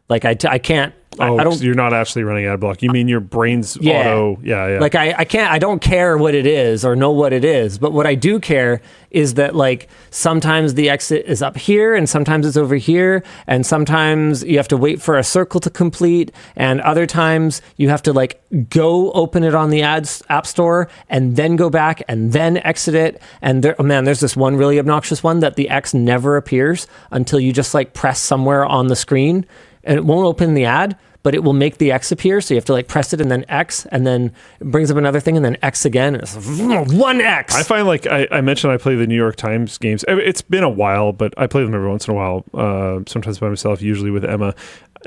Like I can't. I don't. So you're not actually running ad block. You mean your brain's auto? Yeah. Like I can't. I don't care what it is or know what it is. But what I do care is that like sometimes the exit is up here and sometimes it's over here, and sometimes you have to wait for a circle to complete, and other times you have to like go open it on the app store and then go back and then exit it. And there's this one really obnoxious one that the X never appears until you just like press somewhere on the screen. And it won't open the ad, but it will make the X appear. So you have to like press it and then X, and then it brings up another thing and then X again. And it's one X. I find like I mentioned I play the New York Times games. It's been a while, but I play them every once in a while. Sometimes by myself, usually with Emma.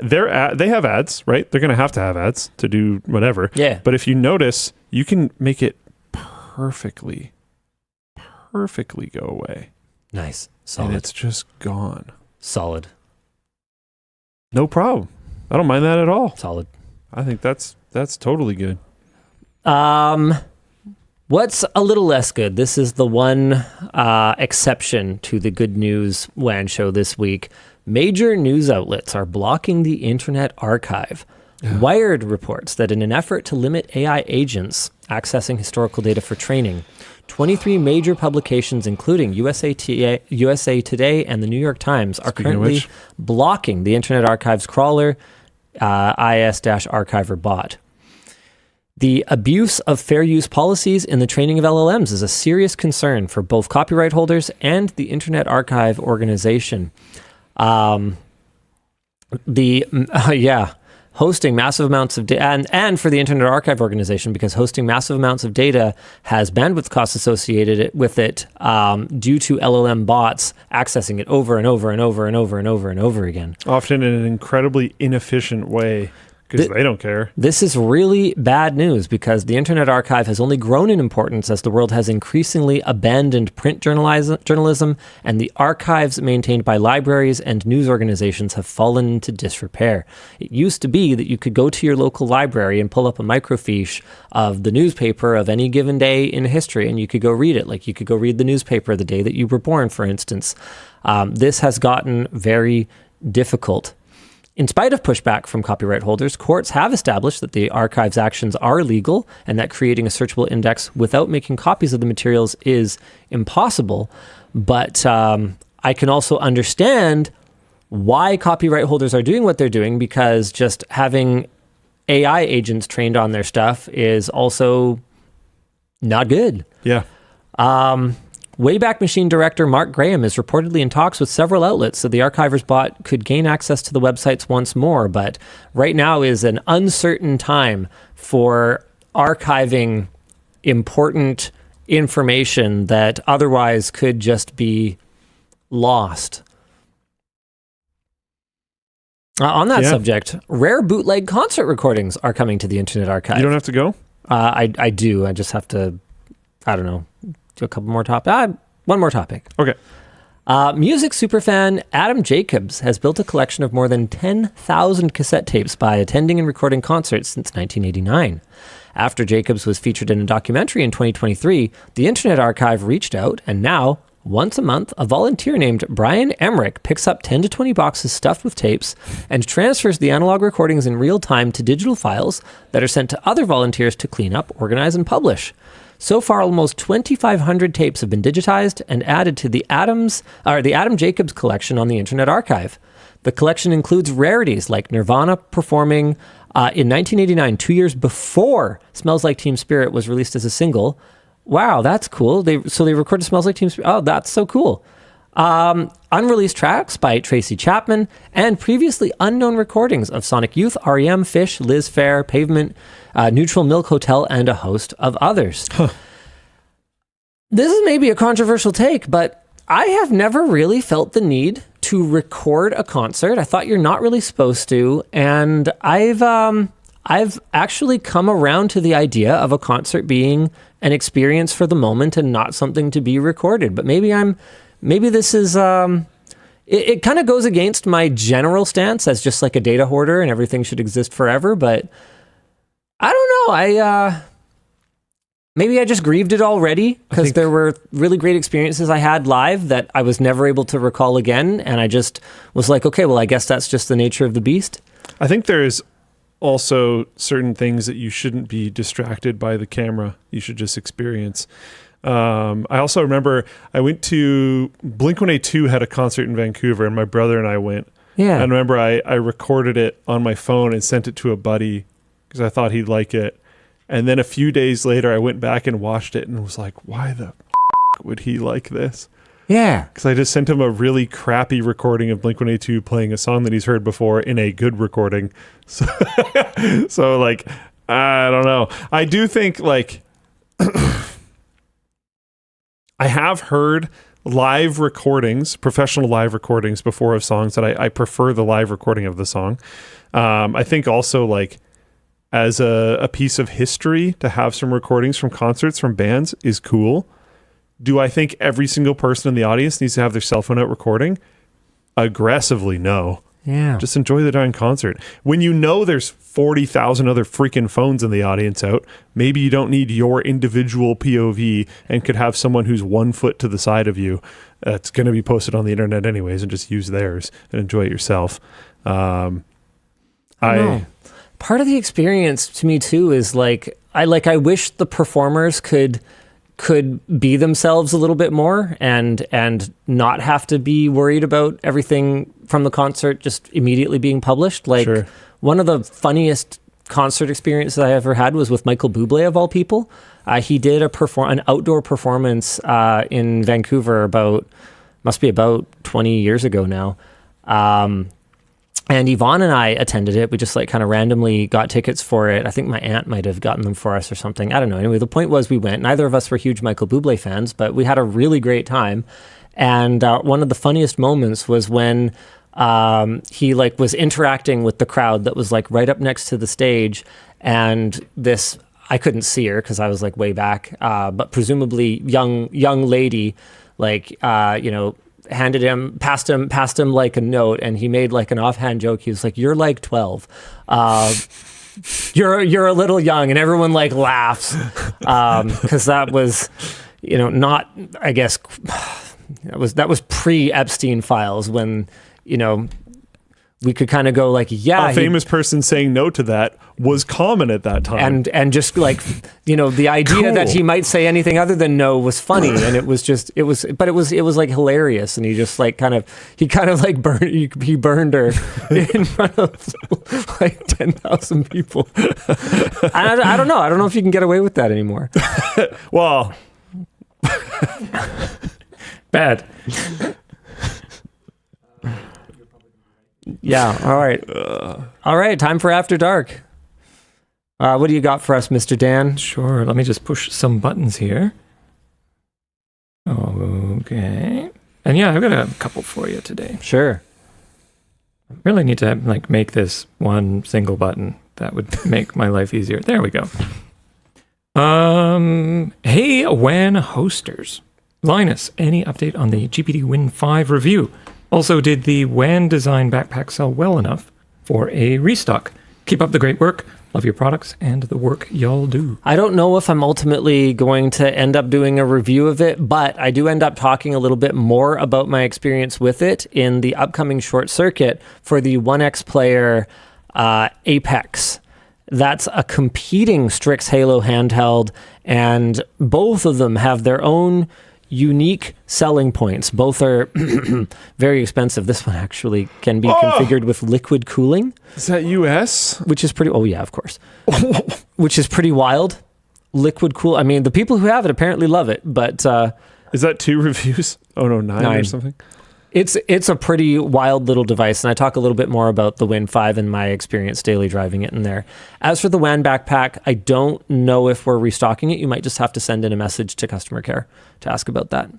They have ads, right? They're going to have ads to do whatever. Yeah. But if you notice, you can make it perfectly go away. Nice. Solid. And it's just gone. Solid. No problem. I don't mind that at all. Solid. I think that's totally good. What's a little less good? This is the one exception to the good news WAN show this week. Major news outlets are blocking the Internet Archive. Wired reports that in an effort to limit AI agents accessing historical data for training, 23 major publications, including USA Today and the New York Times, are currently blocking the Internet Archive's crawler, IS-Archiver bot. The abuse of fair use policies in the training of LLMs is a serious concern for both copyright holders and the Internet Archive organization. Hosting massive amounts of data, and for the Internet Archive organization, because hosting massive amounts of data has bandwidth costs associated with it due to LLM bots accessing it over and over and over and over and over and over again. Often in an incredibly inefficient way. Because they don't care. This is really bad news because the Internet Archive has only grown in importance as the world has increasingly abandoned print journalism, and the archives maintained by libraries and news organizations have fallen into disrepair. It used to be that you could go to your local library and pull up a microfiche of the newspaper of any given day in history, and you could go read it. Like you could go read the newspaper the day that you were born, for instance. This has gotten very difficult. In spite of pushback from copyright holders, courts have established that the archive's actions are legal and that creating a searchable index without making copies of the materials is impossible. But I can also understand why copyright holders are doing what they're doing, because just having AI agents trained on their stuff is also not good. Yeah. Wayback Machine director Mark Graham is reportedly in talks with several outlets so the Archiver's bot could gain access to the websites once more, but right now is an uncertain time for archiving important information that otherwise could just be lost. On that subject, rare bootleg concert recordings are coming to the Internet Archive. You don't have to go? I do. I just have to, I don't know, do a couple more topics. One more topic. Okay. Music superfan Aadam Jacobs has built a collection of more than 10,000 cassette tapes by attending and recording concerts since 1989. After Jacobs was featured in a documentary in 2023, the Internet Archive reached out, and now, once a month, a volunteer named Brian Emmerich picks up 10 to 20 boxes stuffed with tapes and transfers the analog recordings in real time to digital files that are sent to other volunteers to clean up, organize, and publish. So far, almost 2,500 tapes have been digitized and added to the Aadam Jacobs collection on the Internet Archive. The collection includes rarities like Nirvana performing in 1989, 2 years before Smells Like Teen Spirit was released as a single. Wow, that's cool. They recorded Smells Like Teen Spirit. Oh, that's so cool. Unreleased tracks by Tracy Chapman and previously unknown recordings of Sonic Youth, R.E.M., Fish, Liz Phair, Pavement, Neutral Milk Hotel, and a host of others. Huh. This is maybe a controversial take, but I have never really felt the need to record a concert. I thought you're not really supposed to, and I've actually come around to the idea of a concert being an experience for the moment and not something to be recorded. But maybe this is it kind of goes against my general stance as just like a data hoarder and everything should exist forever. But I don't know. Maybe I just grieved it already because there were really great experiences I had live that I was never able to recall again. And I just was like, okay, well, I guess that's just the nature of the beast. I think there's also certain things that you shouldn't be distracted by the camera. You should just experience. I also remember I went to Blink-182 had a concert in Vancouver, and my brother and I went. Yeah. And I remember I recorded it on my phone and sent it to a buddy because I thought he'd like it. And then a few days later, I went back and watched it and was like, why the would he like this? Yeah. Because I just sent him a really crappy recording of Blink-182 playing a song that he's heard before in a good recording. So, like, I don't know. I do think, like, I have heard live recordings, professional live recordings before of songs that I prefer the live recording of the song. I think also, like, as a piece of history to have some recordings from concerts from bands is cool. Do I think every single person in the audience needs to have their cell phone out recording? Aggressively, no. Yeah. Just enjoy the darn concert. When you know there's 40,000 other freaking phones in the audience out, maybe you don't need your individual POV and could have someone who's 1 foot to the side of you that's going to be posted on the internet anyways and just use theirs and enjoy it yourself. Part of the experience to me too is like I wish the performers could be themselves a little bit more and not have to be worried about everything from the concert just immediately being published. Like Sure. One of the funniest concert experiences I ever had was with Michael Bublé of all people. He did an outdoor performance in Vancouver must be about 20 years ago now. And Yvonne and I attended it. We just like kind of randomly got tickets for it. I think my aunt might have gotten them for us or something. I don't know. Anyway, the point was we went. Neither of us were huge Michael Bublé fans, but we had a really great time. And one of the funniest moments was when he like was interacting with the crowd that was like right up next to the stage. And this, I couldn't see her because I was like way back, but presumably young lady, like, passed him like a note, and he made like an offhand joke. He was like, "You're like 12. You're a little young," and everyone like laughs because that was, not. I guess that was pre-Epstein files when we could kind of go like, yeah, a famous person saying no to that was common at that time, and just like the idea that he might say anything other than no was funny, and it was like hilarious, and he just like burned her in front of like 10,000 people. I don't know if you can get away with that anymore. Well, bad. Yeah. All right. Time for After Dark. What do you got for us, Mr. Dan? Sure. Let me just push some buttons here. Okay. And yeah, I've got a couple for you today. Sure. I really need to like make this one single button. That would make my life easier. There we go. Hey, WAN hosters. Linus, any update on the GPD WIN 5 review? Also, did the WAN design backpack sell well enough for a restock? Keep up the great work. Love your products and the work y'all do. I don't know if I'm ultimately going to end up doing a review of it, but I do end up talking a little bit more about my experience with it in the upcoming short circuit for the 1X player Apex. That's a competing Strix Halo handheld, and both of them have their own unique selling points. Both are very expensive. This one actually can be configured with liquid cooling. Is that US? Which is pretty... Oh, yeah, of course. Which is pretty wild. Liquid cool. I mean, the people who have it apparently love it, but... is that 2 reviews? Oh, no, 9 or something? It's a pretty wild little device, and I talk a little bit more about the WIN 5 and my experience daily driving it in there. As for the WAN backpack, I don't know if we're restocking it. You might just have to send in a message to customer care to ask about that.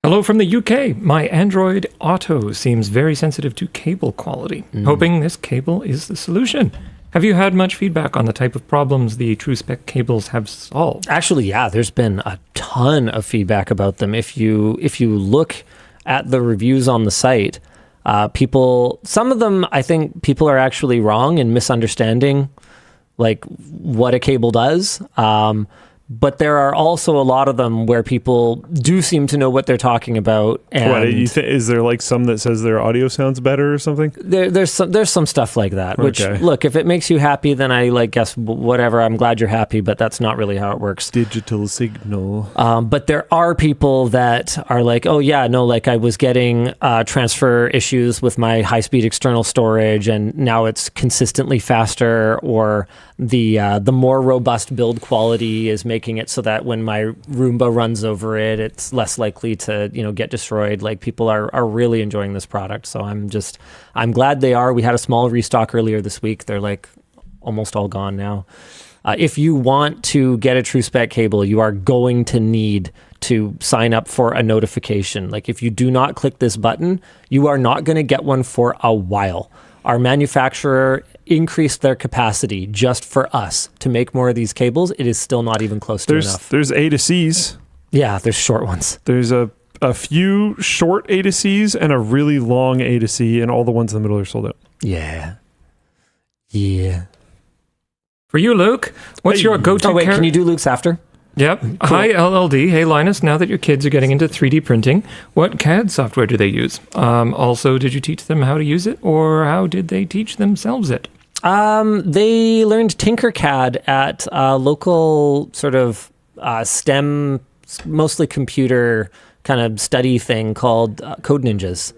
Hello from the UK. My Android Auto seems very sensitive to cable quality. Hoping this cable is the solution. Have you had much feedback on the type of problems the TrueSpec cables have solved? Actually, yeah, there's been a ton of feedback about them. If you look at the reviews on the site, some of them, I think people are actually wrong in misunderstanding like what a cable does. But there are also a lot of them where people do seem to know what they're talking about. And is there like some that says their audio sounds better or something? There's some stuff like that. Which, look, if it makes you happy, then I guess whatever. I'm glad you're happy, but that's not really how it works. Digital signal. But there are people that are like, oh yeah, no, like I was getting transfer issues with my high-speed external storage, and now it's consistently faster, or the more robust build quality is making it so that when my Roomba runs over it, it's less likely to, get destroyed. Like, people are really enjoying this product. So I'm glad they are. We had a small restock earlier this week. They're like almost all gone now. If you want to get a TrueSpec cable, you are going to need to sign up for a notification. Like, if you do not click this button, you are not going to get one for a while. Our manufacturer increased their capacity just for us to make more of these cables. It is still not even close to enough. There's A to C's. Yeah, there's short ones. There's a few short A to C's and a really long A to C, and all the ones in the middle are sold out. Yeah. For you, Luke, what's your go-to? Oh, wait, can you do Luke's after? Yep. Cool. Hi, LLD. Hey, Linus. Now that your kids are getting into 3D printing, what CAD software do they use? Also, did you teach them how to use it, or how did they teach themselves it? They learned Tinkercad at a local sort of STEM, mostly computer kind of study thing called Code Ninjas,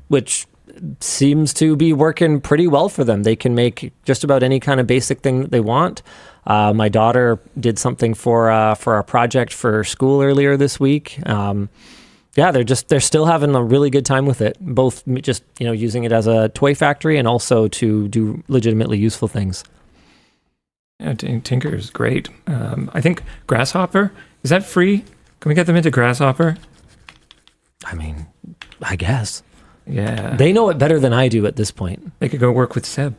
which seems to be working pretty well for them. They can make just about any kind of basic thing that they want. My daughter did something for a project for school earlier this week. They're still having a really good time with it, both just using it as a toy factory and also to do legitimately useful things. Yeah, Tinker is great. I think Grasshopper, is that free? Can we get them into Grasshopper? I mean, I guess. Yeah. They know it better than I do at this point. They could go work with Seb.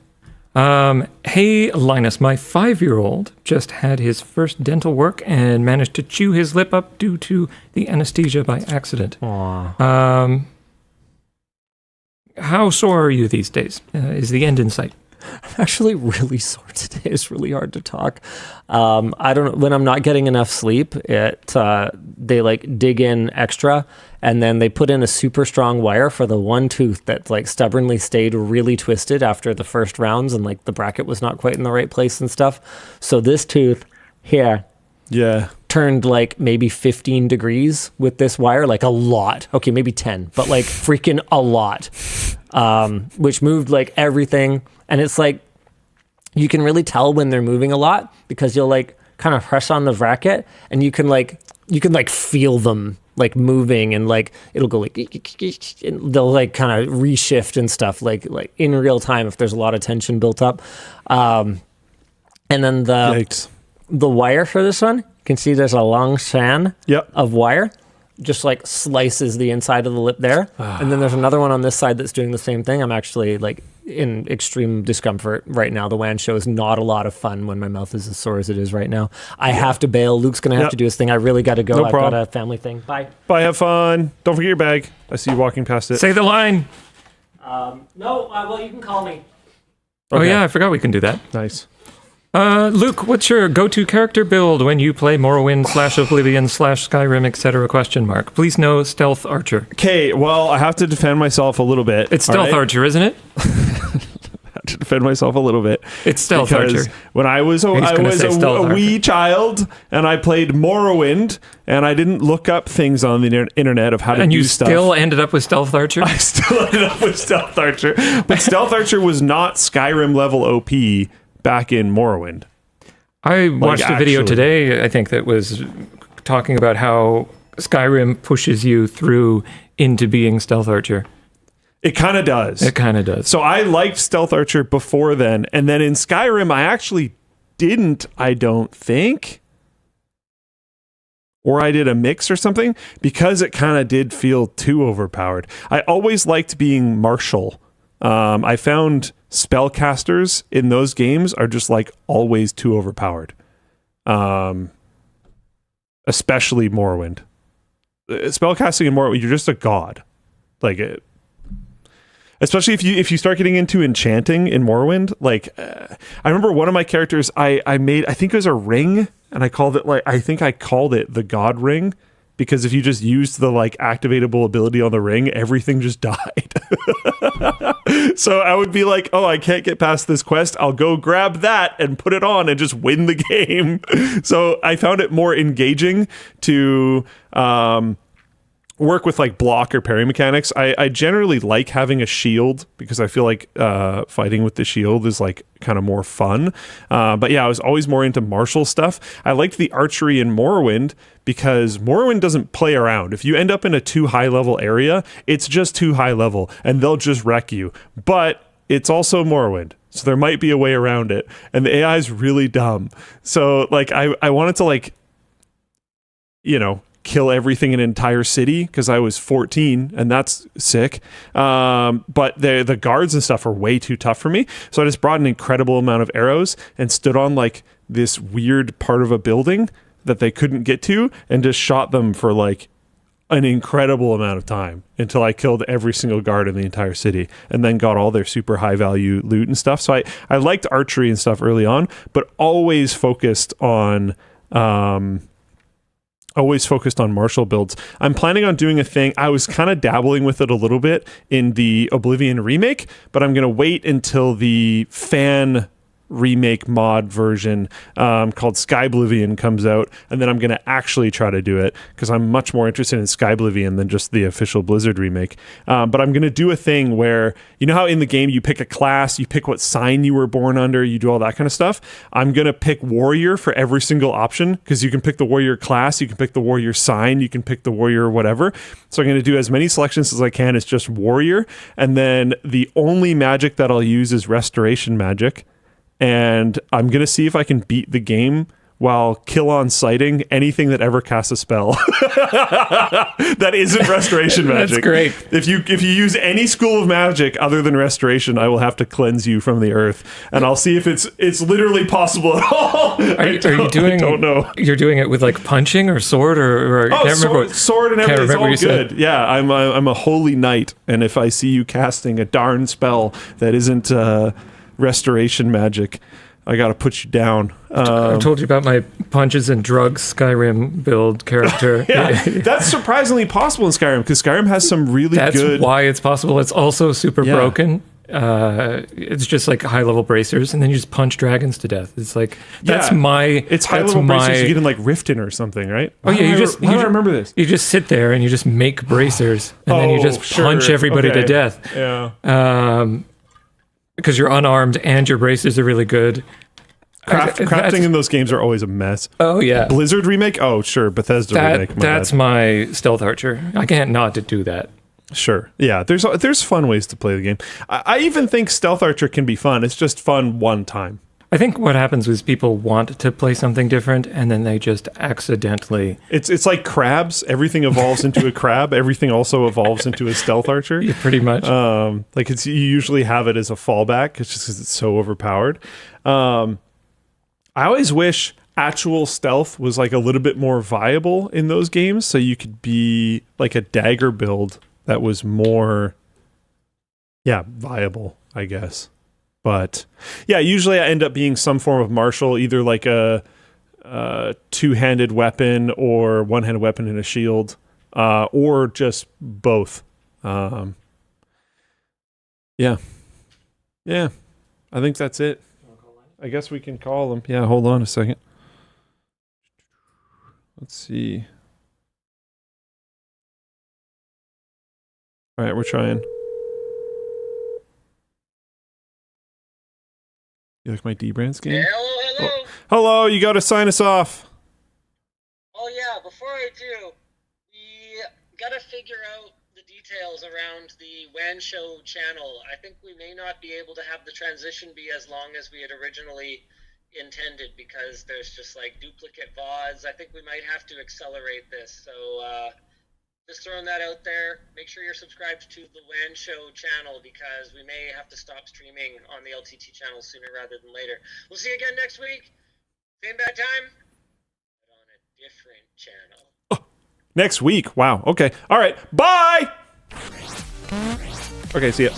Hey, Linus, my 5-year-old just had his first dental work and managed to chew his lip up due to the anesthesia by accident. Aww. How sore are you these days? Is the end in sight? I'm actually really sore today. It's really hard to talk. I don't know, when I'm not getting enough sleep, they like dig in extra, and then they put in a super strong wire for the one tooth that like stubbornly stayed really twisted after the first rounds, and like the bracket was not quite in the right place and stuff. So this tooth here, turned like maybe 15 degrees with this wire, like a lot. Okay, maybe 10, but like freaking a lot, which moved like everything. And it's like, you can really tell when they're moving a lot because you'll like kind of press on the bracket and you can feel them like moving, and like it'll go like, and they'll like kind of reshift and stuff like in real time if there's a lot of tension built up. And then the wire for this one, you can see there's a long span of wire. just like slices the inside of the lip there. And then there's another one on this side that's doing the same thing. I'm actually like in extreme discomfort right now. The WAN show is not a lot of fun when my mouth is as sore as it is right now. I have to bail. Luke's going to have to do his thing. I really got to go. No I've problem. got a family thing. Bye. Bye, have fun. Don't forget your bag. I see you walking past it. Say the line. No, well, you can call me. Oh, Okay. yeah, I forgot we can do that. Nice. Luke, what's your go-to character build when you play Morrowind / Oblivion / Skyrim, etc.? Question mark. Please no stealth archer. Okay, well, I have to defend myself a little bit. It's stealth archer, isn't it? I have to defend myself a little bit. It's stealth because archer. when I was a wee child and I played Morrowind and I didn't look up things on the internet of how to And do you stuff. still ended up with stealth archer? I still ended up with Stealth Archer. But Stealth Archer was not Skyrim level OP back in Morrowind. I watched a video actually. today, I think, that was talking about how Skyrim pushes you through into being stealth archer. It kind of does. It kind of does. So I liked Stealth Archer before then. And then in Skyrim, I actually didn't, I don't think. Or I did a mix or something because it kind of did feel too overpowered. I always liked being martial. I found spellcasters in those games are just like always too overpowered. Especially Morrowind. Spellcasting in Morrowind, you're just a god. Like it. Especially if you start getting into enchanting in Morrowind, like I remember one of my characters I made, I think it was a ring, and I called it the God Ring, because if you just used the like activatable ability on the ring, everything just died. So I would be like, oh, I can't get past this quest. I'll go grab that and put it on and just win the game. So I found it more engaging to work with like block or parry mechanics. I generally like having a shield because I feel like fighting with the shield is like kind of more fun. But yeah, I was always more into martial stuff. I liked the archery in Morrowind because Morrowind doesn't play around. If you end up in a too high level area, it's just too high level and they'll just wreck you. But it's also Morrowind. So there might be a way around it. And the AI is really dumb. So like I wanted to like, you know, kill everything in an entire city because I was 14 and that's sick. But the guards and stuff are way too tough for me. So I just brought an incredible amount of arrows and stood on like this weird part of a building that they couldn't get to and just shot them for like an incredible amount of time until I killed every single guard in the entire city and then got all their super high value loot and stuff. So I liked archery and stuff early on, but always focused on martial builds. I'm planning on doing a thing. I was kind of dabbling with it a little bit in the Oblivion remake, but I'm going to wait until the fan remake mod version called Skyblivion comes out, and then I'm going to actually try to do it because I'm much more interested in Skyblivion than just the official Blizzard remake. But I'm going to do a thing where, you know how in the game you pick a class, you pick what sign you were born under, you do all that kind of stuff. I'm going to pick warrior for every single option because you can pick the warrior class, you can pick the warrior sign, you can pick the warrior whatever. So I'm going to do as many selections as I can as just warrior, and then the only magic that I'll use is restoration magic. And I'm going to see if I can beat the game while kill on sighting anything that ever casts a spell that isn't restoration magic. That's great. If you use any school of magic other than restoration, I will have to cleanse you from the earth, and I'll see if it's literally possible at all. Are you doing? I don't know. You're doing it with like punching or sword or I can't remember. Sword and everything. It's all good. Yeah, I'm a holy knight, and if I see you casting a darn spell that isn't restoration magic, I gotta put you down. I told you about my punches and drugs Skyrim build character. Yeah, that's surprisingly possible in Skyrim because Skyrim has some really That's good. why it's possible. It's also super broken. It's just like high level bracers, and then you just punch dragons to death. It's like that's It's high level bracers you get in like Riften or something, right? Oh yeah, How do I remember this? You just sit there and you just make bracers, and then you just punch everybody to death. Yeah. Because you're unarmed and your bracers are really good. Crafting in those games are always a mess. Oh yeah, Blizzard remake? Oh sure, Bethesda remake. That's my stealth archer. I can't not to do that. Sure. Yeah, there's fun ways to play the game. I even think stealth archer can be fun. It's just fun one time. I think what happens is people want to play something different, and then they just accidentally... It's like crabs. Everything evolves into a crab. Everything also evolves into a stealth archer. Yeah, pretty much. Like you usually have it as a fallback. It's just because it's so overpowered. I always wish actual stealth was like a little bit more viable in those games, so you could be like a dagger build that was more, viable, I guess. But yeah, usually I end up being some form of martial, either like a two-handed weapon or one-handed weapon and a shield, or just both. Yeah, I think that's it. I guess we can call them. Yeah, hold on a second. Let's see. All right, we're trying. You like my D-Brands game? Yeah, hello. Oh, hello, you got to sign us off. Oh yeah, before I do, we got to figure out the details around the WAN Show channel. I think we may not be able to have the transition be as long as we had originally intended because there's just like duplicate VODs. I think we might have to accelerate this. So just throwing that out there. Make sure you're subscribed to the WAN Show channel because we may have to stop streaming on the LTT channel sooner rather than later. We'll see you again next week. Same bad time, but on a different channel. Oh, next week. Wow. Okay. All right. Bye. Okay. See ya.